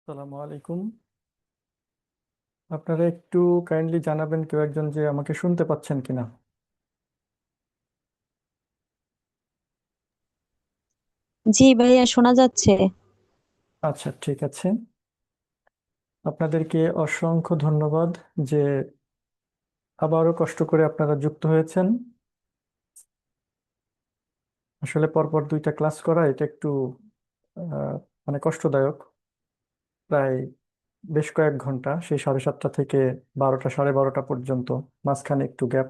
আসসালামু আলাইকুম। আপনারা একটু কাইন্ডলি জানাবেন কেউ একজন যে আমাকে শুনতে পাচ্ছেন কিনা। জি ভাইয়া, শোনা যাচ্ছে। আচ্ছা, ঠিক আছে। আপনাদেরকে অসংখ্য ধন্যবাদ যে আবারও কষ্ট করে আপনারা যুক্ত হয়েছেন। আসলে পরপর দুইটা ক্লাস করা এটা একটু আহ, মানে কষ্টদায়ক। প্রায় বেশ কয়েক ঘন্টা, সেই 7:30 থেকে 12টা 12:30 পর্যন্ত, মাঝখানে একটু গ্যাপ।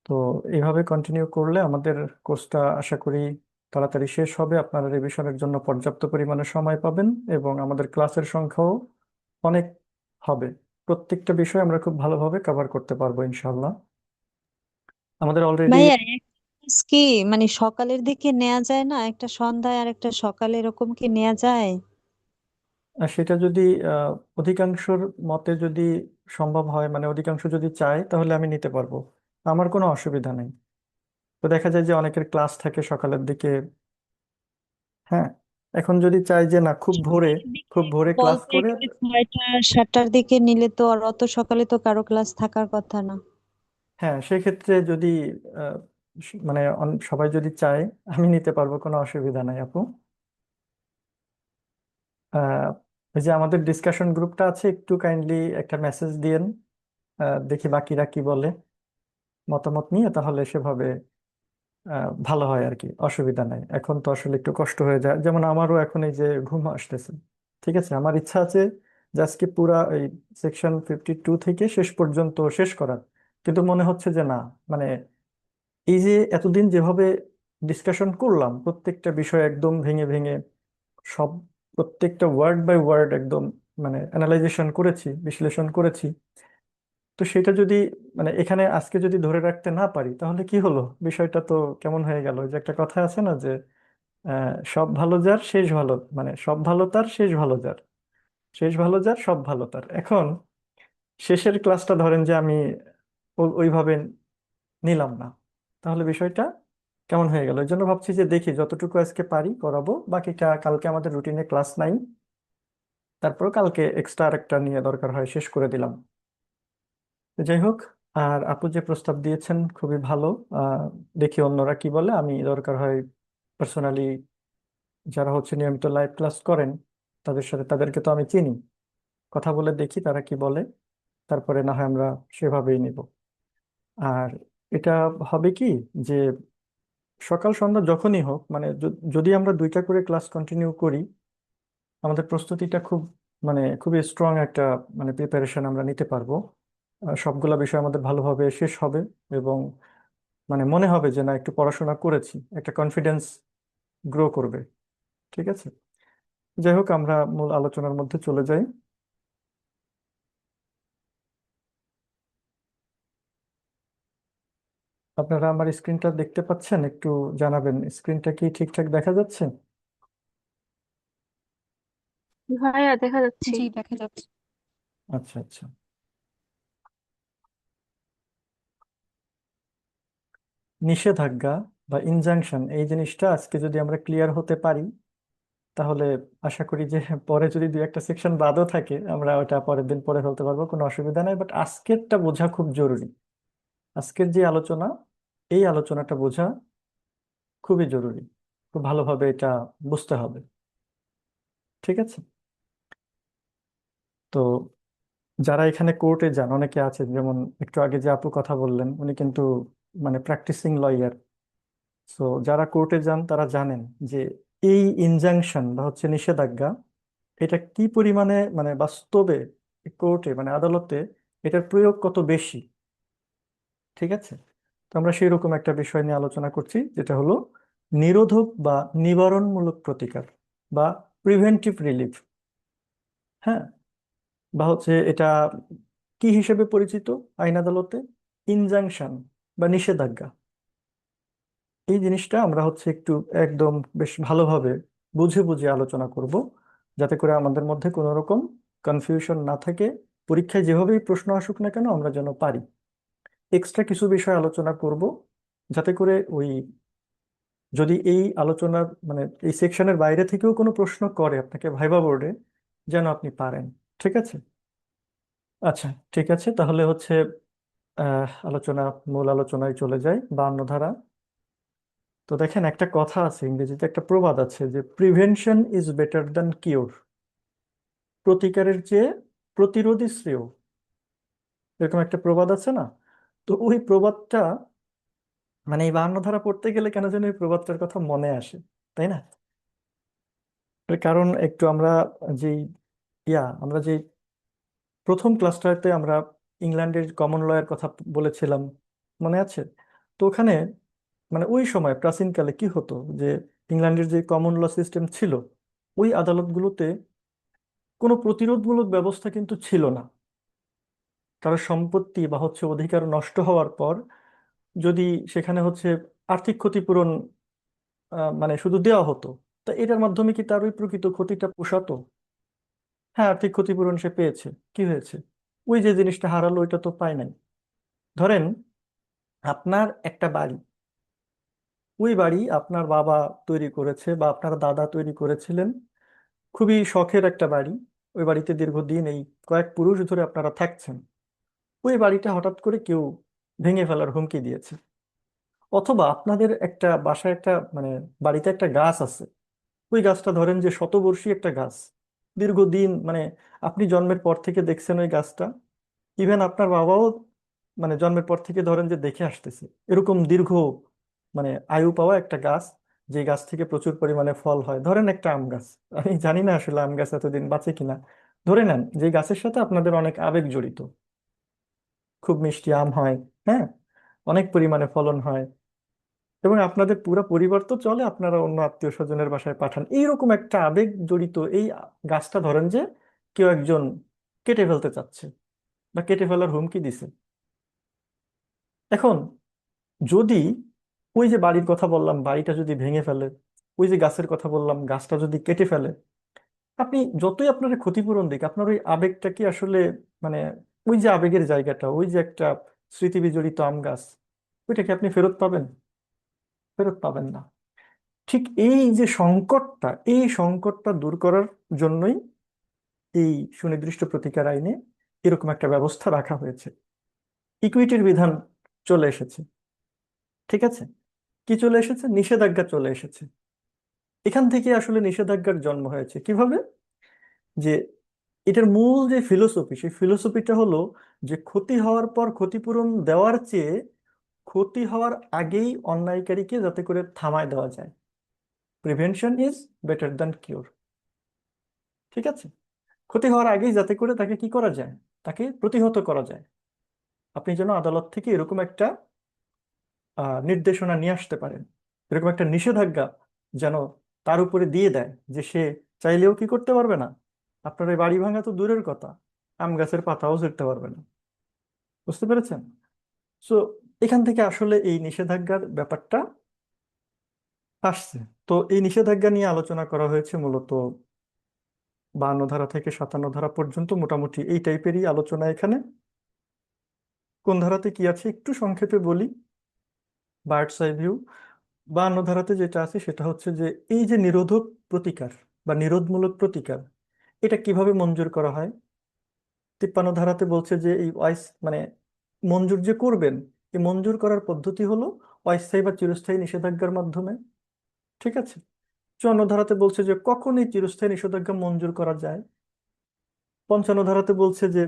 তো এইভাবে কন্টিনিউ করলে আমাদের কোর্সটা আশা করি তাড়াতাড়ি শেষ হবে, আপনারা রিভিশনের জন্য পর্যাপ্ত পরিমাণে সময় পাবেন এবং আমাদের ক্লাসের সংখ্যাও অনেক হবে। প্রত্যেকটা বিষয় আমরা খুব ভালোভাবে কভার করতে পারবো ইনশাল্লাহ। আমাদের অলরেডি ভাইয়া, একটা class কি মানে সকালের দিকে নেওয়া যায় না? একটা সন্ধ্যায় আর একটা সকালে, এরকম কি নেওয়া যায়? সেটা যদি আহ, অধিকাংশর মতে যদি সম্ভব হয়, মানে অধিকাংশ যদি চায়, তাহলে আমি নিতে পারবো। আমার কোনো অসুবিধা নেই। তো দেখা যায় যে অনেকের ক্লাস থাকে সকালের দিকে। হ্যাঁ, এখন যদি চাই যে না, খুব ভোরে, সকালের দিকে খুব ভোরে ক্লাস বলতে করে, গেলে 6টা 7টার দিকে নিলে তো আর অত সকালে তো কারো ক্লাস থাকার কথা না। হ্যাঁ সেক্ষেত্রে যদি আহ, মানে সবাই যদি চায়, আমি নিতে পারবো, কোনো অসুবিধা নাই আপু। আহ, ওই যে আমাদের ডিসকাশন গ্রুপটা আছে, একটু কাইন্ডলি একটা মেসেজ দিয়েন। দেখি বাকিরা কি বলে, মতামত নিয়ে তাহলে সেভাবে ভালো হয় আর কি। অসুবিধা নাই, এখন তো আসলে একটু কষ্ট হয়ে যায়, যেমন আমারও এখন এই যে ঘুম আসতেছে। ঠিক আছে, আমার ইচ্ছা আছে যে আজকে পুরা এই সেকশন 52 থেকে শেষ পর্যন্ত শেষ করার, কিন্তু মনে হচ্ছে যে না, মানে এই যে এতদিন যেভাবে ডিসকাশন করলাম, প্রত্যেকটা বিষয় একদম ভেঙে ভেঙে, সব প্রত্যেকটা ওয়ার্ড বাই ওয়ার্ড একদম মানে অ্যানালাইজেশন করেছি, বিশ্লেষণ করেছি। তো সেটা যদি মানে এখানে আজকে যদি ধরে রাখতে না পারি, তাহলে কি হলো, বিষয়টা তো কেমন হয়ে গেল। ওই যে একটা কথা আছে না যে সব ভালো যার শেষ ভালো, মানে সব ভালো তার শেষ ভালো যার, শেষ ভালো যার সব ভালো তার। এখন শেষের ক্লাসটা ধরেন যে আমি ওইভাবে নিলাম না, তাহলে বিষয়টা কেমন হয়ে গেল। এই জন্য ভাবছি যে দেখি যতটুকু আজকে পারি করাবো, বাকিটা কালকে আমাদের রুটিনে ক্লাস নাই, তারপর কালকে এক্সট্রা আরেকটা নিয়ে দরকার হয় শেষ করে দিলাম। তো যাই হোক, আর আপু যে প্রস্তাব দিয়েছেন খুবই ভালো। আহ, দেখি অন্যরা কি বলে। আমি দরকার হয় পার্সোনালি, যারা হচ্ছে নিয়মিত লাইভ ক্লাস করেন, তাদের সাথে, তাদেরকে তো আমি চিনি, কথা বলে দেখি তারা কি বলে, তারপরে না হয় আমরা সেভাবেই নিব। আর এটা হবে কি, যে সকাল সন্ধ্যা যখনই হোক, মানে যদি আমরা দুইটা করে ক্লাস কন্টিনিউ করি, আমাদের প্রস্তুতিটা খুব মানে খুবই স্ট্রং একটা মানে প্রিপারেশন আমরা নিতে পারবো। সবগুলা বিষয় আমাদের ভালোভাবে শেষ হবে এবং মানে মনে হবে যে না, একটু পড়াশোনা করেছি, একটা কনফিডেন্স গ্রো করবে। ঠিক আছে, যাই হোক, আমরা মূল আলোচনার মধ্যে চলে যাই। আপনারা আমার স্ক্রিনটা দেখতে পাচ্ছেন? একটু জানাবেন, স্ক্রিনটা কি ঠিকঠাক দেখা যাচ্ছে? ভাইয়া দেখা যাচ্ছে। জি, দেখা যাচ্ছে। আচ্ছা আচ্ছা। নিষেধাজ্ঞা বা ইনজাংশন, এই জিনিসটা আজকে যদি আমরা ক্লিয়ার হতে পারি, তাহলে আশা করি যে পরে যদি দুই একটা সেকশন বাদও থাকে, আমরা ওটা পরের দিন পরে ফেলতে পারবো, কোনো অসুবিধা নাই। বাট আজকেরটা বোঝা খুব জরুরি। আজকের যে আলোচনা, এই আলোচনাটা বোঝা খুবই জরুরি। খুব ভালোভাবে এটা বুঝতে হবে। ঠিক আছে। তো যারা এখানে কোর্টে যান, অনেকে আছেন, যেমন একটু আগে যে আপু কথা বললেন, উনি কিন্তু মানে প্র্যাকটিসিং লয়ার। সো যারা কোর্টে যান তারা জানেন যে এই ইনজাংশন বা হচ্ছে নিষেধাজ্ঞা, এটা কি পরিমাণে মানে বাস্তবে কোর্টে মানে আদালতে এটার প্রয়োগ কত বেশি। ঠিক আছে। তো আমরা সেই রকম একটা বিষয় নিয়ে আলোচনা করছি, যেটা হলো নিরোধক বা নিবারণমূলক প্রতিকার বা প্রিভেন্টিভ রিলিফ। হ্যাঁ, বা হচ্ছে এটা কি হিসেবে পরিচিত আইন আদালতে? ইনজাংশন বা নিষেধাজ্ঞা। এই জিনিসটা আমরা হচ্ছে একটু একদম বেশ ভালোভাবে বুঝে বুঝে আলোচনা করব, যাতে করে আমাদের মধ্যে কোনো রকম কনফিউশন না থাকে। পরীক্ষায় যেভাবেই প্রশ্ন আসুক না কেন, আমরা যেন পারি। এক্সট্রা কিছু বিষয় আলোচনা করব, যাতে করে ওই যদি এই আলোচনার মানে এই সেকশনের বাইরে থেকেও কোনো প্রশ্ন করে আপনাকে ভাইবা বোর্ডে, যেন আপনি পারেন। ঠিক আছে? আচ্ছা, ঠিক আছে, তাহলে হচ্ছে মূল আলোচনায় চলে যাই। 52 ধারা। তো দেখেন, একটা কথা আছে, ইংরেজিতে একটা প্রবাদ আছে যে prevention is better than cure. প্রতিকারের চেয়ে প্রতিরোধই শ্রেয়। এরকম একটা প্রবাদ আছে না? তো ওই প্রবাদটা, মানে এই 52 ধারা পড়তে গেলে কেন যেন এই প্রবাদটার কথা মনে আসে, তাই না? এর কারণ একটু আমরা যেই আমরা যে প্রথম ক্লাসটাতে আমরা ইংল্যান্ডের কমন লয়ের কথা বলেছিলাম, মনে আছে? তো ওখানে মানে ওই সময় প্রাচীনকালে কি হতো, যে ইংল্যান্ডের যে কমন ল সিস্টেম ছিল, ওই আদালতগুলোতে কোনো প্রতিরোধমূলক ব্যবস্থা কিন্তু ছিল না। কারো সম্পত্তি বা হচ্ছে অধিকার নষ্ট হওয়ার পর যদি সেখানে হচ্ছে আর্থিক ক্ষতিপূরণ মানে শুধু দেওয়া হতো, তা এটার মাধ্যমে কি তার ওই প্রকৃত ক্ষতিটা পোষাতো? হ্যাঁ, আর্থিক ক্ষতিপূরণ সে পেয়েছে। কি হয়েছে? ওই যে জিনিসটা হারালো ওইটা তো পায় নাই। ধরেন আপনার একটা বাড়ি, ওই বাড়ি আপনার বাবা তৈরি করেছে বা আপনার দাদা তৈরি করেছিলেন, খুবই শখের একটা বাড়ি। ওই বাড়িতে দীর্ঘদিন এই কয়েক পুরুষ ধরে আপনারা থাকছেন। ওই বাড়িটা হঠাৎ করে কেউ ভেঙে ফেলার হুমকি দিয়েছে। অথবা আপনাদের একটা বাসায় একটা মানে বাড়িতে একটা গাছ আছে, ওই গাছটা ধরেন যে শতবর্ষী একটা গাছ, দীর্ঘদিন মানে আপনি জন্মের পর থেকে দেখছেন ওই গাছটা, ইভেন আপনার বাবাও মানে জন্মের পর থেকে ধরেন যে দেখে আসতেছে এরকম দীর্ঘ মানে আয়ু পাওয়া একটা গাছ, যে গাছ থেকে প্রচুর পরিমাণে ফল হয়। ধরেন একটা আম গাছ, আমি জানি না আসলে আম গাছ এতদিন বাঁচে কিনা। ধরে নেন যে গাছের সাথে আপনাদের অনেক আবেগ জড়িত, খুব মিষ্টি আম হয়, হ্যাঁ, অনেক পরিমাণে ফলন হয়, এবং আপনাদের পুরো পরিবার তো চলে, আপনারা অন্য আত্মীয় স্বজনের বাসায় পাঠান, এইরকম একটা আবেগ জড়িত এই গাছটা ধরেন যে কেউ একজন কেটে ফেলতে চাচ্ছে বা কেটে ফেলার হুমকি দিছে। এখন যদি ওই যে বাড়ির কথা বললাম, বাড়িটা যদি ভেঙে ফেলে, ওই যে গাছের কথা বললাম, গাছটা যদি কেটে ফেলে, আপনি যতই আপনার ক্ষতিপূরণ দিক, আপনার ওই আবেগটা কি আসলে মানে ওই যে আবেগের জায়গাটা, ওই যে একটা স্মৃতি বিজড়িত আম গাছ, ওইটা কি আপনি ফেরত পাবেন? ফেরত পাবেন না। ঠিক এই যে সংকটটা, এই সংকটটা দূর করার জন্যই এই সুনির্দিষ্ট প্রতিকার আইনে এরকম একটা ব্যবস্থা রাখা হয়েছে। ইকুইটির বিধান চলে এসেছে। ঠিক আছে? কি চলে এসেছে? নিষেধাজ্ঞা চলে এসেছে। এখান থেকে আসলে নিষেধাজ্ঞার জন্ম হয়েছে কিভাবে? যে এটার মূল যে ফিলোসফি, সেই ফিলোসফিটা হলো যে ক্ষতি হওয়ার পর ক্ষতিপূরণ দেওয়ার চেয়ে ক্ষতি হওয়ার আগেই অন্যায়কারীকে যাতে করে থামায় দেওয়া যায়। Prevention is better than cure. ঠিক আছে? ক্ষতি হওয়ার আগেই যাতে করে তাকে কি করা যায়, তাকে প্রতিহত করা যায়। আপনি যেন আদালত থেকে এরকম একটা নির্দেশনা নিয়ে আসতে পারেন, এরকম একটা নিষেধাজ্ঞা যেন তার উপরে দিয়ে দেয়, যে সে চাইলেও কি করতে পারবে না, আপনার এই বাড়ি ভাঙা তো দূরের কথা, আম গাছের পাতাও ছিঁড়তে পারবে না। বুঝতে পেরেছেন? সো এখান থেকে আসলে এই নিষেধাজ্ঞার ব্যাপারটা আসছে। তো এই নিষেধাজ্ঞা নিয়ে আলোচনা করা হয়েছে মূলত 52 ধারা থেকে 57 ধারা পর্যন্ত, মোটামুটি এই টাইপেরই আলোচনা এখানে। কোন ধারাতে কি আছে একটু সংক্ষেপে বলি। বার্ডস আই ভিউ 52 ধারাতে যেটা আছে সেটা হচ্ছে যে এই যে নিরোধক প্রতিকার বা নিরোধমূলক প্রতিকার, এটা কিভাবে মঞ্জুর করা হয়। 53 ধারাতে বলছে যে এই মানে মঞ্জুর যে করবেন, এই মঞ্জুর করার পদ্ধতি হলো অস্থায়ী বা চিরস্থায়ী নিষেধাজ্ঞার মাধ্যমে। ঠিক আছে? 54 ধারাতে বলছে যে কখন এই চিরস্থায়ী নিষেধাজ্ঞা মঞ্জুর করা যায়। 55 ধারাতে বলছে যে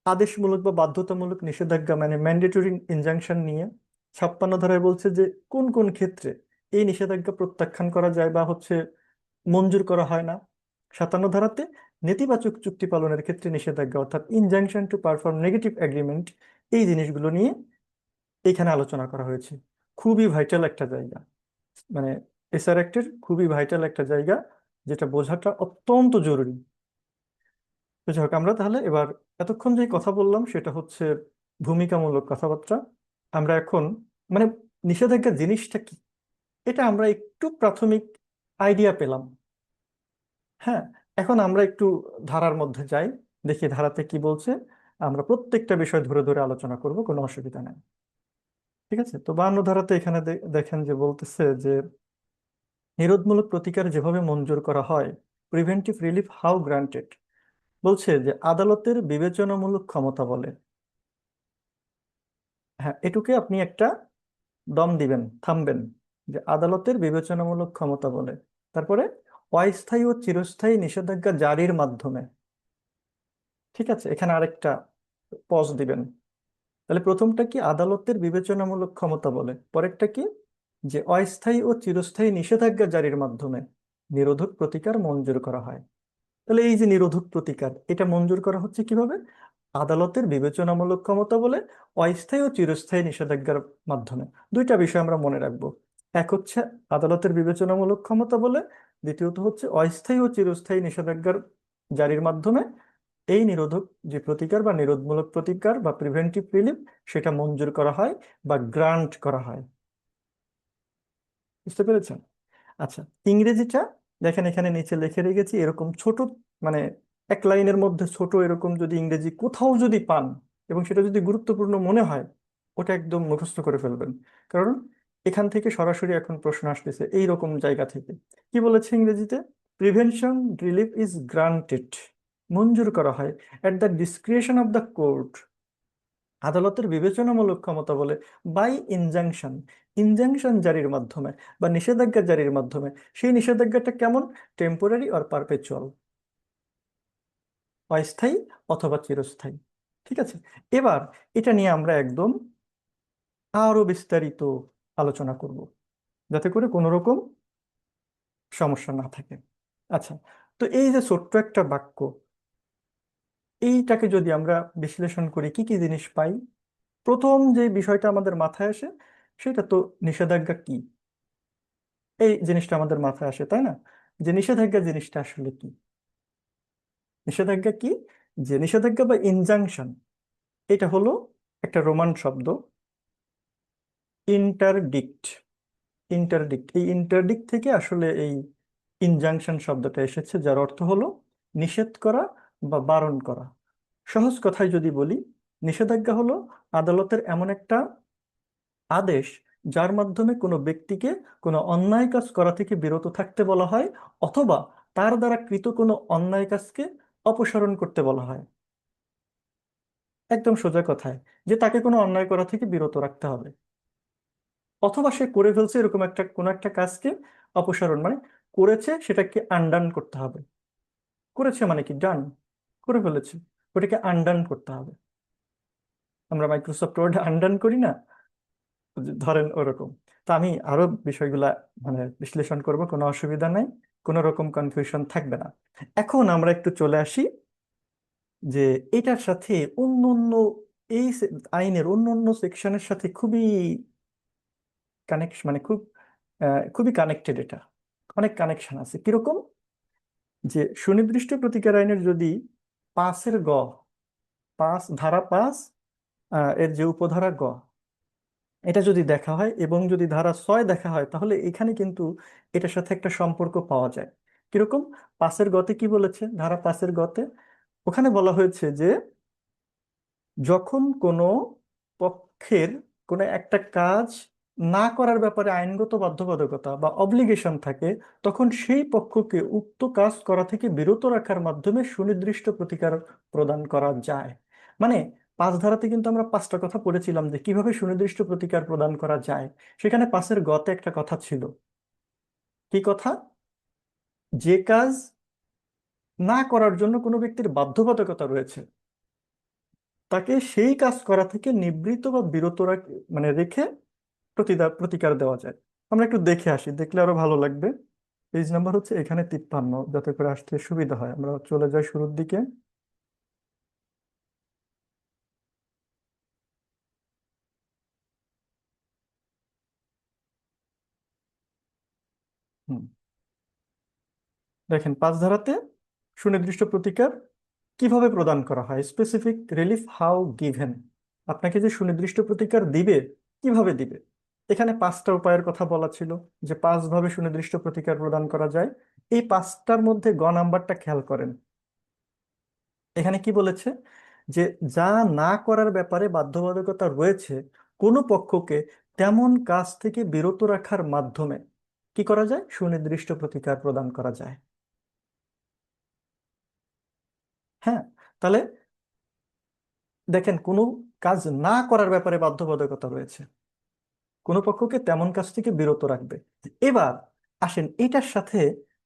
আদেশমূলক বা বাধ্যতামূলক নিষেধাজ্ঞা মানে ম্যান্ডেটরি ইনজাংশন নিয়ে। 56 ধারায় বলছে যে কোন কোন ক্ষেত্রে এই নিষেধাজ্ঞা প্রত্যাখ্যান করা যায় বা হচ্ছে মঞ্জুর করা হয় না। 57 ধারাতে নেতিবাচক চুক্তি পালনের ক্ষেত্রে নিষেধাজ্ঞা, অর্থাৎ injunction to perform negative agreement, এই জিনিসগুলো নিয়ে এখানে আলোচনা করা হয়েছে। খুবই ভাইটাল একটা জায়গা, মানে এসআর অ্যাক্টের খুবই ভাইটাল একটা জায়গা, যেটা বোঝাটা অত্যন্ত জরুরি। তো যাই হোক, আমরা তাহলে এবার এতক্ষণ যে কথা বললাম সেটা হচ্ছে ভূমিকামূলক কথাবার্তা। আমরা এখন মানে নিষেধাজ্ঞা জিনিসটা কি, এটা আমরা একটু প্রাথমিক আইডিয়া পেলাম। হ্যাঁ, এখন আমরা একটু ধারার মধ্যে যাই, দেখি ধারাতে কি বলছে। আমরা প্রত্যেকটা বিষয় ধরে ধরে আলোচনা করব, কোনো অসুবিধা নেই। ঠিক আছে? তো 52 ধারাতে এখানে দেখেন যে বলতেছে যে নিরোধমূলক প্রতিকার যেভাবে মঞ্জুর করা হয়, প্রিভেন্টিভ রিলিফ হাউ গ্রান্টেড, বলছে যে আদালতের বিবেচনামূলক ক্ষমতা বলে। হ্যাঁ, এটুকে আপনি একটা দম দিবেন, থামবেন, যে আদালতের বিবেচনামূলক ক্ষমতা বলে। তারপরে অস্থায়ী ও চিরস্থায়ী নিষেধাজ্ঞা জারির মাধ্যমে। ঠিক আছে, এখানে আরেকটা পজ দিবেন। তাহলে প্রথমটা কি, আদালতের বিবেচনামূলক ক্ষমতা বলে, পরেরটা কি, যে অস্থায়ী ও চিরস্থায়ী নিষেধাজ্ঞা জারির মাধ্যমে নিরোধক প্রতিকার মঞ্জুর করা হয়। তাহলে এই যে নিরোধক প্রতিকার, এটা মঞ্জুর করা হচ্ছে কিভাবে? আদালতের বিবেচনামূলক ক্ষমতা বলে, অস্থায়ী ও চিরস্থায়ী নিষেধাজ্ঞার মাধ্যমে। দুইটা বিষয় আমরা মনে রাখবো। এক হচ্ছে আদালতের বিবেচনামূলক ক্ষমতা বলে, দ্বিতীয়ত হচ্ছে অস্থায়ী ও চিরস্থায়ী নিষেধাজ্ঞার জারির মাধ্যমে এই নিরোধক যে প্রতিকার বা নিরোধমূলক প্রতিকার বা প্রিভেন্টিভ রিলিফ, সেটা মঞ্জুর করা হয় বা গ্রান্ট করা হয়। বুঝতে পেরেছেন? আচ্ছা, ইংরেজিটা দেখেন, এখানে নিচে লিখে রেখেছি এরকম ছোট, মানে এক লাইনের মধ্যে ছোট এরকম যদি ইংরেজি কোথাও যদি পান এবং সেটা যদি গুরুত্বপূর্ণ মনে হয়, ওটা একদম মুখস্থ করে ফেলবেন। কারণ এখান থেকে সরাসরি এখন প্রশ্ন আসতেছে এই রকম জায়গা থেকে। কি বলেছে ইংরেজিতে? প্রিভেনশন রিলিফ ইজ গ্রান্টেড, মঞ্জুর করা হয়, at the discretion of the court, আদালতের বিবেচনামূলক ক্ষমতা বলে, বাই ইনজাংশন, ইনজাংশন জারির মাধ্যমে বা নিষেধাজ্ঞা জারির মাধ্যমে। সেই নিষেধাজ্ঞাটা কেমন? টেম্পোরারি অর পারপেচুয়াল, অস্থায়ী অথবা চিরস্থায়ী। ঠিক আছে, এবার এটা নিয়ে আমরা একদম আরো বিস্তারিত আলোচনা করব, যাতে করে কোনো রকম সমস্যা না থাকে। আচ্ছা, তো এই যে ছোট্ট একটা বাক্য, এইটাকে যদি আমরা বিশ্লেষণ করি কি কি জিনিস পাই? প্রথম যে বিষয়টা আমাদের মাথায় আসে সেটা তো নিষেধাজ্ঞা কি, এই জিনিসটা আমাদের মাথায় আসে, তাই না? যে নিষেধাজ্ঞা জিনিসটা আসলে কি? নিষেধাজ্ঞা কি? যে নিষেধাজ্ঞা বা ইনজাংশন, এটা হলো একটা রোমান শব্দ, ইন্টারডিক্ট। ইন্টারডিক্ট, এই ইন্টারডিক্ট থেকে আসলে এই ইনজাংশন শব্দটা এসেছে, যার অর্থ হলো নিষেধ করা বা বারণ করা। সহজ কথায় যদি বলি, নিষেধাজ্ঞা হলো আদালতের এমন একটা আদেশ যার মাধ্যমে কোনো ব্যক্তিকে কোনো অন্যায় কাজ করা থেকে বিরত থাকতে বলা হয়, অথবা তার দ্বারা কৃত কোনো অন্যায় কাজকে অপসারণ করতে বলা হয়। একদম সোজা কথায়, যে তাকে কোনো অন্যায় করা থেকে বিরত রাখতে হবে, অথবা সে করে ফেলছে এরকম একটা কোনো একটা কাজকে অপসারণ, মানে করেছে সেটাকে আনডান করতে হবে। করেছে মানে কি, ডান, করে ফেলেছে, ওটাকে আনডান করতে হবে। আমরা মাইক্রোসফট ওয়ার্ডে আনডান করি না, ধরেন ওরকম। তো আমি আরো বিষয়গুলা মানে বিশ্লেষণ করব, কোনো অসুবিধা নাই, কোনো রকম কনফিউশন থাকবে না। এখন আমরা একটু চলে আসি যে এটার সাথে অন্য অন্য এই আইনের অন্য অন্য সেকশনের সাথে খুবই কানেকশন, মানে খুবই কানেক্টেড এটা, অনেক কানেকশন আছে। কিরকম? যে সুনির্দিষ্ট প্রতিকার আইনের যদি 5-এর গ, 5 ধারা 5, এর যে উপধারা গ, এটা যদি দেখা হয় এবং যদি ধারা 6 দেখা হয়, তাহলে এখানে কিন্তু এটার সাথে একটা সম্পর্ক পাওয়া যায়। কিরকম? 5-এর গতে কি বলেছে? ধারা 5-এর গতে ওখানে বলা হয়েছে যে যখন কোনো পক্ষের কোনো একটা কাজ না করার ব্যাপারে আইনগত বাধ্যবাধকতা বা অব্লিগেশন থাকে, তখন সেই পক্ষকে উক্ত কাজ করা থেকে বিরত রাখার মাধ্যমে সুনির্দিষ্ট প্রতিকার প্রদান করা যায়। মানে 5 ধারাতে কিন্তু আমরা 5টা কথা পড়েছিলাম যে কিভাবে সুনির্দিষ্ট প্রতিকার প্রদান করা যায়। সেখানে 5-এর গতে একটা কথা ছিল। কি কথা? যে কাজ না করার জন্য কোনো ব্যক্তির বাধ্যবাধকতা রয়েছে, তাকে সেই কাজ করা থেকে নিবৃত্ত বা বিরত মানে রেখে প্রতিকার দেওয়া যায়। আমরা একটু দেখে আসি, দেখলে আরো ভালো লাগবে। পেজ নাম্বার হচ্ছে এখানে 53, যাতে করে আসতে সুবিধা হয়। আমরা চলে যাই শুরুর দিকে। হুম, দেখেন 5 ধারাতে সুনির্দিষ্ট প্রতিকার কিভাবে প্রদান করা হয়, স্পেসিফিক রিলিফ হাউ গিভেন, আপনাকে যে সুনির্দিষ্ট প্রতিকার দিবে কিভাবে দিবে। এখানে 5টা উপায়ের কথা বলা ছিল, যে 5ভাবে সুনির্দিষ্ট প্রতিকার প্রদান করা যায়। এই 5টার মধ্যে গ নাম্বারটা খেয়াল করেন। এখানে কি বলেছে? যে যা না করার ব্যাপারে বাধ্যবাধকতা রয়েছে কোনো পক্ষকে, তেমন কাজ থেকে বিরত রাখার মাধ্যমে কি করা যায়? সুনির্দিষ্ট প্রতিকার প্রদান করা যায়। হ্যাঁ, তাহলে দেখেন কোনো কাজ না করার ব্যাপারে বাধ্যবাধকতা রয়েছে, কোনো পক্ষকে তেমন কাজ থেকে বিরত রাখবে। এবার আসেন এটার সাথে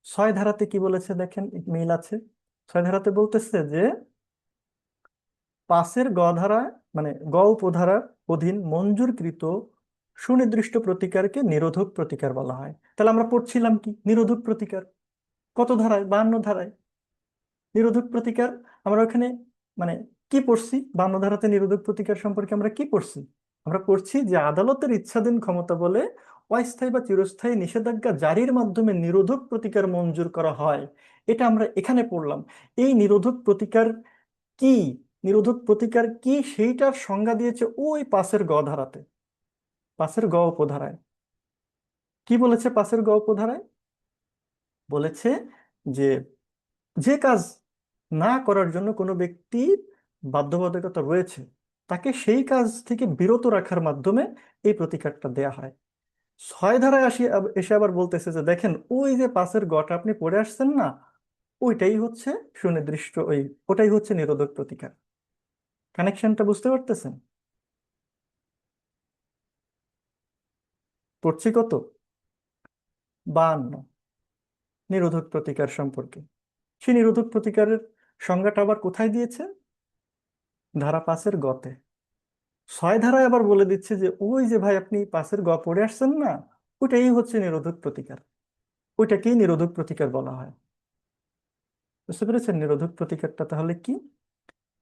6 ধারাতে কি বলেছে দেখেন, মিল আছে। 6 ধারাতে বলতেছে যে পাশের গ ধারা, মানে গ উপধারার অধীন মঞ্জুরকৃত সুনির্দিষ্ট প্রতিকারকে নিরোধক প্রতিকার বলা হয়। তাহলে আমরা পড়ছিলাম কি নিরোধক প্রতিকার, কত ধারায়? 52 ধারায় নিরোধক প্রতিকার। আমরা ওখানে মানে কি পড়ছি 52 ধারাতে নিরোধক প্রতিকার সম্পর্কে আমরা কি পড়ছি? আমরা পড়ছি যে আদালতের ইচ্ছাধীন ক্ষমতা বলে অস্থায়ী বা চিরস্থায়ী নিষেধাজ্ঞা জারির মাধ্যমে নিরোধক প্রতিকার মঞ্জুর করা হয়। এটা আমরা এখানে পড়লাম। এই নিরোধক প্রতিকার কি, নিরোধক প্রতিকার কি সেইটার সংজ্ঞা দিয়েছে ওই পাশের গ ধারাতে, পাশের গ উপধারায়। কি বলেছে পাশের গ উপধারায়? বলেছে যে যে কাজ না করার জন্য কোনো ব্যক্তির বাধ্যবাধকতা রয়েছে তাকে সেই কাজ থেকে বিরত রাখার মাধ্যমে এই প্রতিকারটা দেয়া হয়। 6 ধারায় এসে আবার বলতেছে যে দেখেন ওই যে পাশের গটা আপনি পড়ে আসছেন না, ওইটাই হচ্ছে সুনির্দিষ্ট, ওটাই হচ্ছে নিরোধক প্রতিকার। কানেকশনটা বুঝতে পারতেছেন? পড়ছি কত? 52 নিরোধক প্রতিকার সম্পর্কে। সেই নিরোধক প্রতিকারের সংজ্ঞাটা আবার কোথায় দিয়েছে? ধারা 5-এর গতে। 6 ধারায় আবার বলে দিচ্ছে যে ওই যে ভাই আপনি পাশের গ পড়ে আসছেন না, ওইটাই হচ্ছে নিরোধক প্রতিকার, ওইটাকেই নিরোধক প্রতিকার বলা হয়। বুঝতে পেরেছেন নিরোধক প্রতিকারটা তাহলে কি?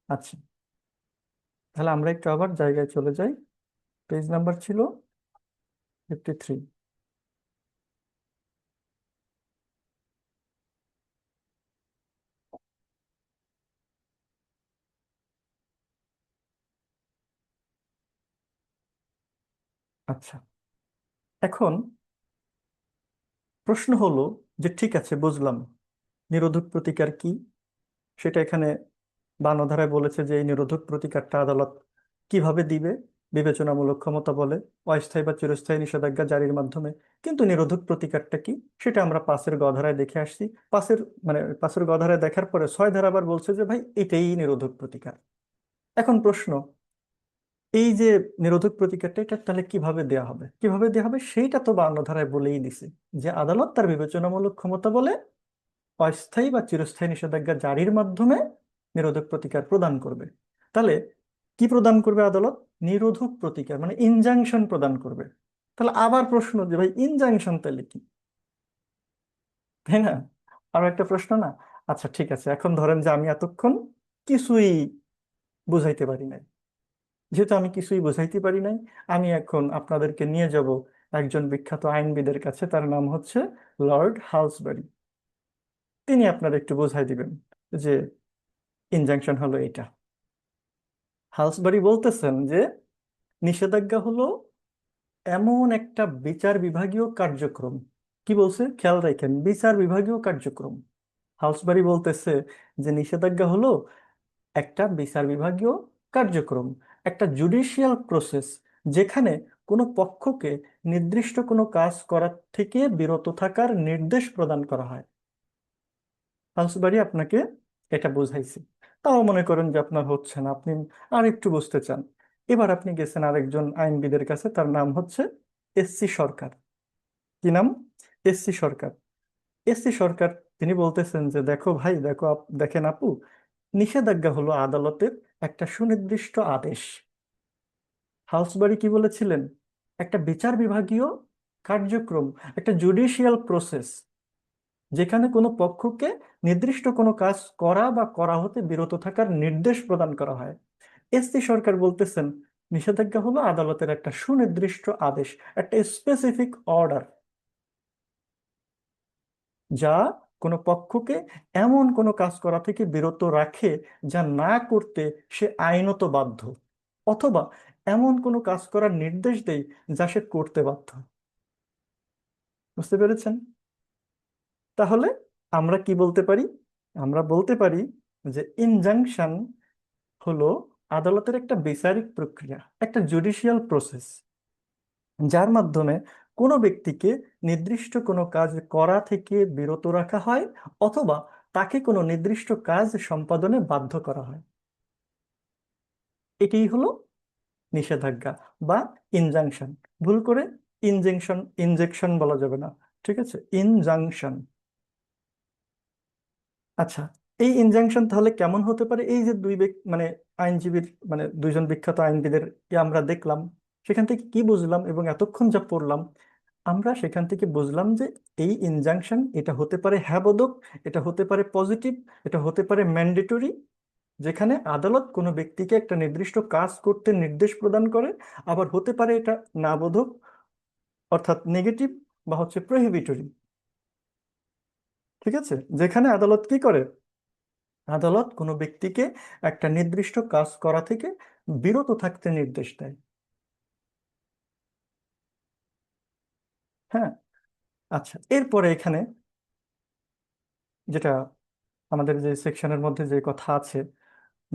আচ্ছা, তাহলে আমরা একটু আবার জায়গায় চলে যাই। পেজ নাম্বার ছিল 53। আচ্ছা, এখন প্রশ্ন হলো যে ঠিক আছে বুঝলাম নিরোধক প্রতিকার কি, সেটা এখানে 52 ধারায় বলেছে যে এই নিরোধক প্রতিকারটা আদালত কিভাবে দিবে, বিবেচনামূলক ক্ষমতা বলে অস্থায়ী বা চিরস্থায়ী নিষেধাজ্ঞা জারির মাধ্যমে। কিন্তু নিরোধক প্রতিকারটা কি সেটা আমরা পাশের গ ধারায় দেখে আসছি। পাশের গ ধারায় দেখার পরে 6 ধারা আবার বলছে যে ভাই এটাই নিরোধক প্রতিকার। এখন প্রশ্ন, এই যে নিরোধক প্রতিকারটা এটা তাহলে কিভাবে দেয়া হবে, কিভাবে দেয়া হবে সেইটা তো 52 ধারায় বলেই দিছে যে আদালত তার বিবেচনামূলক ক্ষমতা বলে অস্থায়ী বা চিরস্থায়ী নিষেধাজ্ঞা জারির মাধ্যমে নিরোধক প্রতিকার প্রদান করবে। তাহলে কি প্রদান করবে আদালত? নিরোধক প্রতিকার মানে ইনজাংশন প্রদান করবে। তাহলে আবার প্রশ্ন যে ভাই ইনজাংশন তাহলে কি, তাই না? আরো একটা প্রশ্ন না? আচ্ছা ঠিক আছে, এখন ধরেন যে আমি এতক্ষণ কিছুই বুঝাইতে পারি নাই। যেহেতু আমি কিছুই বুঝাইতে পারি নাই, আমি এখন আপনাদেরকে নিয়ে যাব একজন বিখ্যাত আইনবিদের কাছে, তার নাম হচ্ছে লর্ড হালসবারি। তিনি আপনার একটু বোঝাই দিবেন যে ইনজাংশন হলো এটা। হালসবারি বলতেছেন যে নিষেধাজ্ঞা হলো এমন একটা বিচার বিভাগীয় কার্যক্রম। কি বলছে খেয়াল রাখেন, বিচার বিভাগীয় কার্যক্রম। হালসবারি বলতেছে যে নিষেধাজ্ঞা হলো একটা বিচার বিভাগীয় কার্যক্রম, একটা জুডিশিয়াল প্রসেস, যেখানে কোনো পক্ষকে নির্দিষ্ট কোনো কাজ করার থেকে বিরত থাকার নির্দেশ প্রদান করা হয়। হালসবারি আপনাকে এটা বুঝাইছে, তাও মনে করেন যে আপনার হচ্ছে না, আপনি আর একটু বুঝতে চান। এবার আপনি গেছেন আরেকজন আইনবিদের কাছে, তার নাম হচ্ছে এসসি সরকার। কি নাম? এসসি সরকার। এসসি সরকার তিনি বলতেছেন যে দেখো ভাই, দেখেন আপু, নিষেধাজ্ঞা হলো আদালতের একটা সুনির্দিষ্ট আদেশ। হাউসবারি কি বলেছিলেন? একটা বিচার বিভাগীয় কার্যক্রম, একটা জুডিশিয়াল প্রসেস, যেখানে কোনো পক্ষকে নির্দিষ্ট কোনো কাজ করা বা করা হতে বিরত থাকার নির্দেশ প্রদান করা হয়। এসসি সরকার বলতেছেন নিষেধাজ্ঞা হলো আদালতের একটা সুনির্দিষ্ট আদেশ, একটা স্পেসিফিক অর্ডার, যা কোনো পক্ষকে এমন কোনো কাজ করা থেকে বিরত রাখে যা না করতে সে আইনত বাধ্য, অথবা এমন কোনো কাজ করার নির্দেশ দেয় যা সে করতে বাধ্য। বুঝতে পেরেছেন? তাহলে আমরা কি বলতে পারি? আমরা বলতে পারি যে ইনজাংশন হলো আদালতের একটা বিচারিক প্রক্রিয়া, একটা জুডিশিয়াল প্রসেস, যার মাধ্যমে কোনো ব্যক্তিকে নির্দিষ্ট কোনো কাজ করা থেকে বিরত রাখা হয়, অথবা তাকে কোনো নির্দিষ্ট কাজ সম্পাদনে বাধ্য করা হয়। এটাই হলো নিষেধাজ্ঞা বা ইনজাংশন। ভুল করে ইনজেকশন ইনজেকশন বলা যাবে না, ঠিক আছে, ইনজাংশন। আচ্ছা, এই ইনজাংশন তাহলে কেমন হতে পারে? এই যে মানে আইনজীবীর মানে দুইজন বিখ্যাত আইনবিদের আমরা দেখলাম, সেখান থেকে কি বুঝলাম এবং এতক্ষণ যা পড়লাম, আমরা সেখান থেকে বুঝলাম যে এই ইনজাংশন এটা হতে পারে হ্যাবোধক, এটা হতে পারে পজিটিভ, এটা হতে পারে ম্যান্ডেটরি, যেখানে আদালত কোনো ব্যক্তিকে একটা নির্দিষ্ট কাজ করতে নির্দেশ প্রদান করে। আবার হতে পারে এটা না বোধক, অর্থাৎ নেগেটিভ বা হচ্ছে প্রহিবিটরি। ঠিক আছে, যেখানে আদালত কি করে, আদালত কোনো ব্যক্তিকে একটা নির্দিষ্ট কাজ করা থেকে বিরত থাকতে নির্দেশ দেয়। হ্যাঁ। আচ্ছা, এরপরে এখানে যেটা আমাদের যে সেকশনের মধ্যে যে কথা আছে,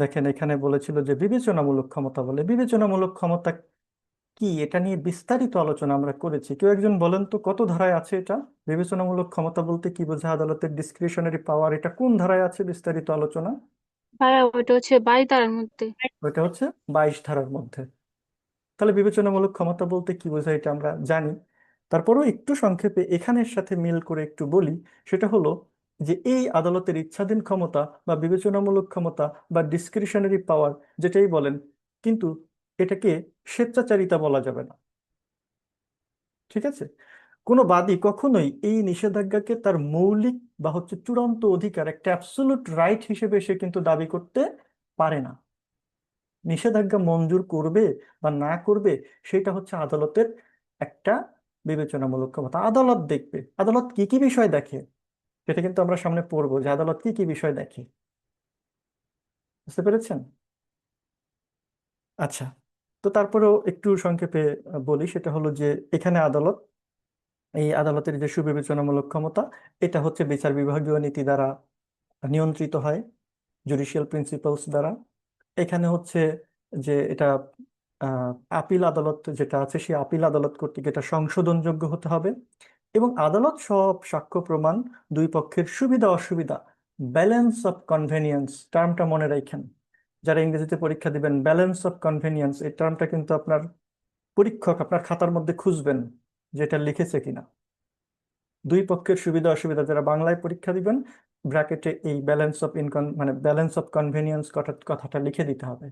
দেখেন এখানে বলেছিল যে বিবেচনামূলক ক্ষমতা। বলে বিবেচনামূলক ক্ষমতা কি, এটা নিয়ে বিস্তারিত আলোচনা আমরা করেছি। কেউ একজন বলেন তো কত ধারায় আছে এটা? বিবেচনামূলক ক্ষমতা বলতে কি বোঝায়, আদালতের ডিসক্রিশনারি পাওয়ার, এটা কোন ধারায় আছে বিস্তারিত আলোচনা? ভাইয়া ওইটা হচ্ছে 22 ধারার মধ্যে। ওইটা হচ্ছে 22 ধারার মধ্যে। তাহলে বিবেচনামূলক ক্ষমতা বলতে কি বোঝায় এটা আমরা জানি। তারপরেও একটু সংক্ষেপে এখানের সাথে মিল করে একটু বলি। সেটা হলো যে এই আদালতের ইচ্ছাধীন ক্ষমতা বা বিবেচনামূলক ক্ষমতা বা ডিসক্রিশনারি পাওয়ার যেটাই বলেন, কিন্তু এটাকে স্বেচ্ছাচারিতা বলা যাবে না। ঠিক আছে, কোনো বাদী কখনোই এই নিষেধাজ্ঞাকে তার মৌলিক বা হচ্ছে চূড়ান্ত অধিকার, একটা অ্যাবসোলুট রাইট হিসেবে সে কিন্তু দাবি করতে পারে না। নিষেধাজ্ঞা মঞ্জুর করবে বা না করবে সেটা হচ্ছে আদালতের একটা বিবেচনামূলক ক্ষমতা। আদালত দেখবে, আদালত কি কি বিষয় দেখে সেটা কিন্তু আমরা সামনে পড়বো, যে আদালত কি কি বিষয় দেখে। বুঝতে পেরেছেন? আচ্ছা, তো তারপরেও একটু সংক্ষেপে বলি। সেটা হলো যে এখানে আদালত, এই আদালতের যে সুবিবেচনামূলক ক্ষমতা, এটা হচ্ছে বিচার বিভাগীয় নীতি দ্বারা নিয়ন্ত্রিত হয়, জুডিশিয়াল প্রিন্সিপালস দ্বারা। এখানে হচ্ছে যে এটা আপিল আদালত যেটা আছে, সেই আপিল আদালত কর্তৃক এটা সংশোধনযোগ্য হতে হবে। এবং আদালত সব সাক্ষ্য প্রমাণ, দুই পক্ষের সুবিধা অসুবিধা, ব্যালেন্স অফ কনভেনিয়েন্স টার্মটা মনে রাখেন। যারা ইংরেজিতে পরীক্ষা দিবেন, ব্যালেন্স অফ কনভেনিয়েন্স এই টার্মটা কিন্তু আপনার পরীক্ষক আপনার খাতার মধ্যে খুঁজবেন যেটা লিখেছে কিনা। দুই পক্ষের সুবিধা অসুবিধা, যারা বাংলায় পরীক্ষা দিবেন, ব্র্যাকেটে এই ব্যালেন্স অফ ইনকন মানে ব্যালেন্স অফ কনভেনিয়েন্স কথাটা লিখে দিতে হবে।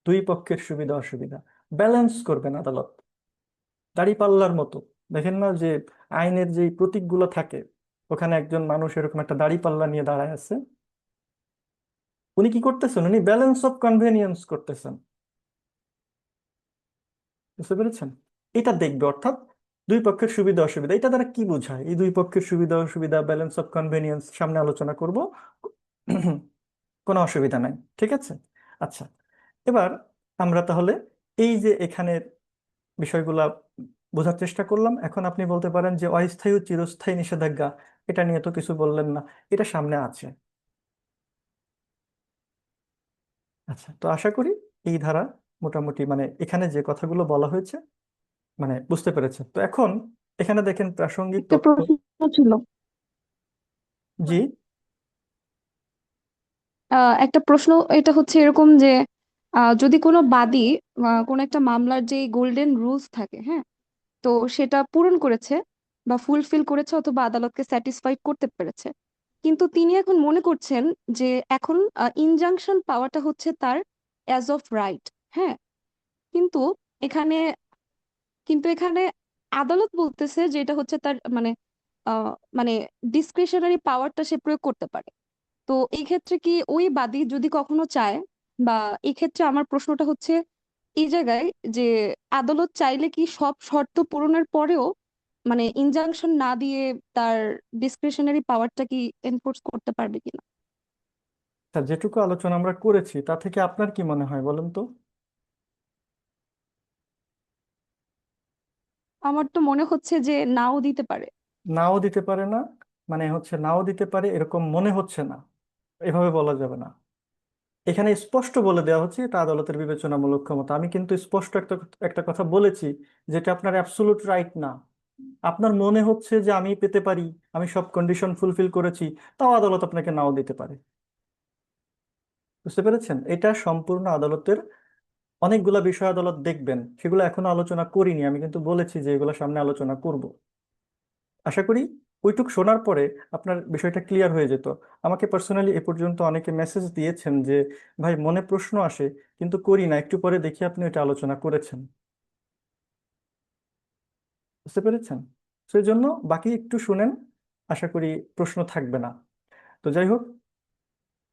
দুই পক্ষের সুবিধা অসুবিধা ব্যালেন্স করবেন আদালত, দাঁড়িপাল্লার মতো। দেখেন না যে আইনের যে প্রতীকগুলো থাকে, ওখানে একজন মানুষ এরকম একটা দাঁড়িপাল্লা নিয়ে দাঁড়ায় আছে, উনি কি করতেছেন? উনি ব্যালেন্স অফ কনভেনিয়েন্স করতেছেন। বুঝতে পেরেছেন? এটা দেখবে, অর্থাৎ দুই পক্ষের সুবিধা অসুবিধা, এটা দ্বারা কি বোঝায়, এই দুই পক্ষের সুবিধা অসুবিধা, ব্যালেন্স অফ কনভেনিয়েন্স সামনে আলোচনা করব। কোনো অসুবিধা নাই, ঠিক আছে। আচ্ছা, এবার আমরা তাহলে এই যে এখানের বিষয়গুলা বোঝার চেষ্টা করলাম। এখন আপনি বলতে পারেন যে অস্থায়ী ও চিরস্থায়ী নিষেধাজ্ঞা, এটা নিয়ে তো কিছু বললেন না, এটা সামনে আছে। আচ্ছা, তো আশা করি এই ধারা মোটামুটি মানে এখানে যে কথাগুলো বলা হয়েছে মানে বুঝতে পেরেছেন। তো এখন এখানে দেখেন প্রাসঙ্গিক একটা তথ্য। প্রশ্ন ছিল। জি। একটা প্রশ্ন, এটা হচ্ছে এরকম যে যদি কোনো বাদী কোনো একটা মামলার যে গোল্ডেন রুলস থাকে, হ্যাঁ, তো সেটা পূরণ করেছে বা ফুলফিল করেছে অথবা আদালতকে স্যাটিসফাই করতে পেরেছে, কিন্তু তিনি এখন মনে করছেন যে এখন ইনজাংশন পাওয়াটা হচ্ছে তার অ্যাজ অফ রাইট, হ্যাঁ, কিন্তু এখানে এখানে আদালত বলতেছে যে এটা হচ্ছে তার মানে আহ মানে ডিসক্রিশনারি পাওয়ারটা সে প্রয়োগ করতে পারে। তো এই ক্ষেত্রে কি ওই বাদী যদি কখনো চায়, বা এই ক্ষেত্রে আমার প্রশ্নটা হচ্ছে এই জায়গায় যে আদালত চাইলে কি সব শর্ত পূরণের পরেও মানে ইনজাংশন না দিয়ে তার ডিসক্রিশনারি পাওয়ারটা কি এনফোর্স করতে পারবে কিনা? তা যেটুকু আলোচনা আমরা করেছি তা থেকে আপনার কি মনে হয় বলেন তো? আমার তো মনে হচ্ছে যে নাও দিতে পারে। নাও দিতে পারে না, মানে হচ্ছে নাও দিতে পারে এরকম মনে হচ্ছে না, এভাবে বলা যাবে না। এখানে স্পষ্ট বলে দেওয়া হচ্ছে এটা আদালতের বিবেচনামূলক ক্ষমতা। আমি কিন্তু স্পষ্ট একটা একটা কথা বলেছি, যেটা আপনার অ্যাবসোলুট রাইট না। আপনার মনে হচ্ছে যে আমি পেতে পারি, আমি সব কন্ডিশন ফুলফিল করেছি, তাও আদালত আপনাকে নাও দিতে পারে। বুঝতে পেরেছেন? এটা সম্পূর্ণ আদালতের অনেকগুলা বিষয় আদালত দেখবেন, সেগুলো এখনো আলোচনা করিনি, আমি কিন্তু বলেছি যে এগুলো সামনে আলোচনা করব। আশা করি ওইটুক শোনার পরে আপনার বিষয়টা ক্লিয়ার হয়ে যেত। আমাকে পার্সোনালি এ পর্যন্ত অনেকে মেসেজ দিয়েছেন যে ভাই মনে প্রশ্ন আসে কিন্তু করি না, একটু পরে দেখি আপনি এটা আলোচনা করেছেন। বুঝতে পেরেছেন? সেই জন্য বাকি একটু শুনেন, আশা করি প্রশ্ন থাকবে না। তো যাই হোক,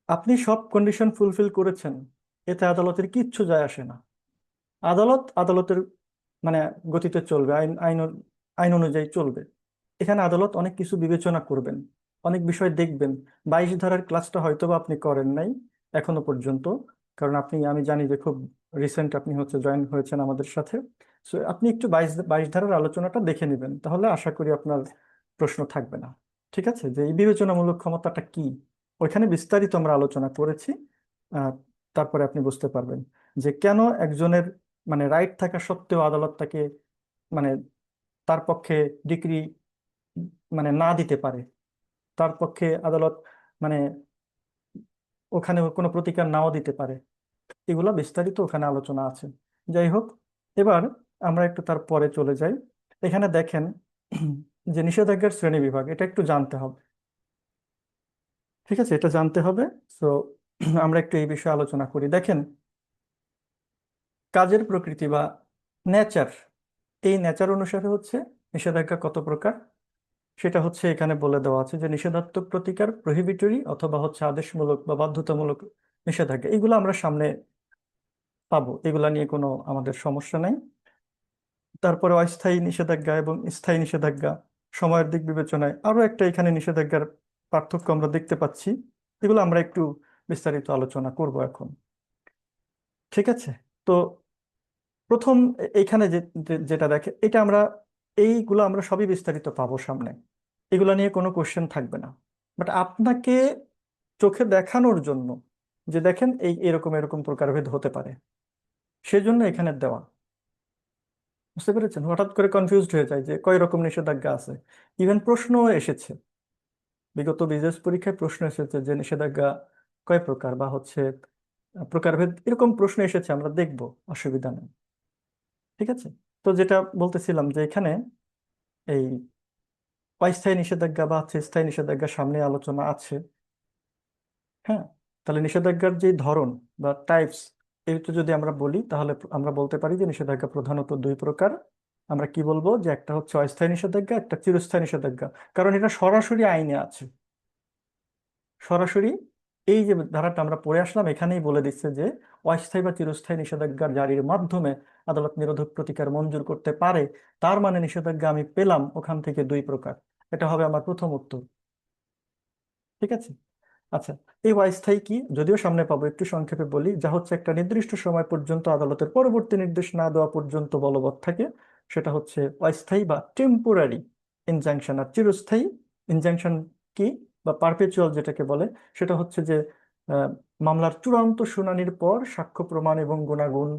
আপনি সব কন্ডিশন ফুলফিল করেছেন, এতে আদালতের কিচ্ছু যায় আসে না। আদালত আদালতের মানে গতিতে চলবে, আইন আইন আইন অনুযায়ী চলবে। এখানে আদালত অনেক কিছু বিবেচনা করবেন, অনেক বিষয় দেখবেন। 22 ধারার ক্লাসটা হয়তো বা আপনি করেন নাই এখনো পর্যন্ত, কারণ আপনি, আমি জানি যে খুব রিসেন্ট আপনি হচ্ছে জয়েন হয়েছেন আমাদের সাথে। সো আপনি একটু বাইশ বাইশ ধারার আলোচনাটা দেখে নেবেন, তাহলে আশা করি আপনার প্রশ্ন থাকবে না। ঠিক আছে, যে এই বিবেচনামূলক ক্ষমতাটা কি, ওইখানে বিস্তারিত আমরা আলোচনা করেছি। আহ, তারপরে আপনি বুঝতে পারবেন যে কেন একজনের মানে রাইট থাকা সত্ত্বেও আদালত তাকে মানে তার পক্ষে ডিক্রি মানে না দিতে পারে, তার পক্ষে আদালত মানে ওখানে কোনো প্রতিকার নাও দিতে পারে। এগুলা বিস্তারিত ওখানে আলোচনা আছে। যাই হোক, এবার আমরা একটু তার পরে চলে যাই। এখানে দেখেন যে নিষেধাজ্ঞার শ্রেণী বিভাগ, এটা একটু জানতে হবে। ঠিক আছে, এটা জানতে হবে। তো আমরা একটু এই বিষয়ে আলোচনা করি। দেখেন, কাজের প্রকৃতি বা নেচার, এই নেচার অনুসারে হচ্ছে নিষেধাজ্ঞা কত প্রকার, সেটা হচ্ছে এখানে বলে দেওয়া আছে যে নিষেধাত্মক প্রতিকার, প্রহিবিটরি অথবা হচ্ছে আদেশমূলক বা বাধ্যতামূলক নিষেধাজ্ঞা, এগুলো আমরা সামনে পাবো, এগুলা নিয়ে কোনো আমাদের সমস্যা নাই। তারপরে অস্থায়ী নিষেধাজ্ঞা এবং স্থায়ী নিষেধাজ্ঞা, সময়ের দিক বিবেচনায় আরো একটা এখানে নিষেধাজ্ঞার পার্থক্য আমরা দেখতে পাচ্ছি। এগুলো আমরা একটু বিস্তারিত আলোচনা করব এখন। ঠিক আছে, তো প্রথম এইখানে যেটা দেখে, এটা আমরা এইগুলো আমরা সবই বিস্তারিত পাবো সামনে, এগুলো নিয়ে কোনো কোশ্চেন থাকবে না। বাট আপনাকে চোখে দেখানোর জন্য যে দেখেন এই এরকম এরকম প্রকারভেদ হতে পারে, সেজন্য এখানে দেওয়া। বুঝতে পেরেছেন? হঠাৎ করে কনফিউজড হয়ে যায় যে কয় রকম নিষেধাজ্ঞা আছে। ইভেন প্রশ্নও এসেছে, বিগত বিজনেস পরীক্ষায় প্রশ্ন এসেছে যে নিষেধাজ্ঞা কয় প্রকার বা হচ্ছে প্রকারভেদ, এরকম প্রশ্ন এসেছে, আমরা দেখব, অসুবিধা নেই। ঠিক আছে, তো যেটা বলতেছিলাম যে এখানে এই অস্থায়ী নিষেধাজ্ঞা বা হচ্ছে স্থায়ী নিষেধাজ্ঞা সামনে আলোচনা আছে। হ্যাঁ, তাহলে নিষেধাজ্ঞার যে ধরন বা টাইপস, এইটা যদি আমরা বলি তাহলে আমরা বলতে পারি যে নিষেধাজ্ঞা প্রধানত দুই প্রকার। আমরা কি বলবো, যে একটা হচ্ছে অস্থায়ী নিষেধাজ্ঞা, একটা চিরস্থায়ী নিষেধাজ্ঞা। কারণ এটা সরাসরি আইনে আছে, সরাসরি এই যে ধারাটা আমরা পড়ে আসলাম এখানেই বলে দিচ্ছে যে অস্থায়ী বা চিরস্থায়ী নিষেধাজ্ঞা জারির মাধ্যমে আদালত নিরোধক প্রতিকার মঞ্জুর করতে পারে। তার মানে নিষেধাজ্ঞা আমি পেলাম ওখান থেকে দুই প্রকার। এটা হবে আমার প্রথম উত্তর। ঠিক আছে, আচ্ছা। এই অস্থায়ী কি, যদিও সামনে পাবো, একটু সংক্ষেপে বলি, যা হচ্ছে একটা নির্দিষ্ট সময় পর্যন্ত আদালতের পরবর্তী নির্দেশ না দেওয়া পর্যন্ত বলবৎ থাকে, সেটা হচ্ছে অস্থায়ী বা টেম্পোরারি ইনজাংশন। আর চিরস্থায়ী ইনজাংশন কি বা পারপেচুয়াল যেটাকে বলে, সেটা হচ্ছে যে আহ, মামলার চূড়ান্ত শুনানির পর সাক্ষ্য প্রমাণ এবং গুণাগুণ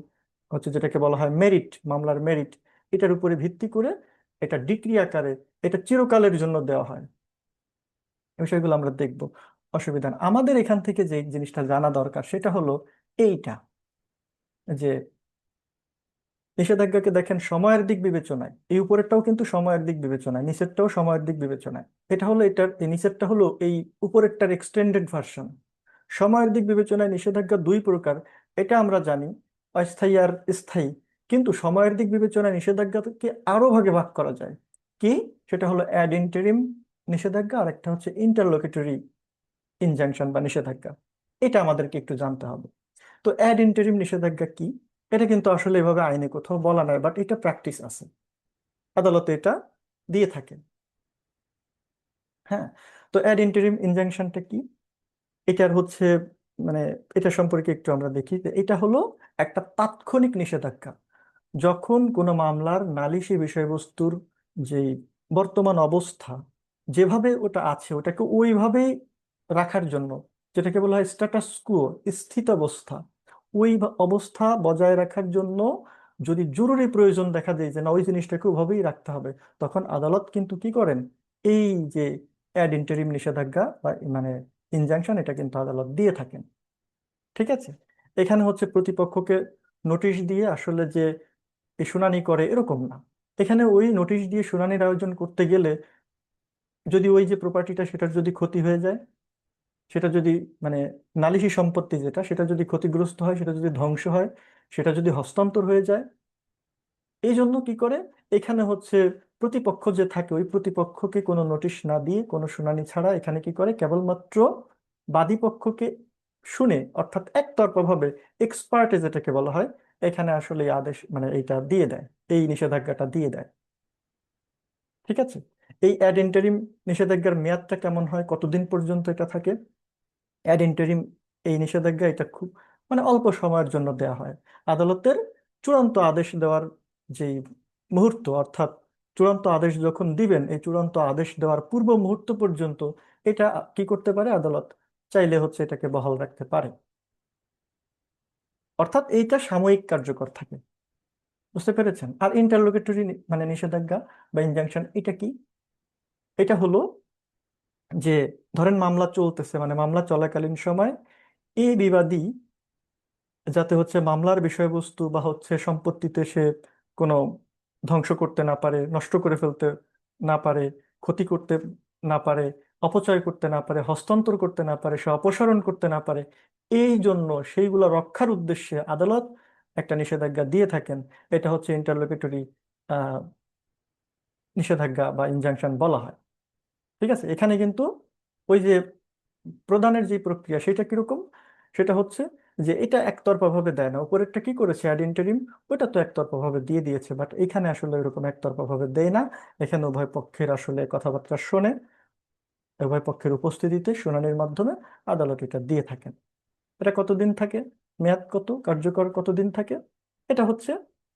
হচ্ছে যেটাকে বলা হয় মেরিট, মামলার মেরিট, এটার উপরে ভিত্তি করে এটা ডিক্রি আকারে এটা চিরকালের জন্য দেওয়া হয়। এই বিষয়গুলো আমরা দেখব, অসুবিধা না। আমাদের এখান থেকে যে জিনিসটা জানা দরকার সেটা হলো এইটা, যে নিষেধাজ্ঞাকে দেখেন সময়ের দিক বিবেচনায়, এই উপরেরটাও কিন্তু সময়ের দিক বিবেচনায়, নিচেরটাও সময়ের দিক বিবেচনায়। এটা হলো এটার, এই নিচেরটা হলো এই উপরেরটার এক্সটেন্ডেড ভার্সন। সময়ের দিক বিবেচনায় নিষেধাজ্ঞা দুই প্রকার, এটা আমরা জানি, অস্থায়ী আর স্থায়ী। কিন্তু সময়ের দিক বিবেচনায় নিষেধাজ্ঞাকে আরো ভাগে ভাগ করা যায়। কি? সেটা হলো অ্যাড ইন্টারিম নিষেধাজ্ঞা, আর একটা হচ্ছে ইন্টারলোকিটরি ইনজাংশন বা নিষেধাজ্ঞা। এটা আমাদেরকে একটু জানতে হবে। তো অ্যাড ইন্টারিম নিষেধাজ্ঞা কি, এটা কিন্তু আসলে এভাবে আইনে কোথাও বলা নাই, বাট এটা প্র্যাকটিস আছে, আদালতে এটা দিয়ে থাকে। হ্যাঁ, তো অ্যাড ইন্টারিম ইনজাংশনটা কি, এটার হচ্ছে মানে এটা সম্পর্কে একটু আমরা দেখি যে এটা হলো একটা তাৎক্ষণিক নিষেধাজ্ঞা। যখন কোনো মামলার নালিশি বিষয়বস্তুর যে বর্তমান অবস্থা যেভাবে ওটা আছে ওটাকে ওইভাবেই রাখার জন্য, যেটাকে বলা হয় স্ট্যাটাস কুয়ো, স্থিতাবস্থা, ওই অবস্থা বজায় রাখার জন্য যদি জরুরি প্রয়োজন দেখা যায় যে না ওই জিনিসটাকে ওভাবেই রাখতে হবে, তখন আদালত কিন্তু কি করেন, এই যে অ্যাড ইন্টারিম নিষেধাজ্ঞা বা মানে ইনজাংশন, এটা কিন্তু আদালত দিয়ে থাকেন। ঠিক আছে, এখানে হচ্ছে প্রতিপক্ষকে নোটিশ দিয়ে আসলে যে এই শুনানি করে এরকম না। এখানে ওই নোটিশ দিয়ে শুনানির আয়োজন করতে গেলে যদি ওই যে প্রপার্টিটা সেটার যদি ক্ষতি হয়ে যায়, সেটা যদি মানে নালিশি সম্পত্তি যেটা, সেটা যদি ক্ষতিগ্রস্ত হয়, সেটা যদি ধ্বংস হয়, সেটা যদি হস্তান্তর হয়ে যায়, এই জন্য কি করে, এখানে হচ্ছে প্রতিপক্ষ যে থাকে ওই প্রতিপক্ষকে কোনো নোটিশ না দিয়ে কোনো শুনানি ছাড়া এখানে কি করে, কেবলমাত্র বাদী পক্ষকে শুনে, অর্থাৎ একতরফাভাবে এক্সপার্টে যেটাকে বলা হয়, এখানে আসলে এই আদেশ মানে এইটা দিয়ে দেয়, এই নিষেধাজ্ঞাটা দিয়ে দেয়। ঠিক আছে, এই অ্যাড ইন্টারিম নিষেধাজ্ঞার মেয়াদটা কেমন হয়, কতদিন পর্যন্ত এটা থাকে? অ্যাড ইন্টারিম এই নিষেধাজ্ঞা এটা খুব মানে অল্প সময়ের জন্য দেয়া হয়। আদালতের চূড়ান্ত আদেশ দেওয়ার যেই মুহূর্ত, অর্থাৎ চূড়ান্ত আদেশ যখন দিবেন, এই চূড়ান্ত আদেশ দেওয়ার পূর্ব মুহূর্ত পর্যন্ত এটা কি করতে পারে, আদালত চাইলে হচ্ছে এটাকে বহাল রাখতে পারে। অর্থাৎ এইটা সাময়িক কার্যকর থাকে। বুঝতে পেরেছেন? আর ইন্টারলোকেটরি মানে নিষেধাজ্ঞা বা ইনজাংশন এটা কি? এটা হলো যে ধরেন মামলা চলতেছে, মানে মামলা চলাকালীন সময় এই বিবাদী যাতে হচ্ছে মামলার বিষয়বস্তু বা হচ্ছে সম্পত্তিতে সে কোনো ধ্বংস করতে না পারে, নষ্ট করে ফেলতে না পারে, ক্ষতি করতে না পারে, অপচয় করতে না পারে, হস্তান্তর করতে না পারে, সে অপসারণ করতে না পারে, এই জন্য সেইগুলো রক্ষার উদ্দেশ্যে আদালত একটা নিষেধাজ্ঞা দিয়ে থাকেন। এটা হচ্ছে ইন্টারলোকেটরি নিষেধাজ্ঞা বা ইনজাংশন বলা হয়। ঠিক আছে, এখানে কিন্তু ওই যে প্রদানের যে প্রক্রিয়া সেটা কিরকম, সেটা হচ্ছে যে এটা একতরফা ভাবে দেয় না, উপরেরটা কি করেছে অ্যাড ইন্টারিম, ওটা তো একতরফা ভাবে দিয়ে দিয়েছে, বাট এখানে আসলে এরকম একতরফা ভাবে দেয় না। এখানে উভয় পক্ষের আসলে কথাবার্তা শোনে, উভয় পক্ষের উপস্থিতিতে শুনানির মাধ্যমে আদালত এটা দিয়ে থাকেন। এটা কতদিন থাকে, মেয়াদ কত, কার্যকর কতদিন থাকে, এটা হচ্ছে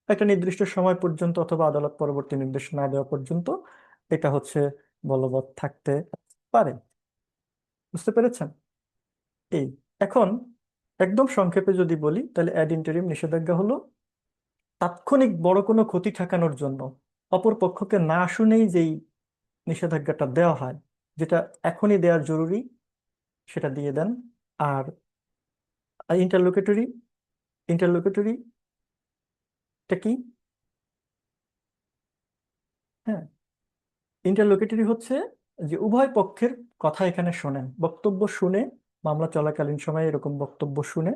একটা নির্দিষ্ট সময় পর্যন্ত অথবা আদালত পরবর্তী নির্দেশ না দেওয়া পর্যন্ত এটা হচ্ছে বলবৎ থাকতে পারে। বুঝতে পেরেছেন? এই এখন একদম সংক্ষেপে যদি বলি তাহলে অ্যাড ইন্টারিম নিষেধাজ্ঞা হলো তাৎক্ষণিক বড় কোনো ক্ষতি ঠেকানোর জন্য অপর পক্ষকে না শুনেই যেই নিষেধাজ্ঞাটা দেওয়া হয়, যেটা এখনই দেওয়া জরুরি সেটা দিয়ে দেন। আর ইন্টারলোকেটরি, ইন্টারলোকেটরি টা কি? হ্যাঁ, ইন্টারলোকেটরি হচ্ছে যে উভয় পক্ষের কথা এখানে শোনেন, বক্তব্য শুনে, মামলা চলাকালীন সময়ে এরকম বক্তব্য শুনে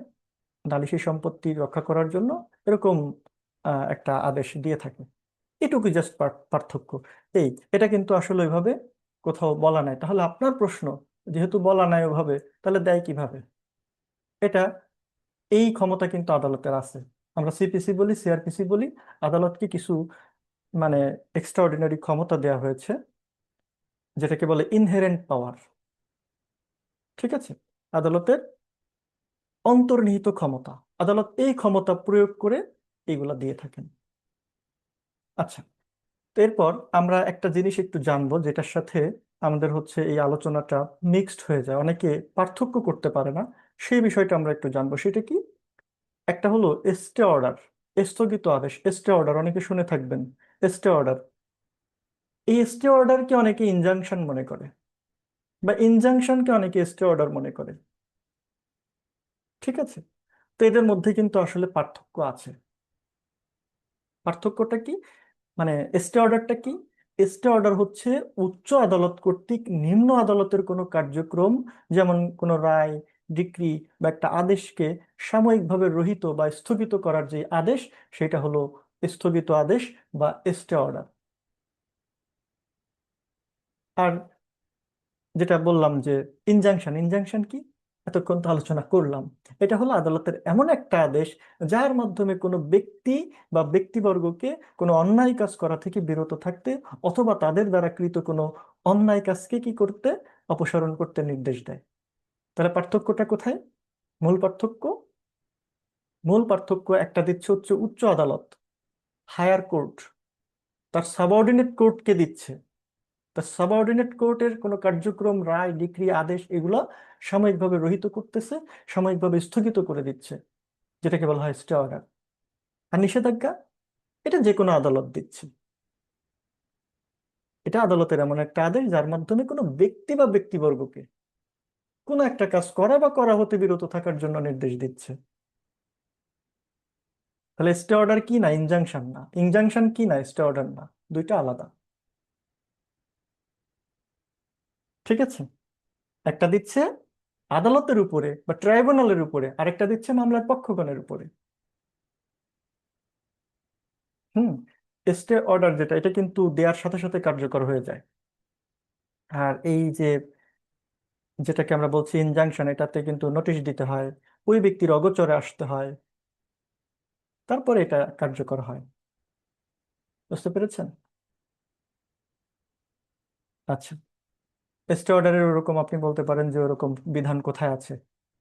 নালিশি সম্পত্তি রক্ষা করার জন্য এরকম একটা আদেশ দিয়ে থাকে। এটুকু জাস্ট পার্থক্য। এই এটা কিন্তু আসলে ওইভাবে কোথাও বলা নাই। তাহলে আপনার প্রশ্ন, যেহেতু বলা নাই ওভাবে, তাহলে দেয় কিভাবে? এটা এই ক্ষমতা কিন্তু আদালতের আছে। আমরা সিপিসি বলি, সিআরপিসি বলি, আদালতকে কিছু মানে এক্সট্রাঅর্ডিনারি ক্ষমতা দেওয়া হয়েছে, যেটাকে বলে ইনহেরেন্ট পাওয়ার। ঠিক আছে, আদালতের অন্তর্নিহিত ক্ষমতা, আদালত এই ক্ষমতা প্রয়োগ করে এইগুলা দিয়ে থাকেন। আচ্ছা, তো এরপর আমরা একটা জিনিস একটু জানবো যেটার সাথে আমাদের হচ্ছে এই আলোচনাটা মিক্সড হয়ে যায়, অনেকে পার্থক্য করতে পারে না, সেই বিষয়টা আমরা একটু জানবো। সেটা কি? একটা হলো স্টে অর্ডার, স্থগিত আদেশ। স্টে অর্ডার অনেকে শুনে থাকবেন। স্টে অর্ডার, এই স্টে অর্ডারকে অনেকে ইনজাংশন মনে করে, বা ইনজাংশনকে অনেকে স্টে অর্ডার মনে করে। ঠিক আছে, তো এদের মধ্যে কিন্তু আসলে পার্থক্য আছে। পার্থক্যটা কি? মানে স্টে অর্ডারটা কি? স্টে অর্ডার হচ্ছে উচ্চ আদালত কর্তৃক নিম্ন আদালতের কোনো কার্যক্রম, যেমন কোনো রায়, ডিক্রি বা একটা আদেশকে সাময়িকভাবে রহিত বা স্থগিত করার যে আদেশ, সেটা হলো স্থগিত আদেশ বা স্টে অর্ডার। আর যেটা বললাম যে ইনজাংশন, ইনজাংশন কি এতক্ষণ তো আলোচনা করলাম, এটা হলো আদালতের এমন একটা আদেশ যার মাধ্যমে কোনো ব্যক্তি বা ব্যক্তিবর্গকে কোনো অন্যায় কাজ করা থেকে বিরত থাকতে অথবা তাদের দ্বারা কৃত কোনো অন্যায় কাজকে কি করতে, অপসারণ করতে নির্দেশ দেয়। তাহলে পার্থক্যটা কোথায়? মূল পার্থক্য, মূল পার্থক্য একটা দিচ্ছে হচ্ছে উচ্চ আদালত, হায়ার কোর্ট, তার সাবঅর্ডিনেট কোর্টকে দিচ্ছে। তা সাবঅর্ডিনেট কোর্টের কোনো কার্যক্রম, রায়, ডিক্রি, আদেশ এগুলো সাময়িকভাবে রহিত করতেছে, সাময়িকভাবে স্থগিত করে দিচ্ছে, যেটাকে বলা হয় স্টে অর্ডার। আর নিষেধাজ্ঞা, এটা যে কোনো আদালত দিচ্ছে। এটা আদালতের এমন একটা আদেশ যার মাধ্যমে কোনো ব্যক্তি বা ব্যক্তিবর্গকে কোনো একটা কাজ করা বা করা হতে বিরত থাকার জন্য নির্দেশ দিচ্ছে। তাহলে স্টে অর্ডার কি না ইনজাংশন না, ইনজাংশন কি না স্টে অর্ডার না, দুইটা আলাদা। ঠিক আছে, একটা দিচ্ছে আদালতের উপরে বা ট্রাইব্যুনালের উপরে, আরেকটা দিচ্ছে মামলার পক্ষগণের উপরে। হুম। স্টে অর্ডার যেটা, এটা কিন্তু দেওয়ার সাথে সাথে কার্যকর হয়ে যায়। আর এই যে যেটাকে আমরা বলছি ইনজাংশন, এটাতে কিন্তু নোটিশ দিতে হয়, ওই ব্যক্তির অগোচরে আসতে হয়, তারপরে এটা কার্যকর হয়। বুঝতে পেরেছেন? আচ্ছা, স্টে অর্ডারের ওরকম আপনি বলতে পারেন যে ওরকম বিধান কোথায় আছে?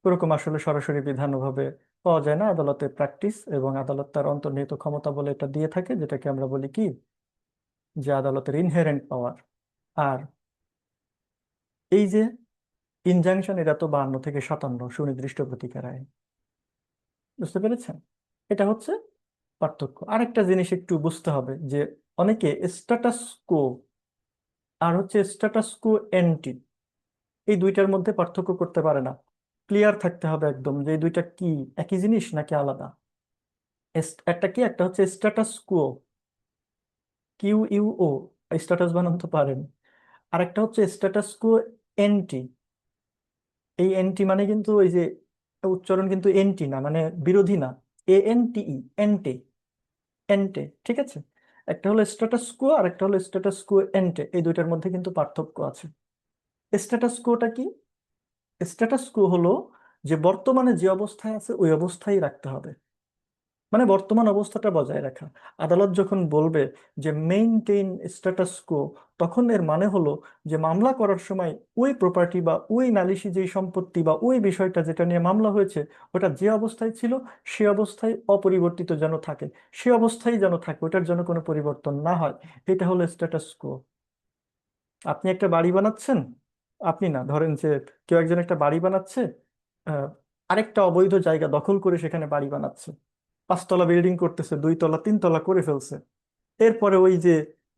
ওরকম আসলে সরাসরি বিধান ওভাবে পাওয়া যায় না। আদালতের প্র্যাকটিস এবং আদালত তার অন্তর্নিহিত ক্ষমতা বলে এটা দিয়ে থাকে, যেটাকে আমরা বলি কি, যে আদালতের ইনহেরেন্ট পাওয়ার। আর এই যে ইনজাংশন, এটা তো 52 থেকে 57 সুনির্দিষ্ট প্রতিকার আইন। বুঝতে পেরেছেন? এটা হচ্ছে পার্থক্য। আরেকটা জিনিস একটু বুঝতে হবে যে অনেকে স্ট্যাটাস কো আর হচ্ছে স্ট্যাটাস কো এন্টি, এই দুইটার মধ্যে পার্থক্য করতে পারে না। ক্লিয়ার থাকতে হবে একদম যে এই দুইটা কি, একই জিনিস নাকি আলাদা। একটা কি, একটা হচ্ছে স্ট্যাটাস কুও, কিউ ইউ ও, স্ট্যাটাস বানান তো পারেন। আর একটা হচ্ছে স্ট্যাটাস কুও এন্টি। এই এন্টি মানে কিন্তু ওই যে উচ্চারণ কিন্তু এন্টি না, মানে বিরোধী না, ANTE, এন্টে, এন্টে। ঠিক আছে, একটা হলো স্ট্যাটাস কুও আর একটা হলো স্ট্যাটাস কুও এন্টে, এই দুইটার মধ্যে কিন্তু পার্থক্য আছে। স্ট্যাটাস কুওটা কি? স্ট্যাটাস কো হলো যে বর্তমানে যে অবস্থায় আছে ওই অবস্থায় রাখতে হবে, মানে বর্তমান অবস্থাটা বজায় রাখা। আদালত যখন বলবে যে মেইনটেইন স্ট্যাটাস কো, তখন এর মানে হলো যে মামলা করার সময় ওই প্রপার্টি বা ওই নালিশি যেই সম্পত্তি বা ওই বিষয়টা যেটা নিয়ে মামলা হয়েছে, ওটা যে অবস্থায় ছিল সে অবস্থায় অপরিবর্তিত যেন থাকে, সে অবস্থায় যেন থাকে, ওটার জন্য কোনো পরিবর্তন না হয়। এটা হলো স্ট্যাটাস কো। আপনি একটা বাড়ি বানাচ্ছেন, আপনি না, ধরেন যে কেউ একজন একটা বাড়ি বানাচ্ছে, আহ, আরেকটা অবৈধ জায়গা দখল করে সেখানে বাড়ি বানাচ্ছে, 5 তলা বিল্ডিং করতেছে, 2 তলা 3 তলা করে ফেলছে। এরপরে ওই যে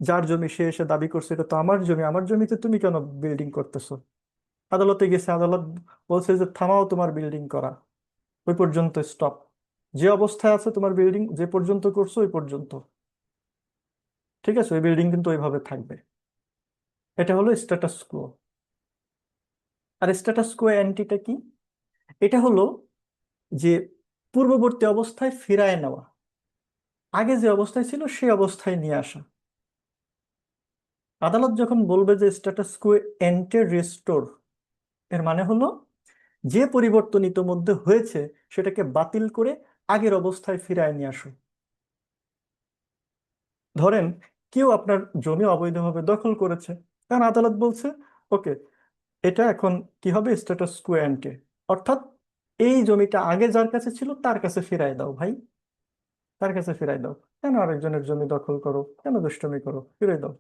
যার জমি সে এসে দাবি করছে এটা তো আমার জমি, আমার জমিতে তুমি কেন বিল্ডিং করতেছো? আদালতে গেছে, আদালত বলছে যে থামাও তোমার বিল্ডিং করা, ওই পর্যন্ত স্টপ, যে অবস্থায় আছে তোমার বিল্ডিং যে পর্যন্ত করছো ওই পর্যন্ত। ঠিক আছে, ওই বিল্ডিং কিন্তু ওইভাবে থাকবে। এটা হলো স্ট্যাটাস কো। আর স্ট্যাটাস কো অ্যান্টিটা কি? এটা হলো যে পূর্ববর্তী অবস্থায় ফিরায় নেওয়া, আগে যে অবস্থায় ছিল সেই অবস্থায় নিয়ে আসা। আদালত যখন বলবে যে স্ট্যাটাস কো এন্টে রেস্টোর, এর মানে হলো যে পরিবর্তন ইতোমধ্যে হয়েছে সেটাকে বাতিল করে আগের অবস্থায় ফিরায় নিয়ে আসো। ধরেন কেউ আপনার জমি অবৈধভাবে দখল করেছে, কারণ আদালত বলছে ওকে, এটা এখন কি হবে, স্ট্যাটাস কো এন্টে, অর্থাৎ এই জমিটা আগে যার কাছে ছিল তার কাছে ফিরায় দাও ভাই, তার কাছে ফিরাই দাও। কেন আরেকজনের জমি দখল করো, কেন দুষ্টুমি করো, ফিরাই দাও।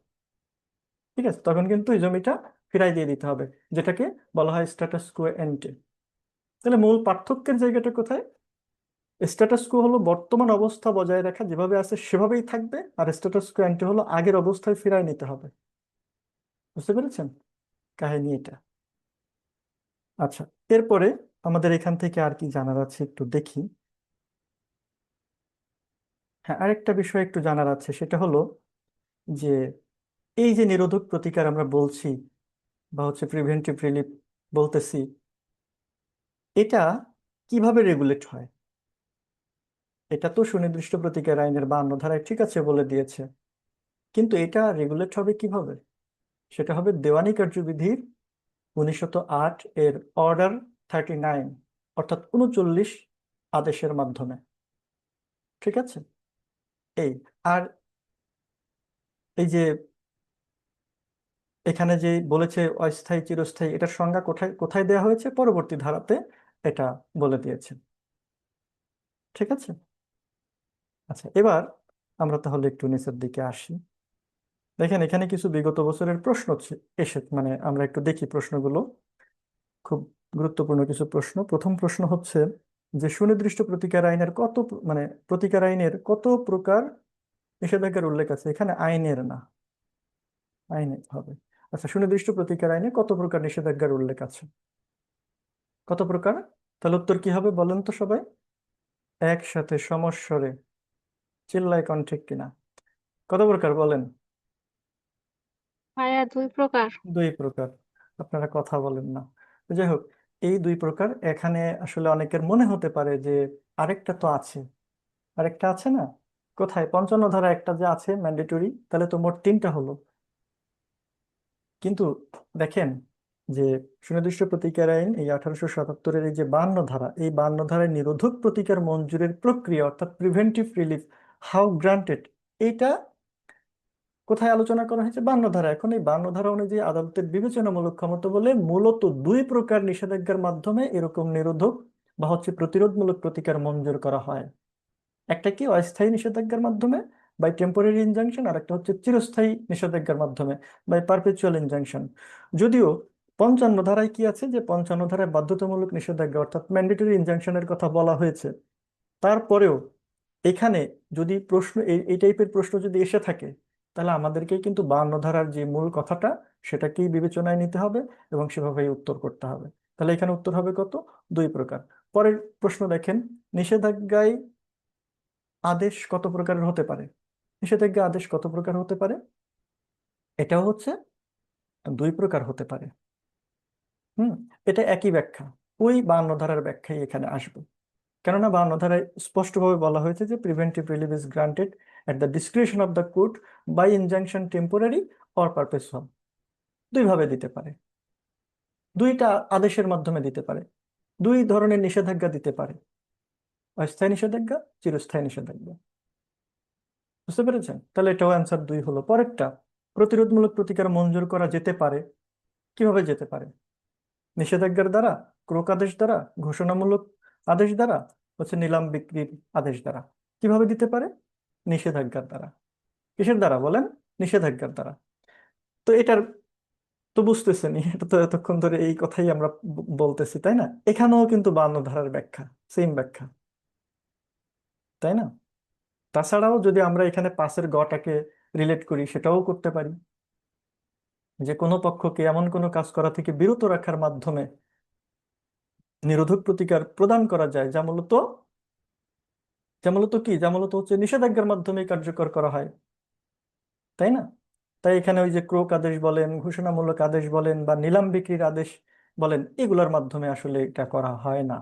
ঠিক আছে, তখন কিন্তু এই জমিটা ফিরাই দিয়ে দিতে হবে, যেটাকে বলা হয় স্ট্যাটাস কো এন্টে। তাহলে মূল পার্থক্যের জায়গাটা কোথায়? স্ট্যাটাস কো হলো বর্তমান অবস্থা বজায় রাখা, যেভাবে আছে সেভাবেই থাকবে, আর স্ট্যাটাস কো এন্টে হলো আগের অবস্থায় ফিরাই নিতে হবে। বুঝতে পেরেছেন কাহিনী এটা? আচ্ছা, এরপরে আমাদের এখান থেকে আর কি জানার আছে একটু দেখি। হ্যাঁ, আরেকটা বিষয় একটু জানার আছে, সেটা হলো যে এই যে নিরোধক প্রতিকার আমরা বলছি বা হচ্ছে প্রিভেন্টিভ রিলিফ বলতেছি, এটা কিভাবে রেগুলেট হয়? এটা তো সুনির্দিষ্ট প্রতিকার আইনের 52 ধারায় ঠিক আছে বলে দিয়েছে, কিন্তু এটা রেগুলেট হবে কিভাবে? সেটা হবে দেওয়ানি কার্যবিধির 1908 এর অর্ডার 39, অর্থাৎ 39 আদেশের মাধ্যমে। ঠিক আছে, এই আর এই যে এখানে যে বলেছে অস্থায়ী চিরস্থায়ী, এটার সংজ্ঞা কোথায় কোথায় দেওয়া হয়েছে পরবর্তী ধারাতে এটা বলে দিয়েছে। ঠিক আছে। আচ্ছা, এবার আমরা তাহলে একটু নিচের দিকে আসি। দেখেন এখানে কিছু বিগত বছরের প্রশ্ন মানে আমরা একটু দেখি প্রশ্নগুলো। খুব গুরুত্বপূর্ণ কিছু প্রশ্ন। প্রথম প্রশ্ন হচ্ছে যে সুনির্দিষ্ট প্রতিকার আইনের মানে প্রতিকার আইনের কত প্রকার নিষেধাজ্ঞার উল্লেখ আছে, এখানে আইনের না, আইনে হবে। আচ্ছা, সুনির্দিষ্ট প্রতিকার আইনে কত প্রকার নিষেধাজ্ঞার উল্লেখ আছে? কত প্রকার? তাহলে উত্তর কি হবে বলেন তো সবাই, একসাথে সমস্বরে, চিল্লায় কোন ঠিক কিনা? কত প্রকার বলেন? ভাইয়া 2 প্রকার। 2 প্রকার। আপনারা কথা বলেন না। তো যাই হোক, এই 2 প্রকার। এখানে আসলে অনেকের মনে হতে পারে যে আরেকটা তো আছে, আরেকটা আছে না, কোথায়? 55 ধারা একটা যে আছে ম্যান্ডেটরি, তাহলে তো মোট 3টা হলো। কিন্তু দেখেন যে সুনির্দিষ্ট প্রতিকার আইন এই 1877-এর এই যে 52 ধারা, এই 52 ধারায় নিরোধক প্রতিকার মঞ্জুরের প্রক্রিয়া অর্থাৎ প্রিভেন্টিভ রিলিফ হাউ গ্রান্টেড, এইটা কোথায় আলোচনা করা হয়েছে? 52 ধারা। এখন এই 52 ধারা অনুযায়ী আদালতের বিবেচনামূলক ক্ষমতা বলে মূলত 2 প্রকার নিষেধাজ্ঞার মাধ্যমে এরকম নিরোধক বা প্রতিরোধমূলক প্রতিকার মঞ্জুর করা হয়। একটা কি অস্থায়ী নিষেধাজ্ঞার মাধ্যমে বাই টেম্পোরারি ইনজাংশন, আর একটা হচ্ছে চিরস্থায়ী নিষেধাজ্ঞার মাধ্যমে বাই পারপেচুয়াল ইনজাংশন। যদিও 55 ধারায় কি আছে, যে 55 ধারায় বাধ্যতামূলক নিষেধাজ্ঞা অর্থাৎ ম্যান্ডেটরি ইনজাংশনের কথা বলা হয়েছে, তারপরেও এখানে যদি প্রশ্ন এই টাইপের প্রশ্ন যদি এসে থাকে, তাহলে আমাদেরকে কিন্তু 52 ধারার যে মূল কথাটা সেটাকেই বিবেচনায় নিতে হবে এবং সেভাবেই উত্তর করতে হবে। তাহলে এখানে উত্তর হবে কত? 2 প্রকার। পরের প্রশ্ন দেখেন, নিষেধাজ্ঞায় আদেশ কত প্রকারের হতে পারে? নিষেধাজ্ঞা আদেশ কত প্রকার হতে পারে? এটাও হচ্ছে 2 প্রকার হতে পারে। হুম, এটা একই ব্যাখ্যা, ওই 52 ধারার ব্যাখ্যাই এখানে আসবে। কেননা 52 ধারায় স্পষ্টভাবে বলা হয়েছে যে preventive relief is granted at the description of the court by injunction temporary or perpetual. 2 ভাবে দিতে পারে, 2টা আদেশের মাধ্যমে দিতে পারে, 2 ধরনের নিষেধাজ্ঞা দিতে পারে, অস্থায়ী নিষেধাজ্ঞা, চিরস্থায়ী নিষেধাজ্ঞা। বুঝতে পেরেছেন? তাহলে এটাও অ্যান্সার 2 হলো। পরেরটা, প্রতিরোধমূলক প্রতিকার মঞ্জুর করা যেতে পারে। কিভাবে যেতে পারে? নিষেধাজ্ঞার দ্বারা, ক্রোক আদেশ দ্বারা, ঘোষণামূলক আদেশ দ্বারা, নিলাম বিক্রির আদেশ দ্বারা। কিভাবে দিতে পারে? নিষেধাজ্ঞার দ্বারা। কিসের দ্বারা বলেন? নিষেধাজ্ঞার দ্বারা। তো এটার তো বুঝতেছেনি, এটা তো এতক্ষণ ধরে এই কথাই আমরা বলতেছি, তাই না? এখানেও কিন্তু 52 ধারার ব্যাখ্যা, সেম ব্যাখ্যা, তাই না? তাছাড়াও যদি আমরা এখানে 5-এর গ-টাকে রিলেট করি, সেটাও করতে পারি, যে কোনো পক্ষকে এমন কোনো কাজ করা থেকে বিরত রাখার মাধ্যমে নিরোধক প্রতিকার প্রদান করা যায় যা মূলত হচ্ছে নিষেধাজ্ঞার মাধ্যমে কার্যকর করা হয়, তাই না? তাই এখানে ওই যে ক্রোক আদেশ বলেন, ঘোষণামূলক আদেশ বলেন, বা নিলাম বিক্রির আদেশ বলেন, এগুলোর মাধ্যমে আসলে এটা করা হয় না।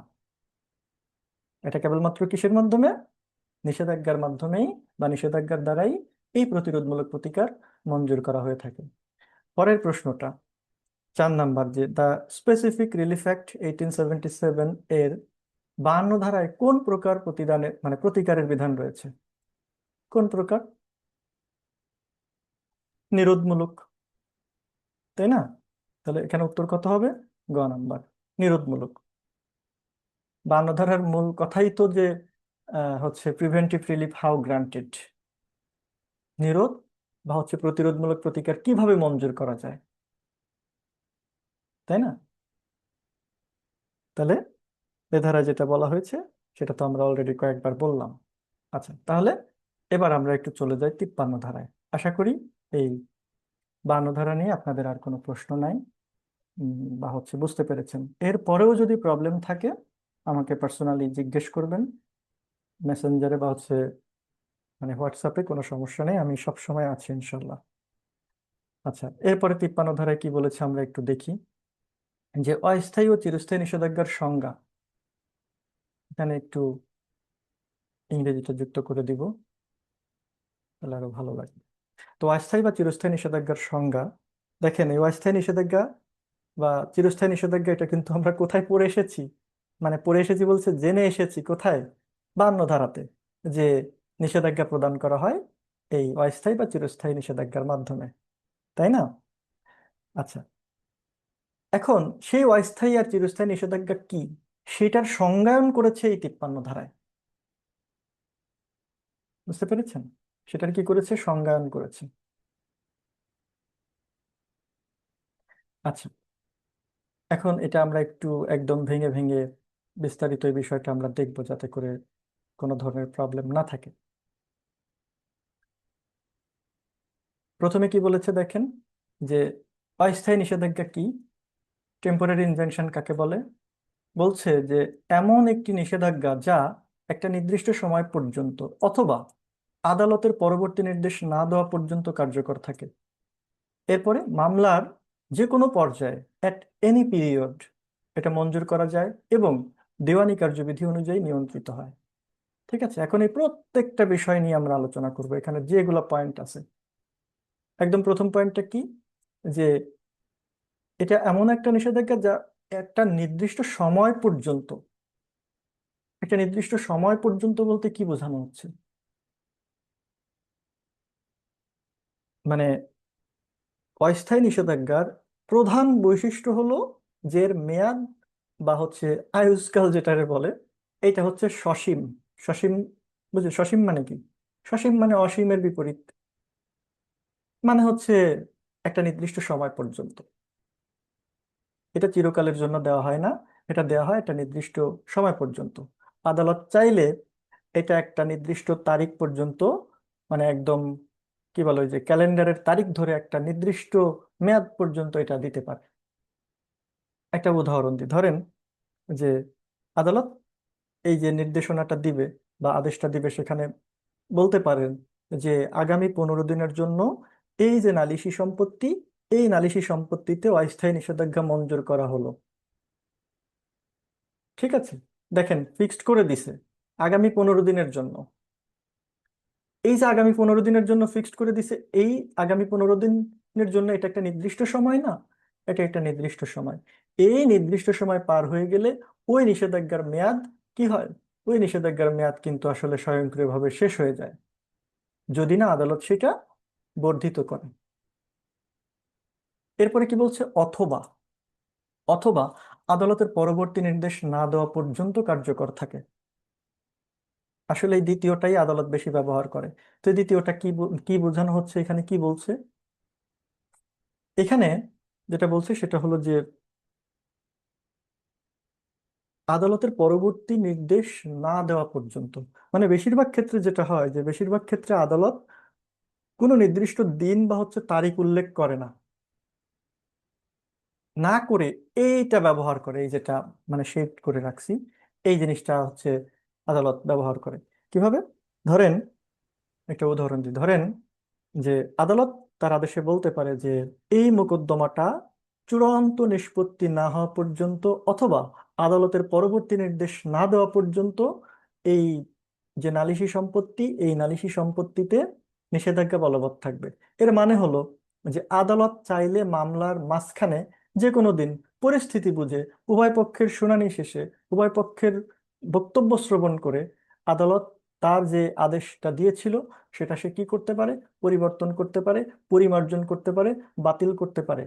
এটা কেবলমাত্র কিসের মাধ্যমে? নিষেধাজ্ঞার মাধ্যমেই বা নিষেধাজ্ঞার দ্বারাই এই প্রতিরোধমূলক প্রতিকার মঞ্জুর করা হয়ে থাকে। পরের প্রশ্নটা 4 নাম্বার, যে দ্য স্পেসিফিক রিলিফ অ্যাক্ট 1877 এর 52 ধারায় কোন প্রকার প্রতিদানের প্রতিকারের বিধান রয়েছে? কোন প্রকার? নিরোধমূলক, তাই না? তাহলে এখানে উত্তর কত হবে? গ-নাম্বার, নিরোধমূলক। 52 ধারার মূল কথাই তো যে প্রিভেন্টিভ রিলিফ হাউ গ্রান্টেড, নিরোধ বা প্রতিরোধমূলক প্রতিকার কিভাবে মঞ্জুর করা যায়, তাই না? তাহলে এ ধারায় যেটা বলা হয়েছে সেটা তো আমরা অলরেডি কয়েকবার বললাম। আচ্ছা, তাহলে এবার আমরা একটু চলে যাই 53 ধারায়। আশা করি এই 52 ধারা নিয়ে আপনাদের আর কোনো প্রশ্ন নাই, বা বুঝতে পেরেছেন। এর পরেও যদি প্রবলেম থাকে আমাকে পার্সোনালি জিজ্ঞেস করবেন মেসেঞ্জারে, বা হোয়াটসঅ্যাপে, কোনো সমস্যা নেই, আমি সব সময় আছি ইনশাল্লাহ। আচ্ছা, এরপরে 53 ধারায় কি বলেছে আমরা একটু দেখি, যে অস্থায়ী ও চিরস্থায়ী নিষেধাজ্ঞার সংজ্ঞা। এখানে একটু ইংরেজিটা যুক্ত করে দিব, তাহলে আরো ভালো লাগবে। তো অস্থায়ী বা চিরস্থায়ী নিষেধাজ্ঞার সংজ্ঞা, দেখেন এই অস্থায়ী নিষেধাজ্ঞা বা চিরস্থায়ী নিষেধাজ্ঞা, এটা কিন্তু আমরা কোথায় পড়ে এসেছি? পড়ে এসেছি বলছে জেনে এসেছি কোথায়? 52 ধারাতে, যে নিষেধাজ্ঞা প্রদান করা হয় এই অস্থায়ী বা চিরস্থায়ী নিষেধাজ্ঞার মাধ্যমে, তাই না? আচ্ছা, এখন সেই অস্থায়ী আর চিরস্থায়ী নিষেধাজ্ঞা কি, সেটার সংজ্ঞায়ন করেছে এই 53 ধারায়। বুঝতে পেরেছেন? সেটার কি করেছে? সংজ্ঞায়ন করেছে। আচ্ছা, এখন এটা আমরা একটু একদম ভেঙে ভেঙে বিস্তারিত এই বিষয়টা আমরা দেখবো, যাতে করে কোনো ধরনের প্রবলেম না থাকে। প্রথমে কি বলেছে দেখেন, যে অস্থায়ী নিষেধাজ্ঞা কি, টেম্পোরারি ইনজাংশন কাকে বলে। বলছে যে এমন একটি নিষেধাজ্ঞা যা একটা নির্দিষ্ট সময় পর্যন্ত অথবা আদালতের পরবর্তী নির্দেশ না দেওয়া পর্যন্ত কার্যকর থাকে। এরপরে মামলার যে কোনো পর্যায়ে অ্যাট এনি পিরিয়ড এটা মঞ্জুর করা যায় এবং দেওয়ানি কার্যবিধি অনুযায়ী নিয়ন্ত্রিত হয়। ঠিক আছে, এখন এই প্রত্যেকটা বিষয় নিয়ে আমরা আলোচনা করব। এখানে যেগুলো পয়েন্ট আছে, একদম প্রথম পয়েন্টটা কি, যে এটা এমন একটা নিষেধাজ্ঞা যা একটা নির্দিষ্ট সময় পর্যন্ত, একটা নির্দিষ্ট সময় পর্যন্ত বলতে কি বোঝানো হচ্ছে, মানে অস্থায়ী নিষেধাজ্ঞার প্রধান বৈশিষ্ট্য হলো যে এর মেয়াদ বা হচ্ছে আয়ুষ্কাল যেটারে বলে, এটা হচ্ছে সসীম। সসীম, বুঝলি সসীম মানে কি? সসীম মানে অসীমের বিপরীত, মানে হচ্ছে একটা নির্দিষ্ট সময় পর্যন্ত। এটা চিরকালের জন্য দেওয়া হয় না, এটা দেওয়া হয় একটা নির্দিষ্ট সময় পর্যন্ত। আদালত চাইলে এটা একটা নির্দিষ্ট তারিখ পর্যন্ত, মানে একদম কি বলে, ওই যে ক্যালেন্ডারের তারিখ ধরে একটা নির্দিষ্ট মেয়াদ পর্যন্ত এটা দিতে পারে। একটা উদাহরণ দিই, ধরেন যে আদালত এই যে নির্দেশনাটা দিবে বা আদেশটা দিবে, সেখানে বলতে পারেন যে আগামী 15 দিনের জন্য এই যে নালিশি সম্পত্তি, এই নালিশি সম্পত্তিতে অস্থায়ী নিষেধাজ্ঞা মঞ্জুর করা হলো। ঠিক আছে, দেখেন ফিক্সড করে দিছে আগামী 15 দিনের জন্য। এই যে আগামী 15 দিনের জন্য ফিক্সড করে দিছে, এই আগামী 15 দিনের জন্য এটা একটা নির্দিষ্ট সময় না, এটা একটা নির্দিষ্ট সময়। এই নির্দিষ্ট সময় পার হয়ে গেলে ওই নিষেধাজ্ঞার মেয়াদ কি হয়, ওই নিষেধাজ্ঞার মেয়াদ কিন্তু আসলে স্বয়ংক্রিয়ভাবে শেষ হয়ে যায়, যদি না আদালত সেটা বর্ধিত করে। এরপরে কি বলছে, অথবা, অথবা আদালতের পরবর্তী নির্দেশ না দেওয়া পর্যন্ত কার্যকর থাকে। আসলে এই দ্বিতীয়টাই আদালত বেশি ব্যবহার করে। তো এই দ্বিতীয়টা কি কি বোঝানো হচ্ছে, এখানে কি বলছে, এখানে যেটা বলছে সেটা হলো যে আদালতের পরবর্তী নির্দেশ না দেওয়া পর্যন্ত, মানে বেশিরভাগ ক্ষেত্রে যেটা হয় যে বেশিরভাগ ক্ষেত্রে আদালত কোনো নির্দিষ্ট দিন বা হচ্ছে তারিখ উল্লেখ করে না, না করে এইটা ব্যবহার করে, এই যেটা মানে শেড করে রাখছি, এই জিনিসটা হচ্ছে আদালত ব্যবহার করে। কিভাবে, ধরেন একটা উদাহরণ দিই, ধরেন যে আদালত তার আদেশে বলতে পারে যে এই মোকদ্দমাটা চূড়ান্ত নিষ্পত্তি না হওয়া পর্যন্ত অথবা আদালতের পরবর্তী নির্দেশ না দেওয়া পর্যন্ত এই যে নালিশি সম্পত্তি, এই নালিশি সম্পত্তিতে নিষেধাজ্ঞা বলবৎ থাকবে। এর মানে হলো যে আদালত চাইলে মামলার মাঝখানে যে কোনো দিন পরিস্থিতি বুঝে উভয় পক্ষের শুনানি শেষে উভয় পক্ষের বক্তব্য শ্রবণ করে আদালত তার যে আদেশটা দিয়েছিল সেটা সে কি করতে পারে, পরিবর্তন করতে পারে, পরিমার্জন করতে পারে, বাতিল করতে পারে।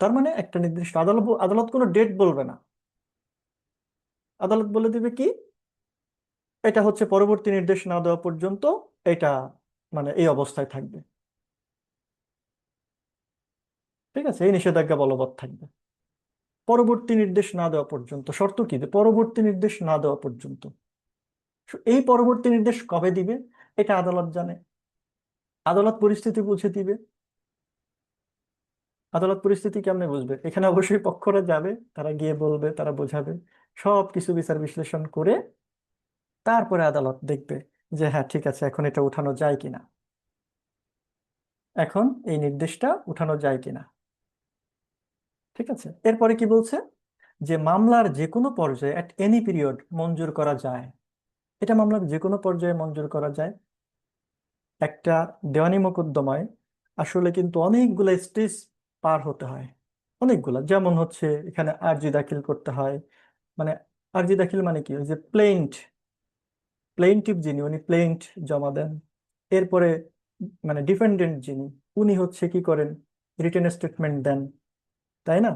তার মানে একটা নির্দিষ্ট আদালত আদালত কোনো ডেট বলবে না, আদালত বলে দিবে কি, এটা হচ্ছে পরবর্তী নির্দেশ না দেওয়া পর্যন্ত এটা মানে এই অবস্থায় থাকবে। ঠিক আছে, এই নিষেধাজ্ঞা বলবৎ থাকবে পরবর্তী নির্দেশ না দেওয়া পর্যন্ত। শর্ত কি, যে পরবর্তী নির্দেশ না দেওয়া পর্যন্ত। এই পরবর্তী নির্দেশ কবে দিবে এটা আদালত জানে, আদালত পরিস্থিতি বুঝে দিবে। আদালত পরিস্থিতি কেমনে বুঝবে, এখানে অবশ্যই পক্ষরা যাবে, তারা গিয়ে বলবে, তারা বোঝাবে, সব কিছু বিচার বিশ্লেষণ করে তারপরে আদালত দেখবে যে হ্যাঁ ঠিক আছে, এখন এটা উঠানো যায় কিনা, এখন এই নির্দেশটা উঠানো যায় কিনা। ঠিক আছে, এরপরে কি বলছে, যে মামলার যে কোনো পর্যায়ে অ্যাট এনি পিরিয়ড মঞ্জুর করা যায়। এটা মামলার যে কোনো পর্যায়ে মঞ্জুর করা যায়। একটা দেওয়ানি মোকদ্দমায় আসলে কিন্তু অনেকগুলা স্টেজ পার হতে হয়, অনেকগুলা, যেমন হচ্ছে এখানে আর্জি দাখিল করতে হয়, মানে আর্জি দাখিল মানে কি, ওই যে প্লেইন্টিভ যিনি উনি প্লেইন্ট জমা দেন। এরপরে মানে ডিফেন্ডেন্ট যিনি উনি হচ্ছে কি করেন, রিটেন স্টেটমেন্ট দেন, তাই না?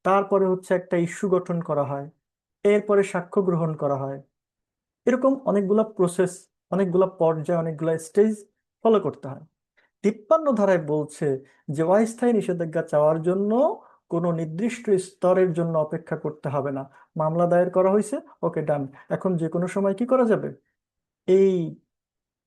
তারপরে হচ্ছে একটা ইস্যু গঠন করা হয়, এরপরে সাক্ষ্য গ্রহণ করা হয়। এরকম অনেকগুলা প্রসেস, অনেকগুলা পর্যায়ে, অনেকগুলা স্টেজ ফলো করতে হয়। 53 ধারায় বলছে যে অস্থায়ী নিষেধাজ্ঞা চাওয়ার জন্য কোনো নির্দিষ্ট স্তরের জন্য অপেক্ষা করতে হবে না। মামলা দায়ের করা হয়েছে, ওকে ডান, এখন যে কোনো সময় কি করা যাবে, এই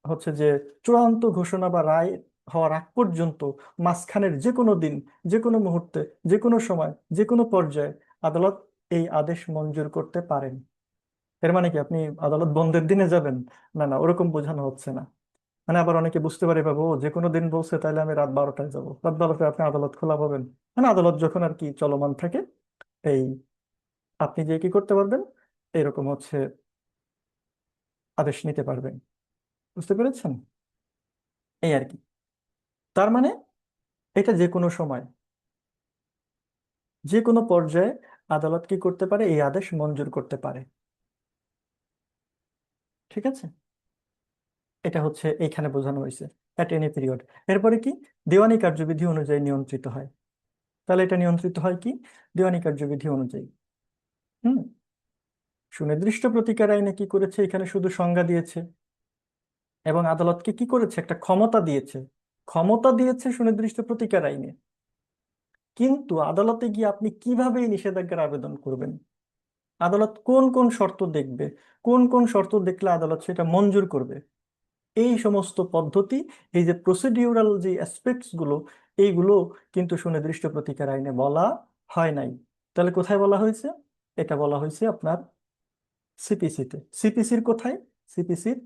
হচ্ছে যে চূড়ান্ত ঘোষণা বা রায় হওয়ার আগ পর্যন্ত মাঝখানের যে কোনো দিন, যে কোনো মুহূর্তে, যে কোনো সময়, যে কোনো পর্যায়ে আদালত এই আদেশ মঞ্জুর করতে পারেন। এর মানে কি আপনি আদালত বন্ধের দিনে যাবেন? না না, ওরকম বোঝানো হচ্ছে না। মানে আবার অনেকে বুঝতে পারে ভাবো ও যে কোনো দিন বলছে, তাহলে আমি রাত 12টায় যাবো, রাত 12টায় আপনি আদালত খোলা পাবেন। মানে আদালত যখন আর কি চলমান থাকে, এই আপনি যে কি করতে পারবেন, এরকম হচ্ছে আদেশ নিতে পারবেন। বুঝতে পেরেছেন? এই আর কি। তার মানে এটা যে কোনো সময়, যে কোনো পর্যায়ে আদালত কি করতে পারে, এই আদেশ মঞ্জুর করতে পারে। ঠিক আছে, এটা হচ্ছে এইখানে বোঝানো হয়েছে, অ্যাট এনি পিরিয়ড। এরপরে কি, দেওয়ানি কার্যবিধি অনুযায়ী নিয়ন্ত্রিত হয়। তাহলে এটা নিয়ন্ত্রিত হয় কি, দেওয়ানি কার্যবিধি অনুযায়ী। হুম। সুনির্দিষ্ট প্রতিকার আইনে কি করেছে, এখানে শুধু সংজ্ঞা দিয়েছে এবং আদালতকে কি করেছে, একটা ক্ষমতা দিয়েছে। ক্ষমতা দিয়েছে সুনির্দিষ্ট প্রতিকার আইনে, কিন্তু আদালতে গিয়ে আপনি কিভাবে এই নিষেধাজ্ঞার আবেদন করবেন, আদালত কোন কোন শর্ত দেখবে, কোন কোন শর্ত দেখলে আদালত সেটা মঞ্জুর করবে, এই সমস্ত পদ্ধতি, এই যে প্রসিডিউরাল যে অ্যাসপেক্টস গুলো, এইগুলো কিন্তু সুনির্দিষ্ট প্রতিকার আইনে বলা হয় নাই। তাহলে কোথায় বলা হয়েছে? এটা বলা হয়েছে আপনার সিপিসিতে। সিপিসির কোথায়? সিপিসির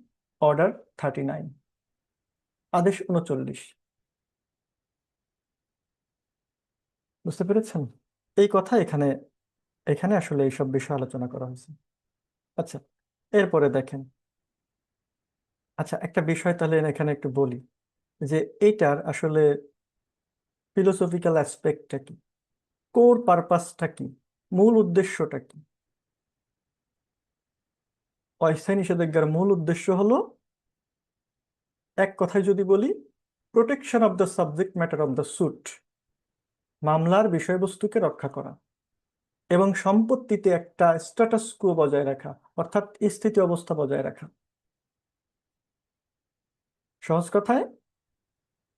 অর্ডার 39, আদেশ 39। বুঝতে পেরেছেন? এই কথা এখানে, এখানে আসলে এইসব বিষয় আলোচনা করা হয়েছে। আচ্ছা, এরপরে দেখেন। আচ্ছা, একটা বিষয় তাহলে এখানে একটু বলি, যে এইটার আসলে ফিলোসফিক্যাল অ্যাসপেক্টটা কি, কোর পারপাসটা কি, মূল উদ্দেশ্যটা কি। অস্থায়ী নিষেধাজ্ঞার মূল উদ্দেশ্য হলো, এক কথায় যদি বলি, protection of the subject matter of the suit, মামলার বিষয়বস্তুকে রক্ষা করা এবং সম্পত্তিতে একটা স্ট্যাটাস কো বজায় রাখা, অর্থাৎ স্থিতি অবস্থা বজায় রাখা। সহজ কথায়,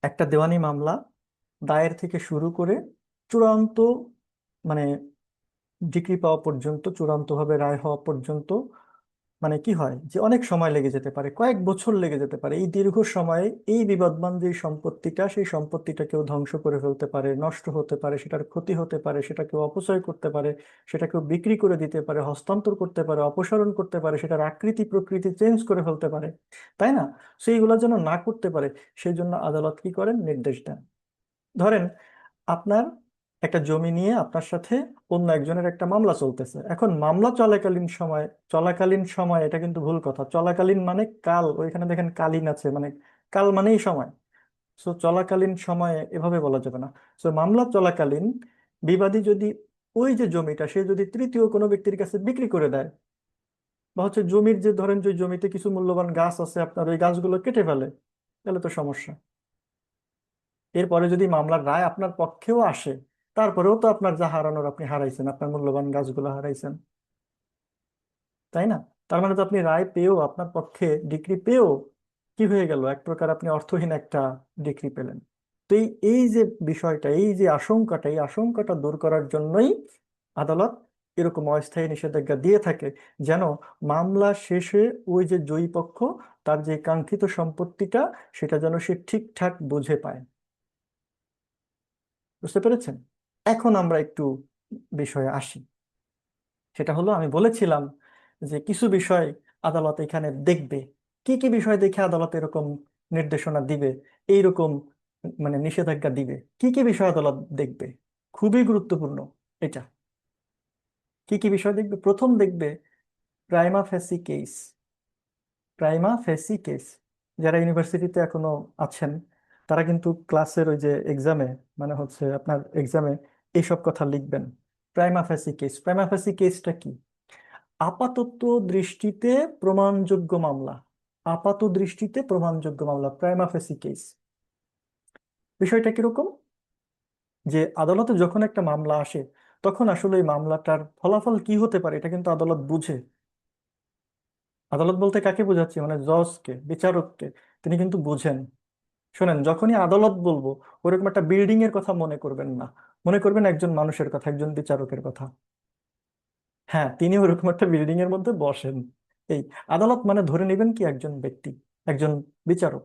একটা দেওয়ানি মামলা দায়ের থেকে শুরু করে চূড়ান্ত, মানে ডিগ্রি পাওয়া পর্যন্ত, চূড়ান্তভাবে রায় হওয়া পর্যন্ত, মানে কি হয় যে অনেক সময় লেগে যেতে পারে, কয়েক বছর লেগে যেতে পারে। এই দীর্ঘ সময়ে এই বিবাদমান যে সম্পত্তিটা, সেই সম্পত্তিটা কেউ ধ্বংস করে ফেলতে পারে, নষ্ট হতে পারে, সেটার ক্ষতি হতে পারে, সেটা কেউ অপচয় করতে পারে, সেটা কেউ বিক্রি করে দিতে পারে, হস্তান্তর করতে পারে, অপসারণ করতে পারে, সেটার আকৃতি প্রকৃতি চেঞ্জ করে ফেলতে পারে, তাই না? সেইগুলো যেন না করতে পারে, সেই জন্য আদালত কি করেন, নির্দেশ দেন। ধরেন আপনার একটা জমি নিয়ে আপনার সাথে অন্য একজনের একটা মামলা চলতেছে। এখন মামলা চলাকালীন সময়, চলাকালীন সময় এটা কিন্তু ভুল কথা, চলাকালীন মানে কাল, ওইখানে দেখেন কালীন আছে, মানে কাল মানেই সময়। সো চলাকালীন সময়ে এভাবে বলা যাবে না। সো মামলা চলাকালীন বিবাদী যদি ওই যে জমিটা, সে যদি তৃতীয় কোনো ব্যক্তির কাছে বিক্রি করে দেয়, বা হচ্ছে জমির যে, ধরেন যে জমিতে কিছু মূল্যবান গাছ আছে, আপনার ওই গাছগুলো কেটে ফেলে, তাহলে তো সমস্যা। এরপরে যদি মামলার রায় আপনার পক্ষেও আসে, তারপরেও তো আপনার যা হারানোর আপনি হারাইছেন, আপনার মূল্যবান গাছগুলো হারাইছেন, তাই না? তার মানে তো আপনি রায় পেয়েও, আপনার পক্ষে ডিক্রি পেয়েও কি হয়ে গেল, এক প্রকার আপনি অর্থহীন একটা ডিক্রি পেলেন। তো এই এই যে বিষয়টা, এই যে আশঙ্কাটা, এই আশঙ্কাটা দূর করার জন্যই আদালত এরকম অস্থায়ী নিষেধাজ্ঞা দিয়ে থাকে, যেন মামলা শেষে ওই যে জয়ী পক্ষ, তার যে কাঙ্ক্ষিত সম্পত্তিটা, সেটা যেন সে ঠিকঠাক বুঝে পায়। বুঝতে পেরেছেন? এখন আমরা একটু বিষয়ে আসি। সেটা হলো, আমি বলেছিলাম যে কিছু বিষয় আদালত এখানে দেখবে। কি কি বিষয় দেখে আদালত এরকম নির্দেশনা দিবে, এইরকম মানে নিষেধাজ্ঞা দিবে, কি কি বিষয় আদালত দেখবে, খুবই গুরুত্বপূর্ণ এটা। কি কি বিষয় দেখবে? প্রথম দেখবে prima facie case. Prima facie case, যারা ইউনিভার্সিটিতে এখনো আছেন, তারা কিন্তু ক্লাসের ওই যে এক্সামে, মানে হচ্ছে আপনার এক্সামে এইসব কথা লিখবেন। প্রাইমা ফেসি কেস, প্রাইমা ফেসি কেসটা কি? আপাতত দৃষ্টিতে প্রমাণযোগ্য মামলা। আপাত দৃষ্টিতে প্রমাণযোগ্য মামলা, প্রাইমা ফেসি কেস। বিষয়টা কিরকম, যে আদালতে যখন একটা মামলা আসে, তখন আসলে এই মামলাটার ফলাফল কি হতে পারে এটা কিন্তু আদালত বুঝে। আদালত বলতে কাকে বোঝাচ্ছি, মানে জজকে, বিচারককে, তিনি কিন্তু বুঝেন। শোনেন, যখনই আদালত বলবো, ওরকম একটা বিল্ডিং এর কথা মনে করবেন না, মনে করবেন একজন মানুষের কথা, একজন বিচারকের কথা। হ্যাঁ, তিনি ওরকম একটা বিল্ডিং এর মধ্যে বসেন। এই আদালত মানে ধরে নেবেন কি একজন ব্যক্তি, একজন বিচারক।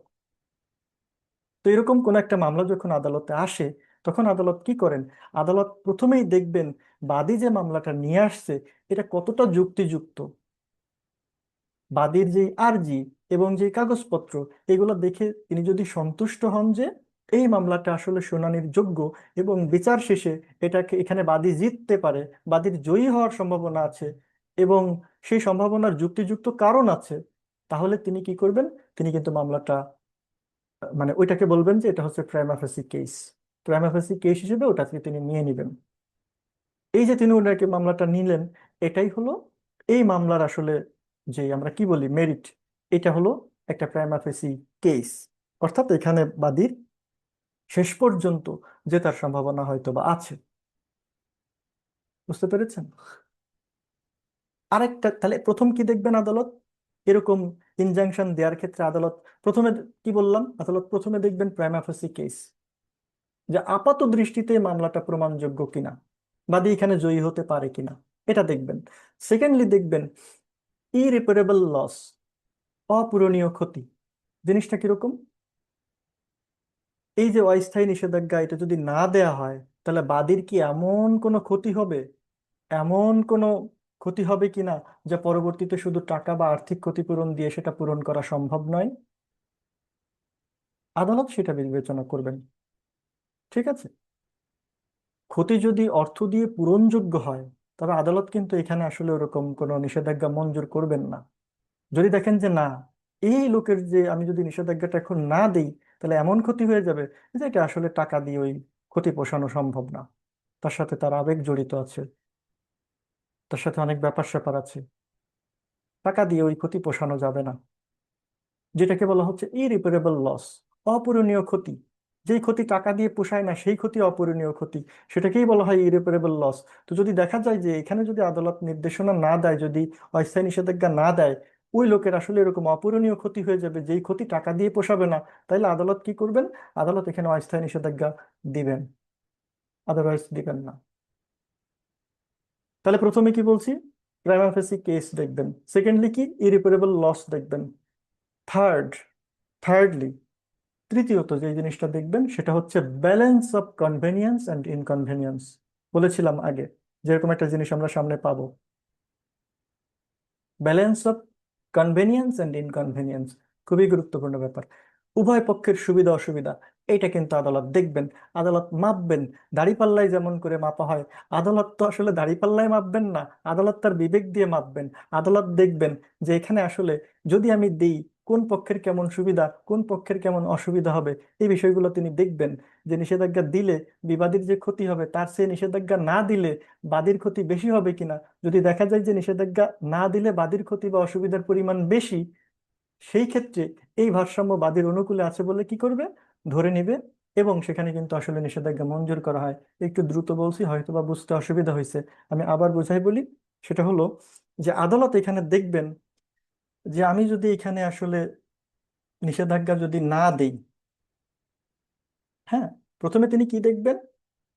তো এরকম কোন একটা মামলা যখন আদালতে আসে, তখন আদালত কি করেন? আদালত প্রথমেই দেখবেন বাদী যে মামলাটা নিয়ে আসছে এটা কতটা যুক্তিযুক্ত। বাদীর যে আর্জি এবং যে কাগজপত্র, এগুলো দেখে তিনি যদি সন্তুষ্ট হন যে এই মামলাটা আসলে শুনানির যোগ্য এবং বিচার শেষে এটাকে এখানে বাদী জিততে পারে, বাদীর জয়ী হওয়ার সম্ভাবনা আছে এবং সেই সম্ভাবনার যুক্তিযুক্ত কারণ আছে, তাহলে তিনি কি করবেন? তিনি কিন্তু মামলাটা মানে ওইটাকে বলবেন যে এটা হচ্ছে prima facie case. Prima facie case হিসেবে ওটাকে তিনি নিয়ে নেবেন। এই যে তিনি ওনাকে মামলাটা নিলেন, এটাই হলো এই মামলার আসলে যে আমরা কি বলি মেরিট, এটা হলো একটা প্রাইমা ফেসি কেস। অর্থাৎ এখানে বাদীর শেষ পর্যন্ত জেতার সম্ভাবনা হয়তো বা আছে। বুঝতে পেরেছেন? আরেকটা, তাহলে প্রথম কি দেখবেন আদালত এরকম ইনজাংশন দেওয়ার ক্ষেত্রে? আদালত প্রথমে কি বললাম, আদালত প্রথমে দেখবেন প্রাইমা ফেসি কেস, যে আপাত দৃষ্টিতে এই মামলাটা প্রমাণযোগ্য কিনা, বাদী এখানে জয়ী হতে পারে কিনা, এটা দেখবেন। সেকেন্ডলি দেখবেন ইরিপারেবল লস, অপূরণীয় ক্ষতি। জিনিসটা কিরকম? এই যে অস্থায়ী নিষেধাজ্ঞা, এটা যদি না দেয়া হয় তাহলে বাদীর কি এমন কোনো ক্ষতি হবে, এমন কোনো ক্ষতি হবে কিনা যা পরবর্তীতে শুধু টাকা বা আর্থিক ক্ষতিপূরণ দিয়ে সেটা পূরণ করা সম্ভব নয়? আদালত সেটা বিবেচনা করবেন। ঠিক আছে? ক্ষতি যদি অর্থ দিয়ে পূরণযোগ্য হয়, তবে আদালত কিন্তু এখানে আসলে ওরকম কোনো নিষেধাজ্ঞা মঞ্জুর করবেন না। যদি দেখেন যে না, এই লোকের যে আমি যদি নিষেধাজ্ঞাটা এখন না দিই তাহলে এমন ক্ষতি হয়ে যাবে যে এটা আসলে টাকা দিয়ে ওই ক্ষতি পোষানো সম্ভব না, তার সাথে তার আবেগ জড়িত আছে, তার সাথে অনেক ব্যাপার স্যাপার আছে, টাকা দিয়ে ওই ক্ষতি পোষানো যাবে না, যেটাকে বলা হচ্ছে ইরিপারেবল লস, অপূরণীয় ক্ষতি। যেই ক্ষতি টাকা দিয়ে পোষায় না সেই ক্ষতি অপূরণীয় ক্ষতি, সেটাকেই বলা হয় ইরিপারেবল লস। তো যদি দেখা যায় যে এখানে যদি আদালত নির্দেশনা না দেয়, যদি অস্থায়ী নিষেধাজ্ঞা না দেয়, ওই লোকের আসলে এরকম অপূরণীয় ক্ষতি হয়ে যাবে যেই ক্ষতি টাকা দিয়ে পোষাবে না, তাইলে আদালত কি করবেন? আদালত এখানে অস্থায়ী নিষেধাজ্ঞা দিবেন, আদারওয়াইজ দিবেন না। তাহলে প্রথমে কি বলছি? প্রাইমা ফেসি কেস দেখবেন। সেকেন্ডলি কি? ইরিপারেবল লস দেখবেন। থার্ড থার্ডলি তৃতীয়ত যে জিনিসটা দেখবেন সেটা হচ্ছে balance of convenience and inconvenience. বলেছিলাম আগে যেরকম একটা জিনিস আমরা সামনে পাবো, balance of convenience and inconvenience, খুবই গুরুত্বপূর্ণ ব্যাপার। উভয় পক্ষের সুবিধা অসুবিধা এটা কিন্তু আদালত দেখবেন, আদালত মাপবেন। দাঁড়িপাল্লায় যেমন করে মাপা হয়, আদালত তো আসলে দাঁড়িপাল্লায় মাপবেন না, আদালত তার বিবেক দিয়ে মাপবেন। আদালত দেখবেন যে এখানে আসলে যদি আমি দিই, কোন পক্ষের কেমন সুবিধা, কোন পক্ষের কেমন অসুবিধা হবে, এই বিষয়গুলো তিনি দেখবেন। যে নিষেধাজ্ঞা দিলে বিবাদীর যে ক্ষতি হবে তার চেয়ে নিষেধাজ্ঞা না দিলে বাদীর ক্ষতি বেশি হবে কিনা। যদি দেখা যায় যে নিষেধাজ্ঞা না দিলে বাদীর ক্ষতি বা অসুবিধার পরিমাণ বেশি, সেই ক্ষেত্রে এই ভারসাম্য বাদীর অনুকূলে আছে বলে কি করবে? ধরে নিবে, এবং সেখানে কিন্তু আসলে নিষেধাজ্ঞা মঞ্জুর করা হয়। একটু দ্রুত বলছি, হয়তো বা বুঝতে অসুবিধা হয়েছে, আমি আবার বুঝাই বলি। সেটা হলো যে আদালত এখানে দেখবেন যে আমি যদি এখানে আসলে নিষেধাজ্ঞা যদি না দেই, হ্যাঁ, প্রথমে তিনি কি দেখবেন?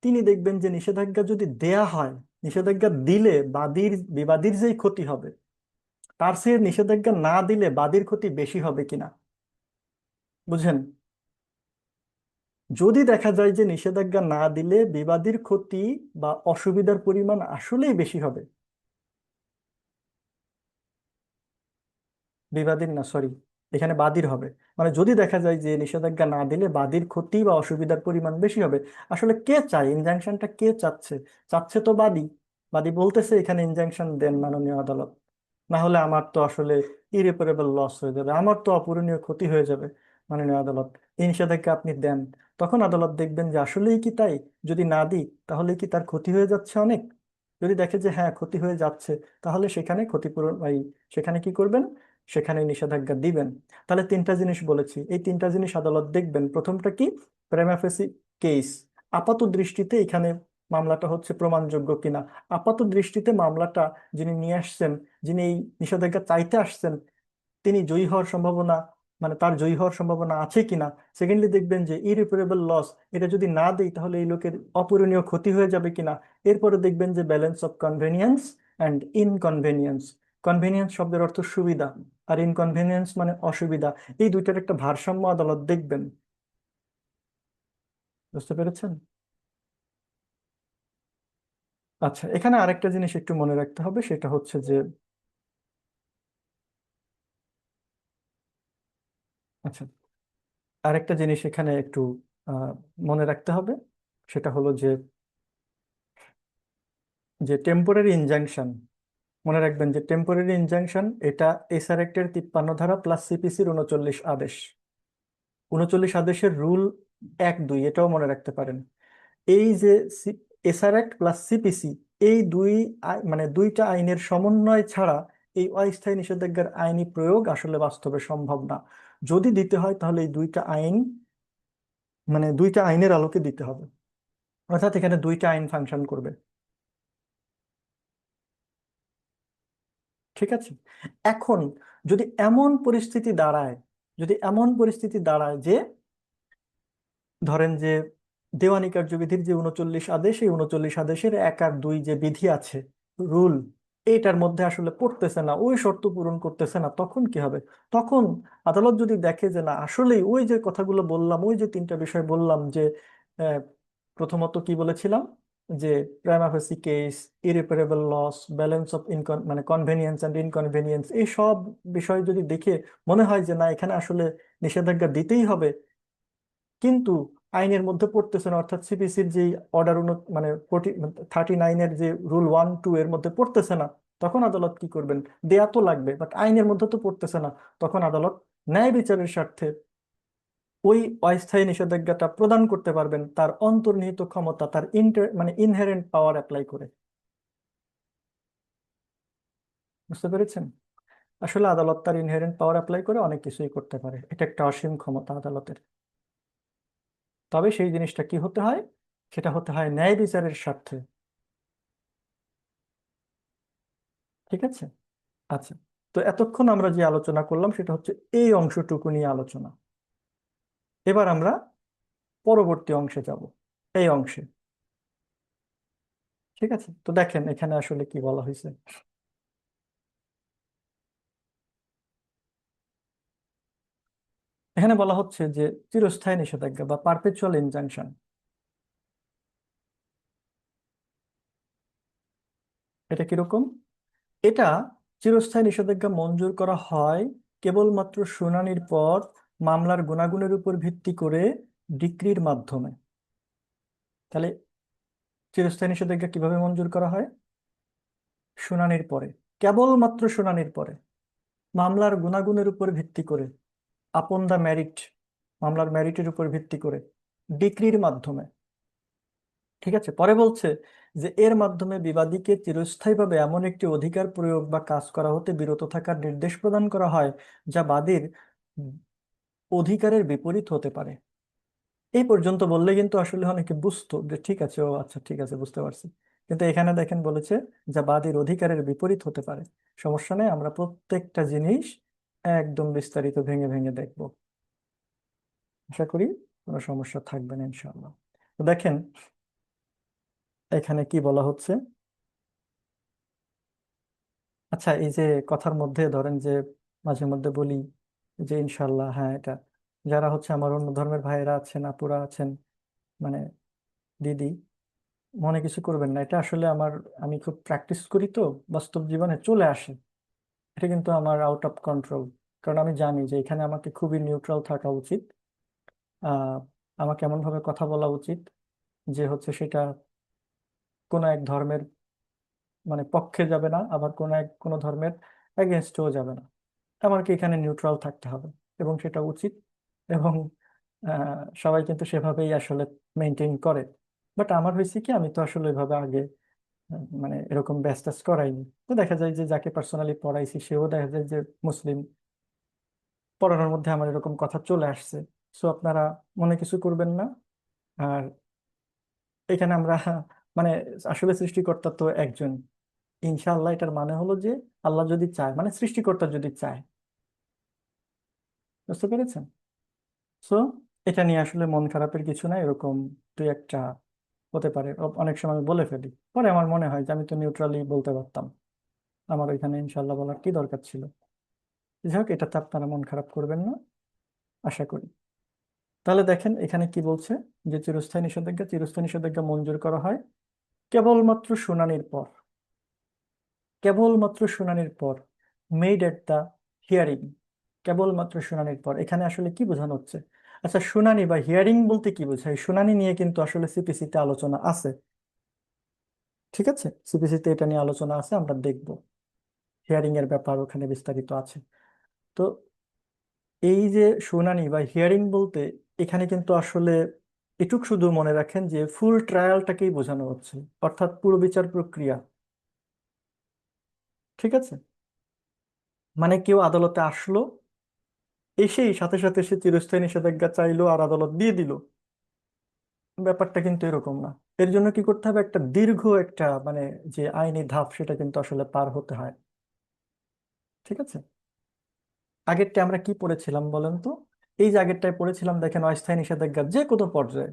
তিনি দেখবেন যে নিষেধাজ্ঞা যদি দেয়া হয়, নিষেধাজ্ঞা দিলে বিবাদীর যেই ক্ষতি হবে তার চেয়ে নিষেধাজ্ঞা না দিলে বাদীর ক্ষতি বেশি হবে কিনা। বুঝেন? যদি দেখা যায় যে নিষেধাজ্ঞা না দিলে বিবাদীর ক্ষতি বা অসুবিধার পরিমাণ আসলেই বেশি হবে, বিবাদীর না, সরি, এখানে বাদীর হবে। মানে যদি দেখা যায় যে নিষেধাজ্ঞা না দিলে বাদীর ক্ষতি বা অসুবিধার পরিমাণ বেশি হবে, আসলে কে চায় ইনজাংশনটা, কে চাচ্ছে? চাচ্ছে তো বাদী। বাদী বলতেছে এখানে ইনজাংশন দেন মাননীয় আদালত, না হলে আমার তো আসলে ইরিপারেবল লস হয়ে যাবে, আমার তো অপূরণীয় ক্ষতি হয়ে যাবে, মাননীয় আদালত এই নিষেধাজ্ঞা আপনি দেন। তখন আদালত দেখবেন যে আসলেই কি তাই, যদি না দিই তাহলে কি তার ক্ষতি হয়ে যাচ্ছে অনেক। যদি দেখে যে হ্যাঁ ক্ষতি হয়ে যাচ্ছে, তাহলে সেখানে ক্ষতিপূরণ সেখানে কি করবেন? সেখানে নিষেধাজ্ঞা দিবেন। তাহলে তিনটা জিনিস বলেছি, এই তিনটা জিনিস আদালত দেখবেন। প্রথমটা কি? প্রাইমা ফেসি কেস, আপাত দৃষ্টিতে এখানে মামলাটা হচ্ছে প্রমাণযোগ্য কিনা। আপাত দৃষ্টিতে মামলাটা যিনি নিয়ে আসছেন, যিনি এই নিষেধাজ্ঞা চাইতে আসছেন, তিনি জয়ী হওয়ার সম্ভাবনা, মানে তার জয়ী হওয়ার সম্ভাবনা আছে কিনা। সেকেন্ডলি দেখবেন যে ইরিপারেবল লস, এটা যদি না দেই তাহলে এই লোকের অপূরণীয় ক্ষতি হয়ে যাবে কিনা। এরপরে দেখবেন যে balance of convenience and inconvenience. Convenience শব্দের অর্থ সুবিধা, আর ইনকনভেনিয়েন্স মানে অসুবিধা। এই দুইটার একটা ভারসাম্য আদালত দেখবেন। বুঝতে পেরেছেন? আচ্ছা, এখানে আরেকটা জিনিস একটু মনে রাখতে হবে, সেটা হচ্ছে যে আচ্ছা, আরেকটা জিনিস এখানে একটু আহ, মনে রাখতে হবে, সেটা হলো যে যে টেম্পোরারি ইনজাংশন, মনে রাখবেন যে টেম্পোরারি ইনজাংশন এটা এসআর অ্যাক্টের 53 ধারা প্লাস সিপিসির 39 আদেশ। 39 আদেশের রুল 1, 2 এটাও মনে রাখতে পারেন। এই যে এসআর অ্যাক্ট প্লাস সিপিসি, এই মানে দুইটা আইনের সমন্বয় ছাড়া এই অস্থায়ী নিষেধাজ্ঞার আইনি প্রয়োগ আসলে বাস্তবে সম্ভব না। যদি দিতে হয় তাহলে এই দুইটা আইন, মানে দুইটা আইনের আলোকে দিতে হবে, অর্থাৎ এখানে দুইটা আইন ফাংশন করবে। ঠিক আছে? এখন যদি এমন পরিস্থিতি দাঁড়ায়, যদি এমন পরিস্থিতি দাঁড়ায় যে ধরেন যে দেওয়ানি কার্যবিধির যে 39 আদেশ, এই 39 আদেশের 1 আর 2 যে বিধি আছে, রুল, এইটার মধ্যে আসলে পড়তেছে না, ওই শর্ত পূরণ করতেছে না, তখন কি হবে? তখন আদালত যদি দেখে যে না আসলেই ওই যে কথাগুলো বললাম, ওই যে তিনটা বিষয় বললাম যে আহ, প্রথমত কি বলেছিলাম, যে prima facie case, irreparable loss, balance of মানে কনভেনিয়েন্স অ্যান্ড ইনকনভেনিয়েন্স, এই সব বিষয় যদি দেখে মনে হয় যে না এখানে আসলে নিষেধাজ্ঞা দিতেই হবে, কিন্তু আইনের মধ্যে পড়তেছে না, অর্থাৎ সিপিসির যে অর্ডার মানে 39-এর যে রুল 1, 2 এর মধ্যে পড়তেছে না, তখন আদালত কি করবেন? দেয়া তো লাগবে, বাট আইনের মধ্যে তো পড়তেছে না, তখন আদালত ন্যায় বিচারের স্বার্থে ওই অস্থায়ী নিষেধাজ্ঞাটা প্রদান করতে পারবেন তার অন্তর্নিহিত ক্ষমতা, তার মানে ইনহেরেন্ট পাওয়ার অ্যাপ্লাই করে। বুঝতে পেরেছেন? আসলে আদালত তার ইনহেরেন্ট পাওয়ার অ্যাপ্লাই করে অনেক কিছুই করতে পারে, এটা একটা অসীম ক্ষমতা আদালতের। তবে সেই জিনিসটা কি হতে হয়? সেটা হতে হয় ন্যায় বিচারের স্বার্থে। ঠিক আছে? আচ্ছা, তো এতক্ষণ আমরা যে আলোচনা করলাম সেটা হচ্ছে এই অংশটুকু নিয়ে আলোচনা। এবার আমরা পরবর্তী অংশে যাব, এই অংশে। ঠিক আছে, তো দেখেন এখানে আসলে কি বলা হয়েছে। এখানে বলা হচ্ছে যে চিরস্থায়ী নিষেধাজ্ঞা বা পারপেচুয়াল ইনজাংশন, এটা কিরকম? এটা চিরস্থায়ী নিষেধাজ্ঞা মঞ্জুর করা হয় কেবলমাত্র শুনানির পর মামলার গুণাগুণের উপর ভিত্তি করে ডিক্রির মাধ্যমে। তাহলে চিরস্থায়ী নিষেধাজ্ঞা কিভাবে মঞ্জুর করা হয়? শুনানির পরে, কেবলমাত্র শুনানির পরে, মামলার গুণাগুণের উপর ভিত্তি করে, আপন দা মেরিট, মামলার মেরিটের উপর ভিত্তি করে, ডিক্রির মাধ্যমে। ঠিক আছে, পরে বলছে যে এর মাধ্যমে বিবাদীকে চিরস্থায়ীভাবে এমন একটি অধিকার প্রয়োগ বা কাজ করা হতে বিরত থাকার নির্দেশ প্রদান করা হয় যা বাদীর অধিকারের বিপরীত হতে পারে। এই পর্যন্ত বললে কিন্তু আসলে অনেকে বুঝতো যে ঠিক আছে, ও আচ্ছা ঠিক আছে বুঝতে পারছি, কিন্তু এখানে দেখেন বলেছে যা বাদীর অধিকারের বিপরীত হতে পারে। সমস্যা নেই, আমরা প্রত্যেকটা জিনিস একদম বিস্তারিত ভেঙে ভেঙে দেখব, আশা করি কোনো সমস্যা থাকবে না ইনশাআল্লাহ। তো দেখেন এখানে কি বলা হচ্ছে। আচ্ছা, এই যে কথার মধ্যে ধরেন যে মাঝে মধ্যে বলি যে ইনশাআল্লাহ, হ্যাঁ, এটা যারা হচ্ছে আমার অন্য ধর্মের ভাইয়েরা আছেন, আপুরা আছেন, মানে দিদি, মনে কিছু করবেন না, এটা আসলে আমার, আমি খুব প্র্যাকটিস করি তো, বাস্তব জীবনে চলে আসে, এটা কিন্তু আমার আউট অফ কন্ট্রোল। কারণ আমি জানি যে এখানে আমাকে খুবই নিউট্রাল থাকা উচিত, আহ আমাকে এমন ভাবে কথা বলা উচিত যে হচ্ছে সেটা কোনো এক ধর্মের মানে পক্ষে যাবে না, আবার কোনো ধর্মের এগেনস্টও যাবে না। আমাকে এখানে নিউট্রাল থাকতে হবে, এবং সেটা উচিত। এবং সবাই কিন্তু সেভাবেই আসলে মেনটেন করে। বাট আমার হয়েছে কি, আমি তো আসলে এভাবে আগে মানে এরকম ব্যাচ ট্যাচ করাইনি। তো দেখা যায় যে যাকে পার্সোনালি পড়াইছি সেও দেখা যায় যে মুসলিম, পড়ানোর মধ্যে আমার এরকম কথা চলে আসছে। সো আপনারা মনে কিছু করবেন না। আর এখানে আমরা মানে আসলে সৃষ্টিকর্তা তো একজন, ইনশাআল্লাহ এটার মানে হলো যে আল্লাহ যদি চায়, মানে সৃষ্টিকর্তা যদি চায়। বুঝতে পেরেছেন? সো এটা নিয়ে আসলে মন খারাপের কিছু নাই, এরকম দুই একটা হতে পারে, অনেক সময় আমি বলে ফেলি, পরে আমার মনে হয় যে আমি তো নিউট্রালি বলতে পারতাম, আমার ওইখানে ইনশাল্লাহ বলার কি দরকার ছিল। যাই হোক, এটাতে আপনারা মন খারাপ করবেন না, আশা করি। তাহলে দেখেন এখানে কি বলছে, যে চিরস্থায়ী নিষেধাজ্ঞা মঞ্জুর করা হয় কেবলমাত্র শুনানির পর, কেবলমাত্র শুনানির পর, মেড এট দ্য হিয়ারিং, কেবলমাত্র শুনানির পর। এখানে আসলে কি বোঝানো হচ্ছে? আচ্ছা, শুনানি বা হিয়ারিং বলতে কি বোঝায়? শুনানি নিয়ে কিন্তু আসলে সিপিসিতে আলোচনা আছে, ঠিক আছে, সিপিসিতে এটা নিয়ে আলোচনা আছে, আমরা দেখব। হিয়ারিং এর ব্যাপার ওখানে বিস্তারিত আছে। তো এই যে শুনানি বা হিয়ারিং বলতে এখানে কিন্তু আসলে এটুক শুধু মনে রাখেন যে ফুল ট্রায়ালটাকেই বোঝানো হচ্ছে, অর্থাৎ পুরো বিচার প্রক্রিয়া, ঠিক আছে। মানে কেউ আদালতে আসলো, এসেই সাথে সাথে সে চিরস্থায়ী নিষেধাজ্ঞা চাইলো আর আদালত দিয়ে দিল, ব্যাপারটা কিন্তু এরকম না। এর জন্য কি করতে হবে? একটা দীর্ঘ একটা মানে যে আইনি ধাপ, সেটা কিন্তু আসলে পার হতে হয়, ঠিক আছে। আগেরটা আমরা কি পড়েছিলাম বলেন তো? এই যে আগেরটায় পড়েছিলাম, দেখেন, অস্থায়ী নিষেধাজ্ঞা যে কোনো পর্যায়ে।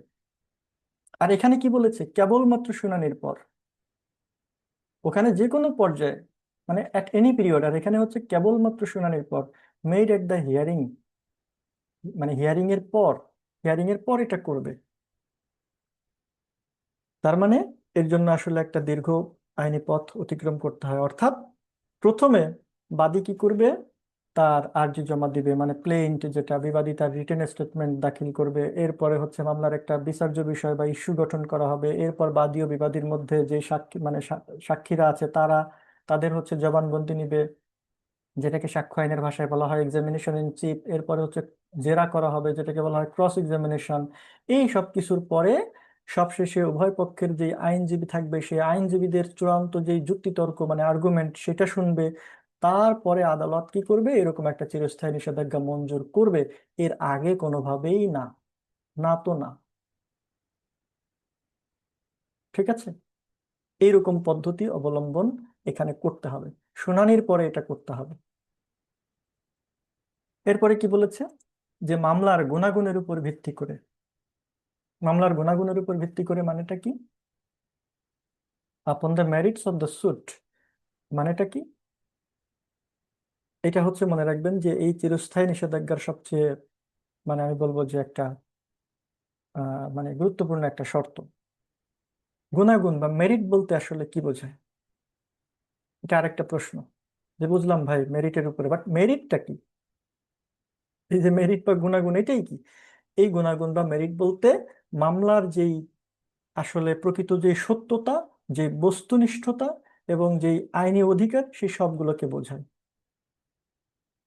আর এখানে কি বলেছে? কেবলমাত্র শুনানির পর। ওখানে যে কোনো পর্যায়ে, মানে অ্যাট এনি পিরিয়ড, আর এখানে হচ্ছে কেবলমাত্র শুনানির পর, মেড এট দ্য হিয়ারিং, মানে হিয়ারিং এর পর এটা করবে। তার মানে এর জন্য আসলে একটা দীর্ঘ আইনি পথ অতিক্রম করতে হয়। অর্থাৎ প্রথমে বাদী কি করবে? তার আর্জি জমা দিবে, মানে প্লেইন্ট যেটা, বিবাদী তার রিটেন স্টেটমেন্ট দাখিল করবে। এরপরে হচ্ছে মামলার একটা বিচার্য বিষয় বা ইস্যু গঠন করা হবে। এরপর বাদী ও বিবাদীর মধ্যে যে সাক্ষী মানে সাক্ষীরা আছে তারা তাদের হচ্ছে জবানবন্দি নিবে, যেটাকে সাক্ষ্য আইনের ভাষায় বলা হয় এক্সামিনেশন ইন চিফ। এরপরে হচ্ছে জেরা করা হবে, যেটাকে বলা হয় ক্রস এক্সামিনেশন। এই সব কিছুর পরে সবশেষে উভয় পক্ষের যে আইনজীবী থাকবে, সেই আইনজীবীদের চূড়ান্ত যে যুক্তিতর্ক মানে আর্গুমেন্ট, সেটা শুনবে। তারপরে আদালত কি করবে? এরকম একটা চিরস্থায়ী নিষেধাজ্ঞা মঞ্জুর করবে। এর আগে কোনোভাবেই না, না তো না, ঠিক আছে। এইরকম পদ্ধতি অবলম্বন এখানে করতে হবে, শুনানির পরে এটা করতে হবে। এরপরে কি বলেছে? যে মামলার গুণাগুণের উপর ভিত্তি করে, মামলার গুণাগুণের উপর ভিত্তি করে মানেটা কি? Upon the merits of the suit, মানেটা কি? এটা হচ্ছে, মনে রাখবেন যে এই চিরস্থায়ী নিষেধাজ্ঞার সবচেয়ে মানে আমি বলবো যে একটা মানে গুরুত্বপূর্ণ একটা শর্ত। গুণাগুণ বা মেরিট বলতে আসলে কি বোঝায়? এটা আরেকটা প্রশ্ন, যে বুঝলাম ভাই মেরিটের উপরে, বাট মেরিটটা কি? এই যে মেরিট বা গুণাগুণ, এটাই কি? এই গুণাগুণ বা মেরিট বলতে মামলার যেই আসলে প্রকৃত যে সত্যতা, যে বস্তুনিষ্ঠতা এবং যেই আইনি অধিকার, সেই সবগুলোকে বোঝায়।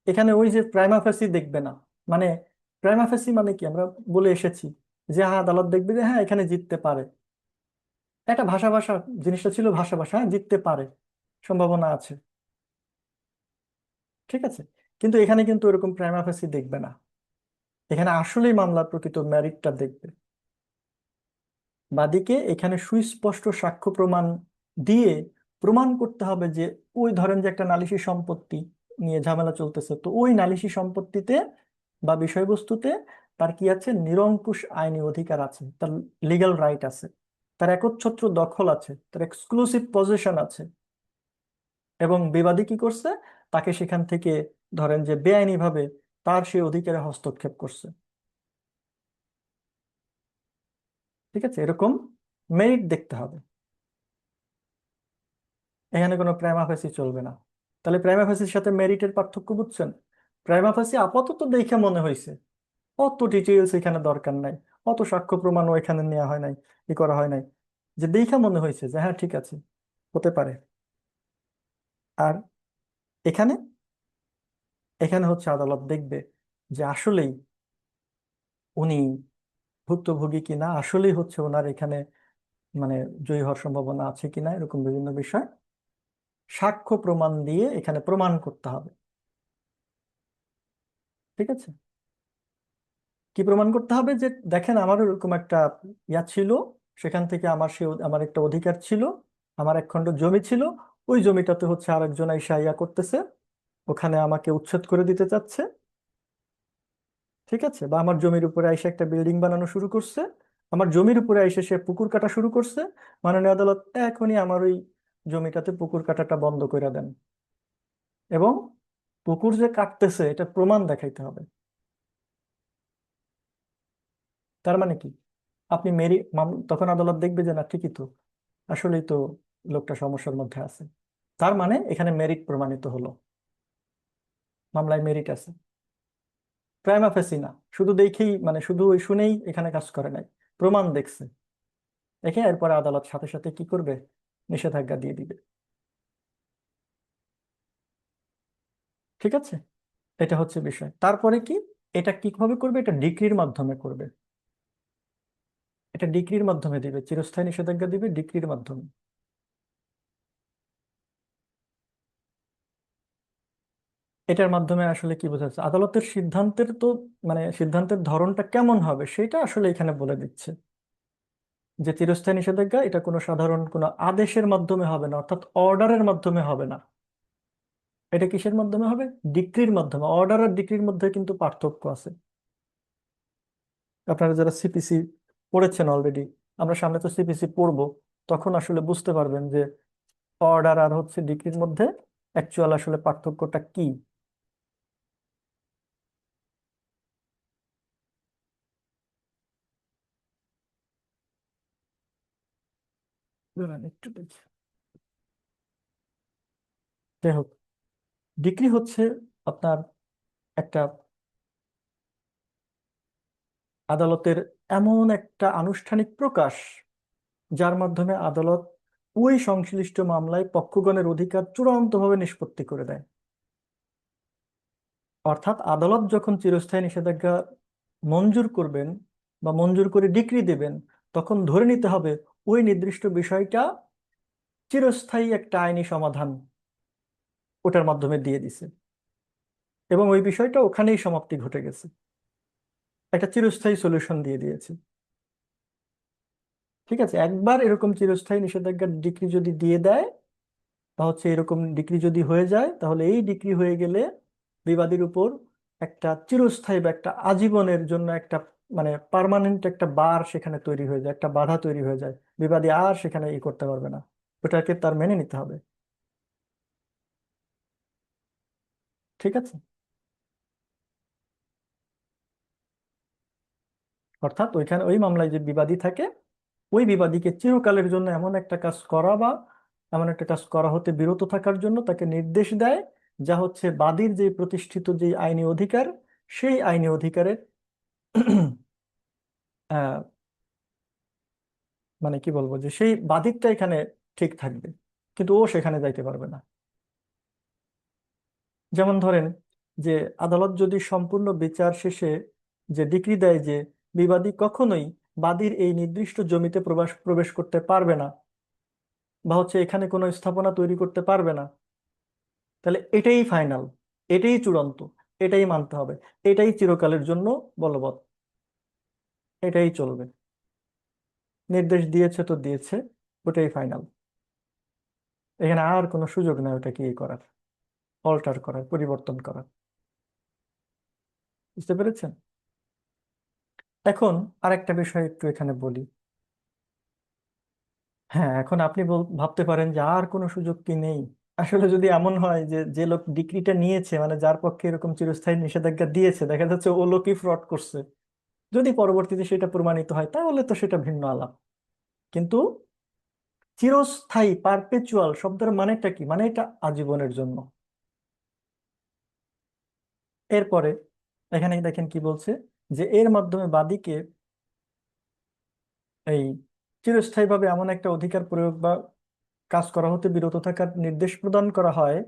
এখানে ওই যে প্রাইমা ফেসি দেখবে না, মানে প্রাইমা ফেসি মানে কি? আমরা বলে এসেছি যে হ্যাঁ, আদালত দেখবে যে হ্যাঁ এখানে জিততে পারে, একটা ভাষা ভাষা জিনিসটা ছিল, ভাষা ভাষা, হ্যাঁ জিততে পারে, সম্ভাবনা আছে, ঠিক আছে। কিন্তু এখানে কিন্তু এরকম প্রাইমা ফেসি দেখবে না, এখানে আসলেই মামলার প্রকৃত মেরিটটা দেখবে। বাদীকে এখানে সুস্পষ্ট সাক্ষ্য প্রমাণ দিয়ে প্রমাণ করতে হবে যে ওই ধরেন যে একটা নালিশি সম্পত্তি নিয়ে ঝামেলা চলতেছে, তো ওই নালিশি সম্পত্তিতে বা বিষয়বস্তুতে তার কি আছে? নিরঙ্কুশ আইনি অধিকার আছে, তার লিগ্যাল রাইট আছে, তার একচ্ছত্র দখল আছে, তার এক্সক্লুসিভ পজিশন আছে। এবং বিবাদী কি করছে? তাকে সেখান থেকে ধরেন যে বেআইনিভাবে তার সেই অধিকারে হস্তক্ষেপ করছে, ঠিক আছে। এরকম মেরিট দেখতে হবে, এখানে কোনো প্রাইমা ফেসি চলবে না। তাহলে প্রাইমা ফেসির সাথে মেরিটের পার্থক্য বুঝছেন? প্রাইমা ফেসি আপাতত দেখে মনে হয়েছে, অত ডিটেইলস এখানে দরকার নাই, অত সাক্ষ্য প্রমাণও এখানে নেওয়া হয় নাই, ই করা হয় নাই, যে দেখে মনে হয়েছে যে হ্যাঁ ঠিক আছে, হতে পারে। আর এখানে এখানে হচ্ছে আদালত দেখবে যে আসলেই উনি ভুক্তভোগী কিনা, আসলেই হচ্ছে ওনার এখানে মানে জয়ী হওয়ার সম্ভাবনা আছে কিনা, এরকম বিভিন্ন বিষয় সাক্ষ্য প্রমাণ দিয়ে এখানে প্রমাণ করতে হবে, ঠিক আছে। কি প্রমাণ করতে হবে? যে দেখেন আমার এরকম একটা ইয়া ছিল, সেখান থেকে আমার একটা অধিকার ছিল, আমার এক খণ্ড জমি ছিল, ওই জমিটাতে হচ্ছে আরেকজন আইসা ইয়া করতেছে, ওখানে আমাকে উচ্ছেদ করে দিতে চাচ্ছে, ঠিক আছে। বা আমার জমির উপরে আইসা একটা বিল্ডিং বানানো শুরু করছে, আমার জমির উপরে আইসে সে পুকুর কাটা শুরু করছে। মাননীয় আদালত এখনই আমার ওই জমিটাতে পুকুর কাটাটা বন্ধ করে দেন, এবং পুকুর যে কাটতেছে এটা প্রমাণ দেখাইতে হবে, তার মানে কি, আপনি তখন আদালত দেখবে যে না ঠিকই তো, আসলেই তো লোকটা সমস্যার মধ্যে আছে। তার মানে এখানে মেরিট প্রমাণিত হলো, মামলায় মেরিট আছে। প্রাইমা ফেসি না, শুধু দেখেই মানে শুধু ওই শুনেই এখানে কাজ করে নাই, প্রমাণ দেখছে। দেখে এরপরে আদালত সাথে সাথে কি করবে, নিষেধাজ্ঞা দিয়ে দিবে। ঠিক আছে, এটা হচ্ছে বিষয়। তারপরে কি, এটা কিভাবে করবে, এটা ডিক্রির মাধ্যমে করবে। এটা ডিক্রির মাধ্যমে দিবে, চিরস্থায়ী নিষেধাজ্ঞা দিবে ডিক্রির মাধ্যমে। এটার মাধ্যমে আসলে কি বোঝাচ্ছে, আদালতের সিদ্ধান্তের তো মানে সিদ্ধান্তের ধরনটা কেমন হবে সেটা আসলে এখানে বলে দিচ্ছে। যে চিরস্থায়ী নিষেধাজ্ঞা এটা কোনো সাধারণ কোনো আদেশের মাধ্যমে হবে না, অর্থাৎ অর্ডারের মাধ্যমে হবে না। এটা কিসের মাধ্যমে হবে, ডিক্রির মাধ্যমে। অর্ডার আর ডিক্রির মধ্যে কিন্তু পার্থক্য আছে। আপনারা যারা সিপিসি পড়েছেন অলরেডি, আমরা সামনে তো সিপিসি পড়বো, তখন আসলে বুঝতে পারবেন যে অর্ডার আর হচ্ছে ডিক্রির মধ্যে অ্যাকচুয়াল আসলে পার্থক্যটা কি। দাঁড়ান একটু দেখি। যাই হোক, ডিক্রি হচ্ছে আপনার একটা আদালতের এমন একটা আনুষ্ঠানিক প্রকাশ, যার মাধ্যমে আদালত ওই সংশ্লিষ্ট মামলায় পক্ষগণের অধিকার চূড়ান্তভাবে নিষ্পত্তি করে দেয়। অর্থাৎ আদালত যখন চিরস্থায়ী নিষেধাজ্ঞা মঞ্জুর করবেন বা মঞ্জুর করে ডিক্রি দেবেন, তখন ধরে নিতে হবে ওই নির্দিষ্ট বিষয়টা চিরস্থায়ী একটা আইনি সমাধান ওটার মাধ্যমে দিয়ে দিছে, এবং ওই বিষয়টা ওখানেই সমাপ্তি ঘটে গেছে, একটা চিরস্থায়ী সলিউশন দিয়ে দিয়েছে। ঠিক আছে, একবার এরকম চিরস্থায়ী নিষেধাজ্ঞার ডিক্রি যদি দিয়ে দেয়, বা হচ্ছে এরকম ডিক্রি যদি হয়ে যায়, তাহলে এই ডিক্রি হয়ে গেলে বিবাদীর উপর একটা চিরস্থায়ী বা একটা আজীবনের জন্য একটা মানে পার্মানেন্ট একটা বার সেখানে তৈরি হয়ে যায়, একটা বাধা তৈরি হয়ে যায়। বিবাদী আর সেখানে করতে পারবে না, ওটাকে তার মেনে নিতে হবে। ঠিক আছে, অর্থাৎ ওইখানে ওই মামলায় যে বিবাদী থাকে, ওই বিবাদীকে চিরকালের জন্য এমন একটা কাজ করা বা এমন একটা কাজ করা হতে বিরত থাকার জন্য তাকে নির্দেশ দেয়, যা হচ্ছে বাদীর যে প্রতিষ্ঠিত যে আইনি অধিকার, সেই আইনি অধিকারের আহ, মানে কি বলবো, যে সেই বাদীরটা এখানে ঠিক থাকবে, কিন্তু ও সেখানে যাইতে পারবে না। যেমন ধরেন যে আদালত যদি সম্পূর্ণ বিচার শেষে যে ডিক্রি দেয় যে বিবাদী কখনোই বাদীর এই নির্দিষ্ট জমিতে প্রবেশ প্রবেশ করতে পারবে না, বা হচ্ছে এখানে কোনো স্থাপনা তৈরি করতে পারবে না, তাহলে এটাই ফাইনাল, এটাই চূড়ান্ত, এটাই মানতে হবে, এটাই চিরকালের জন্য বলবৎ, এটাই চলবে। নির্দেশ দিয়েছে তো দিয়েছে, ওটাই ফাইনাল। এখানে আর কোনো সুযোগ নেই ওটা কি করার, অল্টার করার, পরিবর্তন করার। বুঝতে পেরেছেন? এখন আরেকটা বিষয় একটু এখানে বলি। হ্যাঁ, এখন আপনি ভাবতে পারেন যে আর কোনো সুযোগ কি নেই। আসলে যদি এমন হয় যে যে লোক ডিক্রিটা নিয়েছে, মানে যার পক্ষে এরকম চিরস্থায়ী নিষেধাজ্ঞা দিয়েছে, দেখা যাচ্ছে ও লোকই ফ্রড করছে, যদি পরবর্তীতে সেটা প্রমাণিত হয় তাহলে তো সেটা ভিন্ন আলাপ। কিন্তু চিরস্থায়ী, পারপেচুয়াল শব্দের মানেটা কি, মানে এটা আজীবনের জন্য। এরপরে এখানে দেখেন কি বলছে, যে এর মাধ্যমে বাদীকে এই চিরস্থায়ীভাবে এমন একটা অধিকার প্রয়োগ বা কাজ করা হতে বিরত থাকার নির্দেশ প্রদান করা হয়,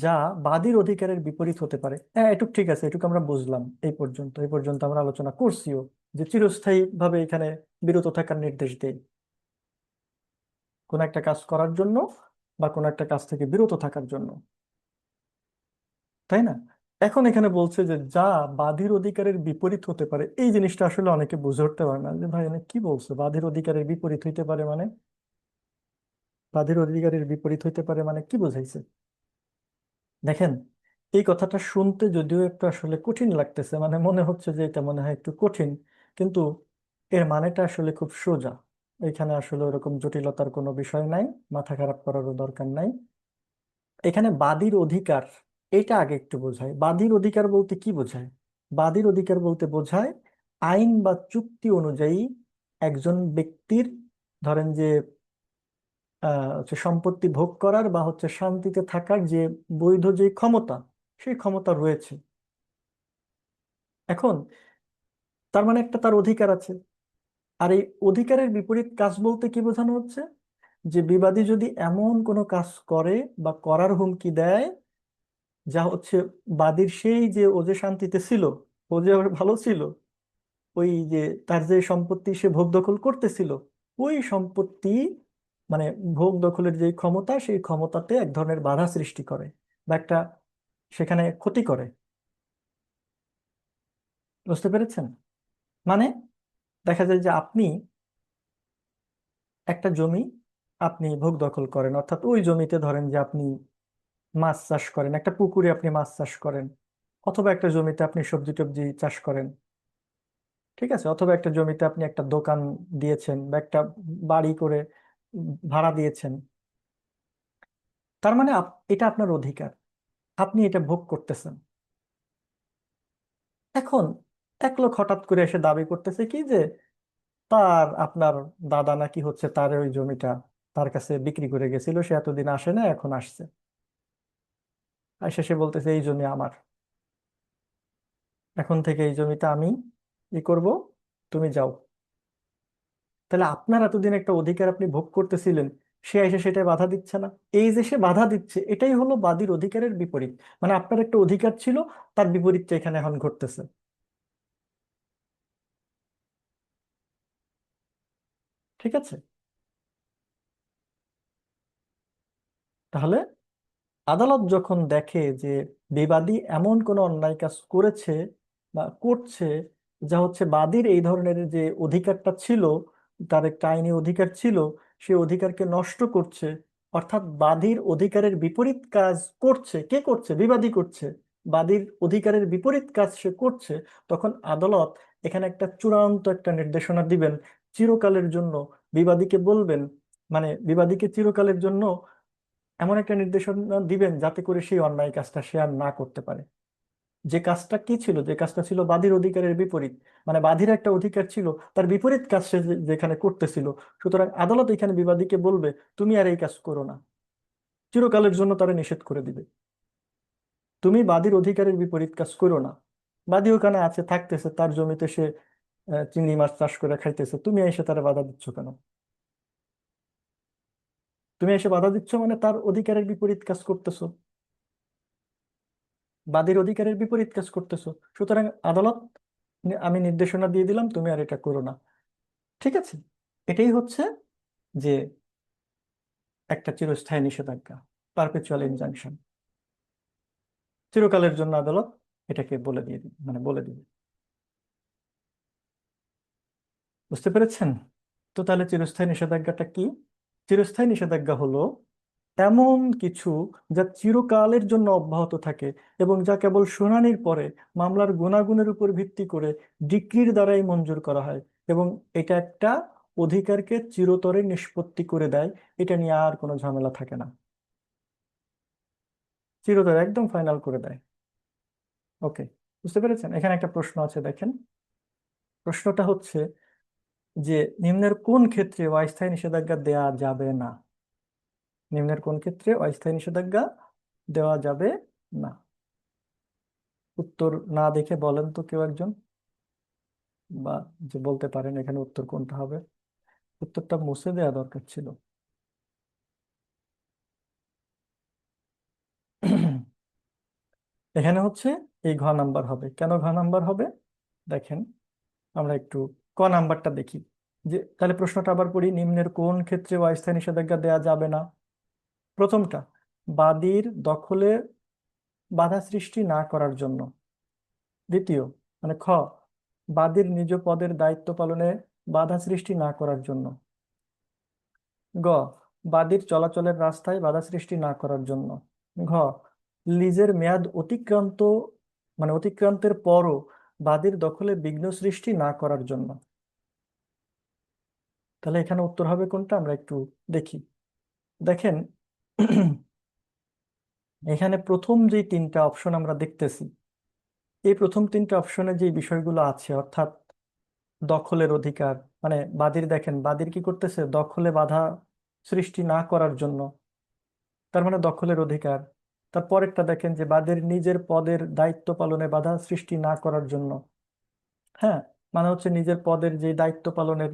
যা বাদীর অধিকারের বিপরীত হতে পারে। হ্যাঁ, এটুক ঠিক আছে, এটুকু আমরা বুঝলাম। এই পর্যন্ত আমরা আলোচনা করছিও যে চিরস্থায়ী ভাবে এখানে বিরত থাকার নির্দেশ দেয় কোন একটা কাজ করার জন্য বা কোন একটা কাজ থেকে বিরত থাকার জন্য, তাই না? এখন এখানে বলছে যে যা বাদীর অধিকারের বিপরীত হতে পারে, এই জিনিসটা আসলে অনেকে বুঝে উঠতে পারে না, যে ভাই এনে কি বলছে, বাদীর অধিকারের বিপরীত হইতে পারে মানে, বাদীর অধিকারের বিপরীত হইতে পারে মানে কি বোঝাইছে। দেখেন, এই কথাটা শুনতে যদিও একটু আসলে কঠিন লাগতেছে, মানে মনে হচ্ছে যে এটা মনে হয় একটু কঠিন, কিন্তু এর মানেটা আসলে খুব সোজা। এখানে আসলে ওরকম জটিলতার কোনো বিষয় নাই, মাথা খারাপ করারও দরকার নাই। এখানে বাদীর অধিকার, এটা আগে একটু বোঝায়। বাদীর অধিকার বলতে কি বোঝায়? বাদীর অধিকার বলতে বোঝায় আইন বা চুক্তি অনুযায়ী একজন ব্যক্তির, ধরেন যে হচ্ছে সম্পত্তি ভোগ করার বা হচ্ছে শান্তিতে থাকার যে বৈধ যে ক্ষমতা, সেই ক্ষমতা রয়েছে। এখন তার মানে একটা তার অধিকার আছে। আর এই অধিকারের বিপরীত কাজ বলতে কি বোঝানো হচ্ছে? যে বিবাদী যদি এমন কোনো কাজ করে বা করার হুমকি দেয় যা হচ্ছে বাদীর সেই যে ও যে শান্তিতে ছিল, ও যে ওর ভালো ছিল, ওই যে তার যে সম্পত্তি সে ভোগ দখল করতেছিল, ওই সম্পত্তি মানে ভোগ দখলের যে ক্ষমতা, সেই ক্ষমতাতে এক ধরনের বাধা সৃষ্টি করে বা একটা সেখানে ক্ষতি করে। বুঝতে পেরেছেন? মানে দেখা যায় যে আপনি একটা জমি আপনি ভোগ দখল করেন, অর্থাৎ ওই জমিতে ধরেন যে আপনি মাছ চাষ করেন, একটা পুকুরে আপনি মাছ চাষ করেন, অথবা একটা জমিতে আপনি সবজি টবজি চাষ করেন, ঠিক আছে, অথবা একটা জমিতে আপনি একটা দোকান দিয়েছেন বা একটা বাড়ি করে ভাড়া দিয়েছেন। তার মানে এটা আপনার অধিকার, আপনি এটা ভোগ করতেছেন। এখন এক লোক হঠাৎ করে এসে দাবি করতেছে কি যে আপনার দাদা নাকি হচ্ছে তার ওই জমিটা তার কাছে বিক্রি করে গেছিল, সে এতদিন আসে না, এখন আসছে, আর সে বলতেছে এই জমি আমার, এখন থেকে এই জমিটা আমি ই করব, তুমি যাও। তাহলে আপনার এতদিন একটা অধিকার আপনি ভোগ করতেছিলেন, সে এসে সেটাই বাধা দিচ্ছে না। এই যে সে বাধা দিচ্ছে, এটাই হলো বাদীর অধিকারের বিপরীত। মানে আপনার একটা অধিকার ছিল, তার বিপরীতটা এখানে এখন ঘটতেছে। ঠিক আছে? তাহলে আদালত যখন দেখে যে বিবাদী এমন কোনো অন্যায় কাজ করেছে বা করছে যা হচ্ছে বাদীর এই ধরনের যে অধিকারটা ছিল, তার একটা আইনি অধিকার ছিল, সেই অধিকারকে নষ্ট করছে, অর্থাৎ বাদীর অধিকারের বিপরীত কাজ করছে, কে করছে? বিবাদী করছে। বাদীর অধিকারের বিপরীত কাজ সে করছে, তখন আদালত এখানে একটা চূড়ান্ত একটা নির্দেশনা দিবেন চিরকালের জন্য। বিবাদীকে বলবেন, মানে বিবাদীকে চিরকালের জন্য এমন একটা নির্দেশনা দিবেন যাতে করে সেই অন্যায় কাজটা সে আর না করতে পারে। যে কাজটা কি ছিল? যে কাজটা ছিল বাদীর অধিকারের বিপরীত, মানে বাদীর একটা অধিকার ছিল, তার বিপরীত কাজ সে যেখানে করতেছিল। সুতরাং আদালত এখানে বিবাদীকে বলবে তুমি আর এই কাজ করো না, চিরকালের জন্য তারা নিষেধ করে দিবে, তুমি বাদীর অধিকারের বিপরীত কাজ করো না। বাদী ওখানে আছে, থাকতেছে, তার জমিতে সে চিংড়ি মাছ চাষ করে খাইতেছে, তুমি এসে তারা বাধা দিচ্ছ কেন? তুমি এসে বাধা দিচ্ছ মানে তার অধিকারের বিপরীত কাজ করতেছো, বাদীর অধিকারের বিপরীত কাজ করতেছো। সুতরাং আদালত, আমি নির্দেশনা দিয়ে দিলাম তুমি আর এটা করো না। ঠিক আছে? এটাই হচ্ছে যে একটা চিরস্থায়ী নিষেধাজ্ঞা, পারপেচুয়াল ইনজাংশন। চিরকালের জন্য আদালত এটাকে বলে দিয়ে দিবে, মানে বলে দিবে। বুঝতে পেরেছেন? তো তাহলে চিরস্থায়ী নিষেধাজ্ঞাটা কি? চিরস্থায়ী নিষেধাজ্ঞা হলো এমন কিছু যা চিরকালের জন্য অব্যাহত থাকে এবং যা কেবল শুনানির পরে মামলার গুণাগুণের উপর ভিত্তি করে ডিক্রির দ্বারাই মঞ্জুর করা হয়, এবং এটা একটা অধিকারকে চিরতরে নিষ্পত্তি করে দেয়। এটা নিয়ে আর কোনো ঝামেলা থাকে না, চিরতরে একদম ফাইনাল করে দেয়। ওকে, বুঝতে পেরেছেন? এখানে একটা প্রশ্ন আছে, দেখেন। প্রশ্নটা হচ্ছে যে নিম্নের কোন ক্ষেত্রে অস্থায়ী নিষেধাজ্ঞা দেয়া যাবে না? নিম্নের কোন ক্ষেত্রে অস্থায়ী নিষেধাজ্ঞা দেওয়া যাবে না? উত্তর না দেখে বলেন তো কেউ একজন, বা যে বলতে পারেন এখানে উত্তর কোনটা হবে। উত্তরটা মুছে দেওয়া দরকার ছিল। এখানে হচ্ছে এই ঘ নাম্বার হবে। কেন ঘ নাম্বার হবে? দেখেন, আমরা একটু ক নাম্বারটা দেখি। যে তাহলে প্রশ্নটা আবার পড়ি, নিম্নের কোন ক্ষেত্রে অস্থায়ী নিষেধাজ্ঞা দেওয়া যাবে না? প্রথমটা, বাদীর দখলে বাধা সৃষ্টি না করার জন্য। দ্বিতীয়, মানে খ, বাদীর নিজ পদের দায়িত্ব পালনে বাধা সৃষ্টি না করার জন্য। গ, বাদীর চলাচলের রাস্তায় বাধা সৃষ্টি না করার জন্য। ঘ, লিজের মেয়াদ অতিক্রান্ত, মানে অতিক্রান্তের পরও বাদীর দখলে বিঘ্ন সৃষ্টি না করার জন্য। তাহলে এখানে উত্তর হবে কোনটা আমরা একটু দেখি। দেখেন, এখানে প্রথম যে তিনটা অপশন আমরা দেখতেছি, এই প্রথম তিনটা অপশনে যে বিষয়গুলো আছে, অর্থাৎ দখলের অধিকার, মানে বাদীর, দেখেন বাদীর কি করতেছে, দখলে বাধা সৃষ্টি না করার জন্য, তার মানে দখলের অধিকার। তারপরেরটা দেখেন যে বাদীর নিজের পদের দায়িত্ব পালনে বাধা সৃষ্টি না করার জন্য। হ্যাঁ, মানে হচ্ছে নিজের পদের যে দায়িত্ব পালনের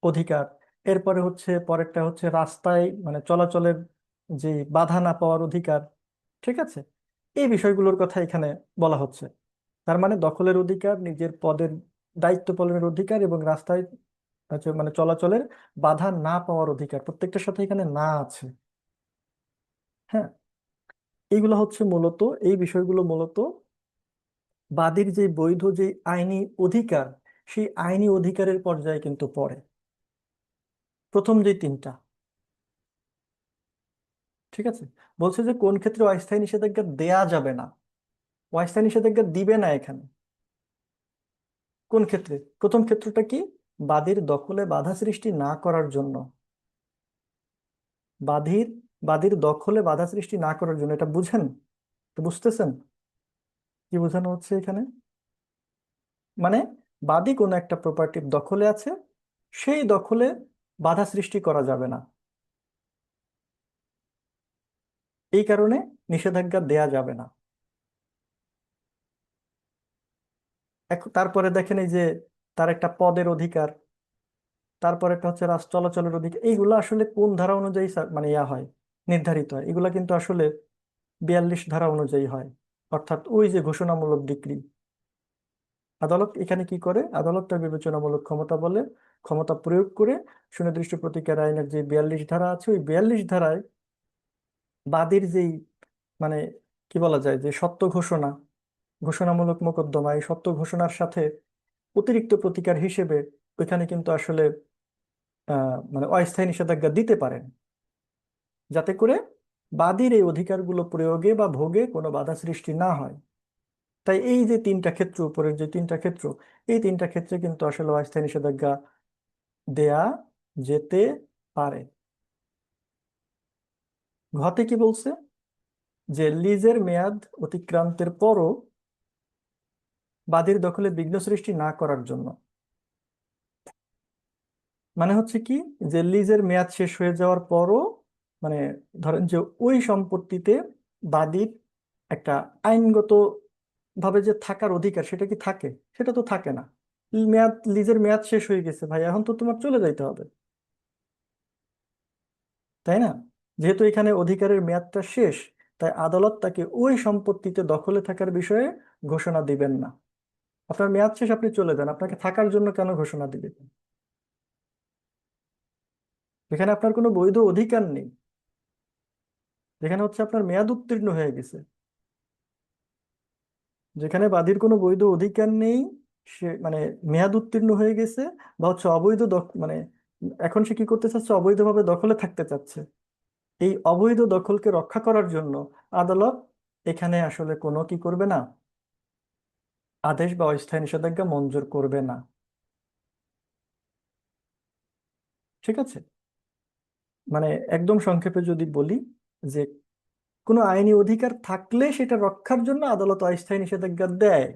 অধিকার। এরপরে হচ্ছে পরেরটা হচ্ছে রাস্তায় মানে চলাচলের যে বাধা না পাওয়ার অধিকার। ঠিক আছে, এই বিষয়গুলোর কথা এখানে বলা হচ্ছে। তার মানে দখলের অধিকার, নিজের পদের দায়িত্ব পালনের অধিকার এবং রাস্তায় হচ্ছে মানে চলাচলের বাধা না পাওয়ার অধিকার, প্রত্যেকটার সাথে এখানে না আছে। হ্যাঁ, এইগুলো হচ্ছে মূলত, এই বিষয়গুলো মূলত বাদীর যে বৈধ যে আইনি অধিকার, সেই আইনি অধিকারের পর্যায়ে কিন্তু পড়ে প্রথম যে তিনটা। ঠিক আছে, বলছে যে কোন ক্ষেত্রে অস্থায়ী নিষেধাজ্ঞা দেয়া যাবে না, অস্থায়ী নিষেধাজ্ঞা দিবে না এখানে। কোন ক্ষেত্রে? প্রথম ক্ষেত্রটা কি? বাদীর দখলে বাধা সৃষ্টি না করার জন্য। বাদীর বাদীর দখলে বাধা সৃষ্টি না করার জন্য, এটা বুঝেন? তো বুঝতেছেন কি বোঝানো হচ্ছে এখানে? মানে বাদী কোনো একটা প্রপার্টির দখলে আছে, সেই দখলে বাধা সৃষ্টি করা যাবে না, এই কারণে নিষেধাজ্ঞা দেয়া যাবে না। এখন তারপরে দেখেন এই যে তার একটা পদের অধিকার, তারপর একটা হচ্ছে রাস্তা চলাচলের অধিকার। এইগুলো আসলে কোন ধারা অনুযায়ী মানে ইয়া হয়, নির্ধারিত হয়? এগুলা কিন্তু আসলে 42 ধারা অনুযায়ী হয়, অর্থাৎ ওই যে ঘোষণামূলক ডিক্রি। আদালত এখানে কি করে? আদালত তার বিবেচনামূলক ক্ষমতা বলে, ক্ষমতা প্রয়োগ করে সুনির্দিষ্ট প্রতিকার আইনের যে 42 ধারা আছে, ওই 42 ধারায় বাদীর যেই মানে কি বলা যায় যে সত্য ঘোষণা, ঘোষণামূলক মোকদ্দমা, এই সত্য ঘোষণার সাথে অতিরিক্ত প্রতিকার হিসেবে ওইখানে কিন্তু আসলে মানে অস্থায়ী নিষেধাজ্ঞা দিতে পারেন, যাতে করে বাদীর এই অধিকারগুলো প্রয়োগে বা ভোগে কোনো বাধা সৃষ্টি না হয়। তাই এই যে তিনটা ক্ষেত্র, উপরের যে তিনটা ক্ষেত্র, এই তিনটা ক্ষেত্রে কিন্তু আসলে অস্থায়ী নিষেধাজ্ঞা দেয়া যেতে পারে। ঘতে কি বলছে? যে লিজের মেয়াদ অতিক্রান্তের পরও বাদীর দখলে বিঘ্ন সৃষ্টি না করার জন্য। মানে হচ্ছে কি, যে লিজের মেয়াদ শেষ হয়ে যাওয়ার পরও, মানে ধরেন যে ওই সম্পত্তিতে বাদীর একটা আইনগত ভাবে যে থাকার অধিকার, সেটা কি থাকে? সেটা তো থাকে না। লিজের মেয়াদ শেষ হয়ে গেছে ভাই, এখন তো তোমার চলে যাইতে হবে, তাই না? যেহেতু এখানে অধিকারের মেয়াদটা শেষ, তাই আদালত তাকে ওই সম্পত্তিতে দখলে থাকার বিষয়ে ঘোষণা দিবেন না। আপনার মেয়াদ শেষ, আপনি চলে যান, আপনাকে থাকার জন্য কেন ঘোষণা দিবে? এখানে আপনার কোনো বৈধ অধিকার নেই, যেখানে হচ্ছে আপনার মেয়াদ উত্তীর্ণ হয়ে গেছে। যেখানে বাদীর কোনো বৈধ অধিকার নেই, সে মানে মেয়াদ উত্তীর্ণ হয়ে গেছে, বা হচ্ছে অবৈধ মানে এখন সে কি করতে চাচ্ছে, অবৈধভাবে দখলে থাকতে চাচ্ছে, এই অবৈধ দখলকে রক্ষা করার জন্য আদালত এখানে আসলে কোনো কি করবে না, আদেশ বা অস্থায়ী নিষেধাজ্ঞা মঞ্জুর করবে না। ঠিক আছে, মানে একদম সংক্ষেপে যদি বলি, যে কোনো আইনি অধিকার থাকলে সেটা রক্ষার জন্য আদালত অস্থায়ী নিষেধাজ্ঞা দেয়।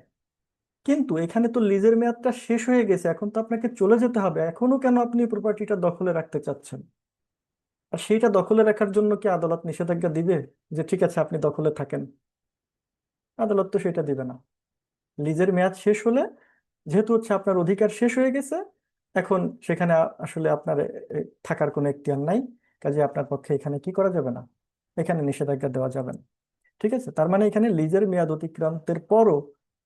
কিন্তু এখানে তো লিজের মেয়াদটা শেষ হয়ে গেছে, এখন তো আপনাকে চলে যেতে হবে, এখনো কেন আপনি প্রপার্টিটা দখলে রাখতে চাচ্ছেন? আর সেইটা দখলে রাখার জন্য কি আদালত নিষেধাজ্ঞা দিবে যে ঠিক আছে আপনি দখলে থাকেন? আদালত তো সেটা দিবে না। লিজের মেয়াদ শেষ হলে, যেহেতু হচ্ছে আপনার অধিকার শেষ হয়ে গেছে, এখন সেখানে আসলে আপনার থাকার কোনো এখতিয়ার নাই, কাজে আপনার পক্ষে এখানে কি করা যাবে না, এখানে নিষেধাজ্ঞা দেওয়া যাবে না। ঠিক আছে, তার মানে এখানে লিজের মেয়াদ অতিক্রান্তের পরও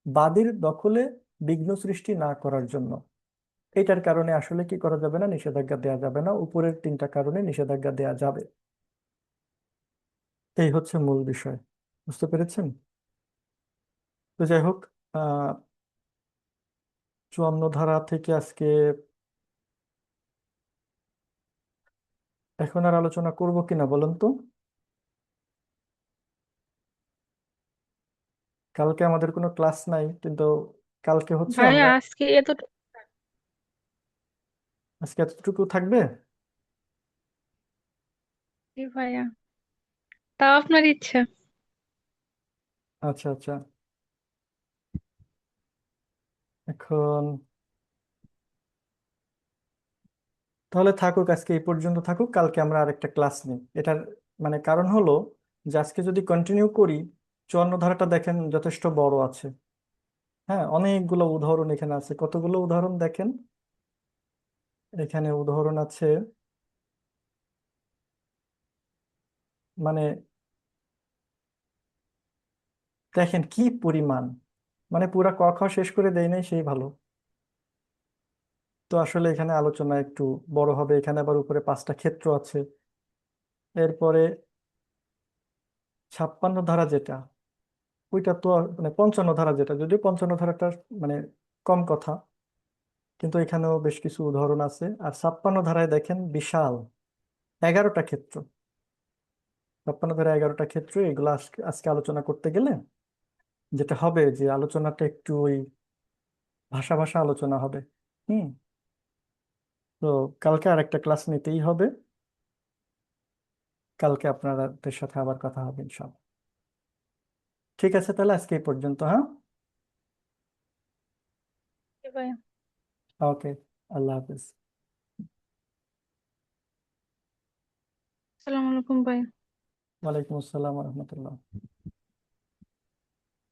বাদীর দখলে বিঘ্ন সৃষ্টি না করার জন্য, এটার কারণে আসলে কি করা যাবে না, নিষেধাজ্ঞা দেওয়া যাবে না। উপরের তিনটা কারণে নিষেধাজ্ঞা দেওয়া যাবে। এই হচ্ছে মূল বিষয়, বুঝতে পেরেছেন? তো যাই হোক, 54 ধারা থেকে আজকে এখন আর আলোচনা করব কিনা বলেন তো? কালকে আমাদের কোনো ক্লাস নাই, কিন্তু কালকে হচ্ছে ভাইয়া আমরা, আজকে এতটুকু। আজকে এতটুকু থাকবে। ভাইয়া, তা আপনার ইচ্ছা। আচ্ছা আচ্ছা, এখন তাহলে থাকুক, আজকে এই পর্যন্ত থাকুক, কালকে আমরা আরেকটা ক্লাস নিই। এটার মানে কারণ হলো যে আজকে যদি কন্টিনিউ করি, 54 ধারাটা দেখেন যথেষ্ট বড় আছে। হ্যাঁ, অনেকগুলো উদাহরণ এখানে আছে। কতগুলো উদাহরণ দেখেন, এখানে উদাহরণ আছে মানে দেখেন কি পরিমাণ, মানে পুরা ক খ শেষ করে দেই নাই সেই ভালো। তো আসলে এখানে আলোচনা একটু বড় হবে। এখানে আবার উপরে 5টা ক্ষেত্র আছে। এরপরে 56 ধারা যেটা, ওইটা তো মানে 55 ধারা যেটা, যদিও 55 ধারাটা মানে কম কথা, কিন্তু এখানেও বেশ কিছু উদাহরণ আছে। আর 56 ধারায় দেখেন বিশাল 11টা ক্ষেত্র। 56 ধারায় 11টা ক্ষেত্র। এগুলো আজকে আজকে আলোচনা করতে গেলে যেটা হবে যে আলোচনাটা একটু ওই ভাষা ভাষা আলোচনা হবে। হুম। তো কালকে আর একটা ক্লাস নিতেই হবে। কালকে আপনাদের সাথে আবার কথা হবে ইনশাল্লাহ। ঠিক আছে, তাহলে আজকে এই পর্যন্ত। হ্যাঁ, জি ভাইয়া। ওকে, আল্লাহ হাফিজ। আসসালামু আলাইকুম ভাইয়া। ওয়ালাইকুম আসসালাম রহমতুল্লাহ।